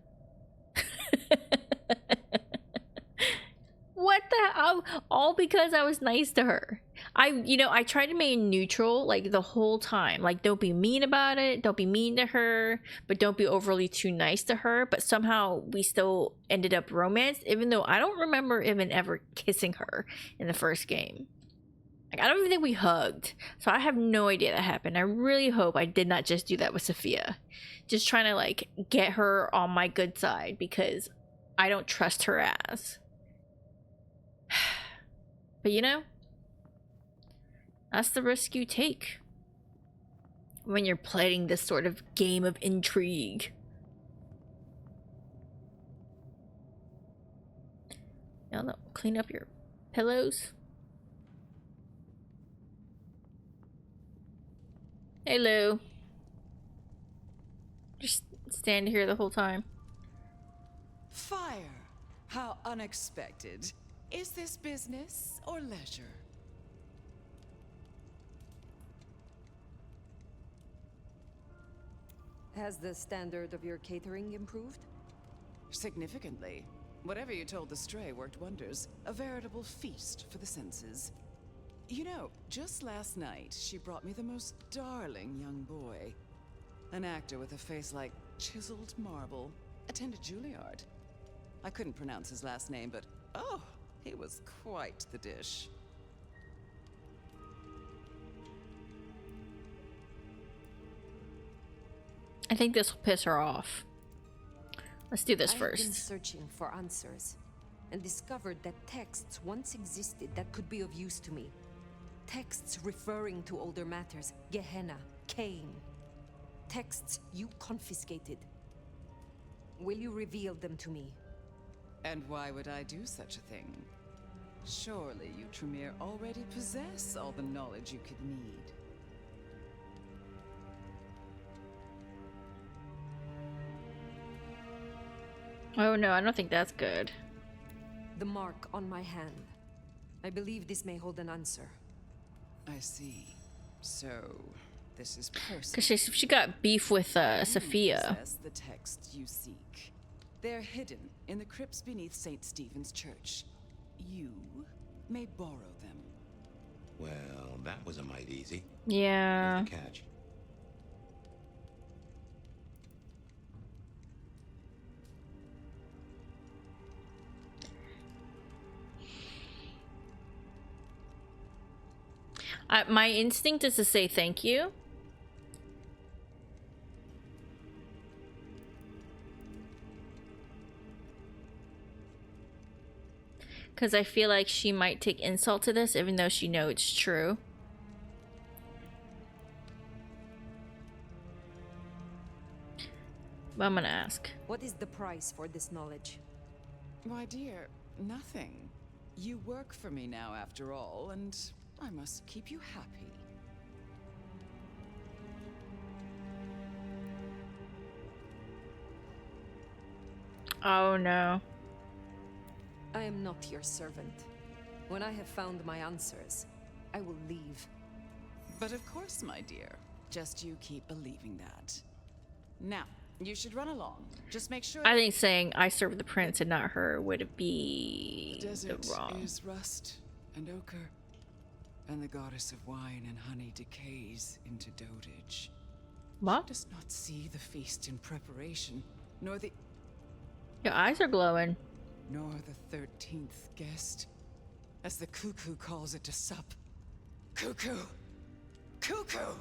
S1: What the hell? All because I was nice to her. I tried to remain neutral like the whole time. Like, don't be mean about it, don't be mean to her, but don't be overly too nice to her. But somehow we still ended up romanced, even though I don't remember even ever kissing her in the first game. Like, I don't even think we hugged. So I have no idea that happened. I really hope I did not just do that with Sophia. Just trying to like get her on my good side because I don't trust her as. But that's the risk you take when you're playing this sort of game of intrigue. No, clean up your pillows. Hey Lou. Just stand here the whole time.
S12: Fire! How unexpected. Is this business or leisure?
S6: Has the standard of your catering improved?
S12: Significantly. Whatever you told the stray worked wonders. A veritable feast for the senses. You know, just last night, she brought me the most darling young boy. An actor with a face like chiseled marble. Attended Juilliard. I couldn't pronounce his last name, but oh, he was quite the dish.
S1: I think this will piss her off. Let's do this
S6: I've been
S1: first.
S6: searching for answers and discovered that texts once existed that could be of use to me. Texts referring to older matters, Gehenna, Cain. Texts you confiscated. Will you reveal them to me?
S12: And why would I do such a thing? Surely you, Tremere, already possess all the knowledge you could need.
S1: Oh no, I don't think that's good.
S6: The mark on my hand. I believe this may hold an answer.
S12: I see. So, this is personal.
S1: Because she got beef with Sophia.
S12: Possess the texts you seek. They're hidden in the crypts beneath St. Stephen's Church. You may borrow them.
S14: Well, that was a mite easy.
S1: Yeah.
S14: Here's the catch.
S1: My instinct is to say thank you. Because I feel like she might take insult to this, even though she knows it's true. But I'm gonna ask.
S6: What is the price for this knowledge?
S12: My dear, nothing. You work for me now, after all, and I must keep you happy.
S1: Oh no.
S6: I am not your servant. When I have found my answers, I will leave.
S12: But of course, my dear. Just you keep believing that. Now, you should run along. Just make sure.
S1: I think saying I serve the prince and not her would be
S12: The desert
S1: the wrong.
S12: is rust and ochre, and the goddess of wine and honey decays into dotage.
S1: What?
S12: She does not see the feast in preparation, nor the
S1: Your eyes are glowing.
S12: nor the 13th guest, as the cuckoo calls it to sup. Cuckoo! Cuckoo!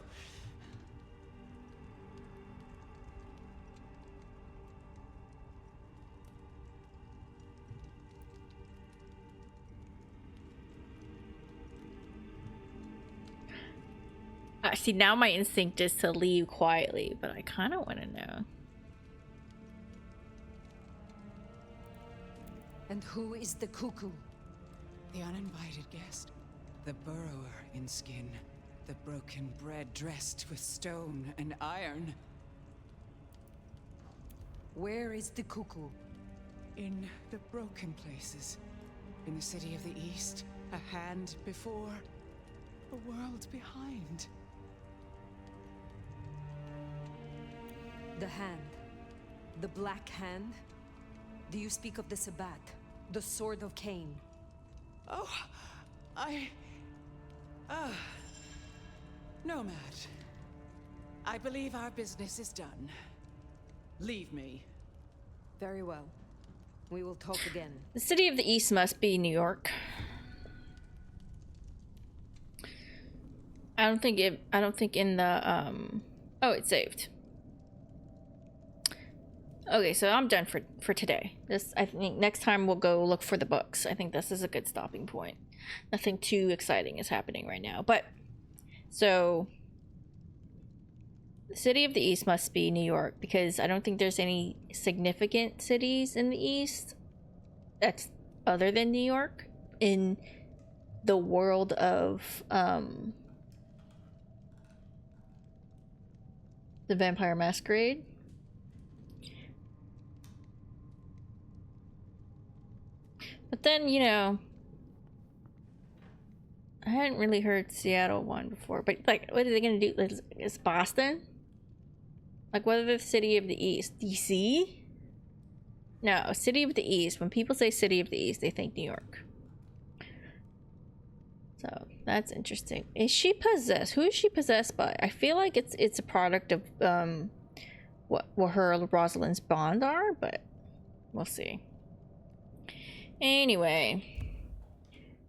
S1: See, now my instinct is to leave quietly, but I kind of want to know.
S6: And who is the cuckoo?
S12: The uninvited guest. The burrower in skin. The broken bread dressed with stone and iron.
S6: Where is the cuckoo?
S12: In the broken places. In the city of the East. A hand before. A world behind.
S6: The hand. The Black Hand? Do you speak of the Sabbat? The Sword of Cain?
S12: Oh, Nomad. I believe our business is done. Leave me.
S6: Very well. We will talk again.
S1: The city of the East must be New York. I don't think in the oh, it's saved. Okay, so I'm done for today. I think next time we'll go look for the books. I think this is a good stopping point. Nothing too exciting is happening right now. But so the city of the East must be New York, because I don't think there's any significant cities in the East that's other than New York in the world of the Vampire Masquerade. But then, you know, hadn't really heard Seattle one before, but like, what are they gonna do? Is Boston? Like, what are the city of the East? DC? No, city of the East. When people say city of the East, they think New York. So that's interesting. Is she possessed? Who is she possessed by? I feel like it's a product of what her and Rosalind's bond are, but we'll see. Anyway,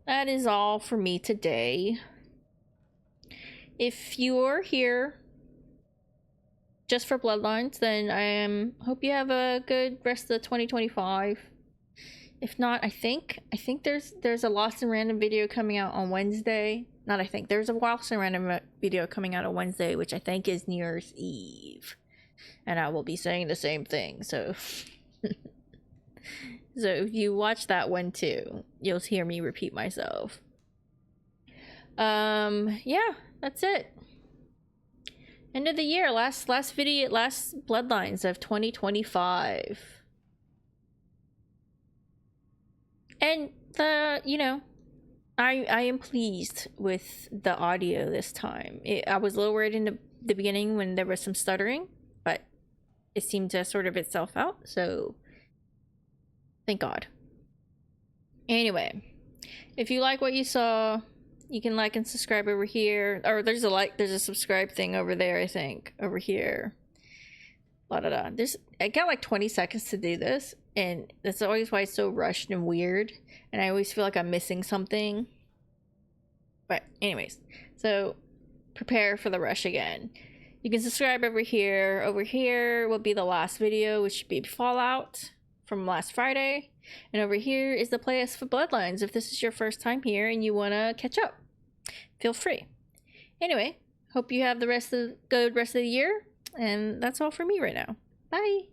S1: that is all for me today. If you're here just for Bloodlines, then I hope you have a good rest of 2025. If not, I think there's a Lost and Random video coming out on Wednesday. Not I think. There's a Lost and Random video coming out on Wednesday, which I think is New Year's Eve. And I will be saying the same thing, so... So if you watch that one too, you'll hear me repeat myself. Yeah, that's it. End of the year, last video, last Bloodlines of 2025. And you know, I am pleased with the audio this time. I was a little worried in the beginning when there was some stuttering, but it seemed to sort of itself out, so thank God. Anyway, if you like what you saw, you can like and subscribe over here. Or there's a subscribe thing over there, I think. Over here. I got like 20 seconds to do this, and that's always why it's so rushed and weird. And I always feel like I'm missing something. But anyways, so prepare for the rush again. You can subscribe over here. Over here will be the last video, which should be Fallout from last Friday. And over here is the playlist for Bloodlines. If this is your first time here and you want to catch up, feel free. Anyway, hope you have the good rest of the year. And that's all for me right now. Bye.